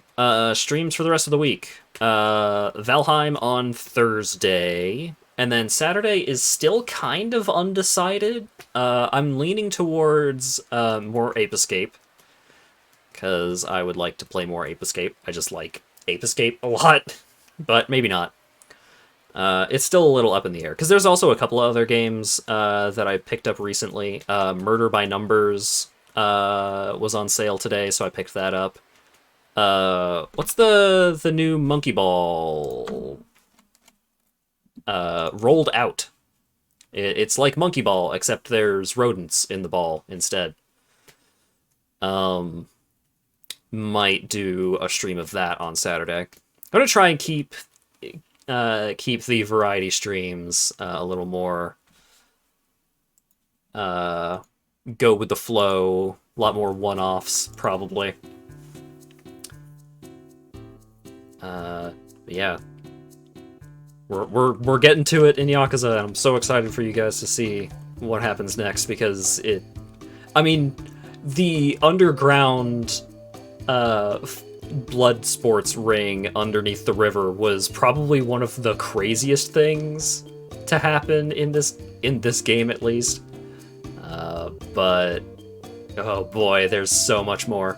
Streams for the rest of the week. Valheim on Thursday, and then Saturday is still kind of undecided. I'm leaning towards more Ape Escape, because I would like to play more Ape Escape. I just like Ape Escape a lot, but maybe not. It's still a little up in the air, because there's also a couple of other games that I picked up recently. Murder by Numbers was on sale today, so I picked that up. What's the new Monkey Ball? Rolled Out. It's like Monkey Ball, except there's rodents in the ball instead. Might do a stream of that on Saturday. I'm gonna try and keep the variety streams a little more go with the flow, a lot more one-offs probably. Yeah, we're getting to it in Yakuza, and I'm so excited for you guys to see what happens next, because I mean, the underground blood sports ring underneath the river was probably one of the craziest things to happen in this game, at least. But oh boy, there's so much more.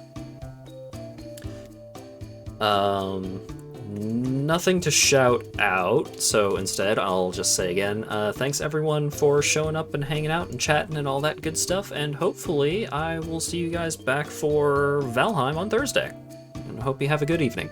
Nothing to shout out, so instead I'll just say again, thanks everyone for showing up and hanging out and chatting and all that good stuff, and hopefully I will see you guys back for Valheim on Thursday. And I hope you have a good evening.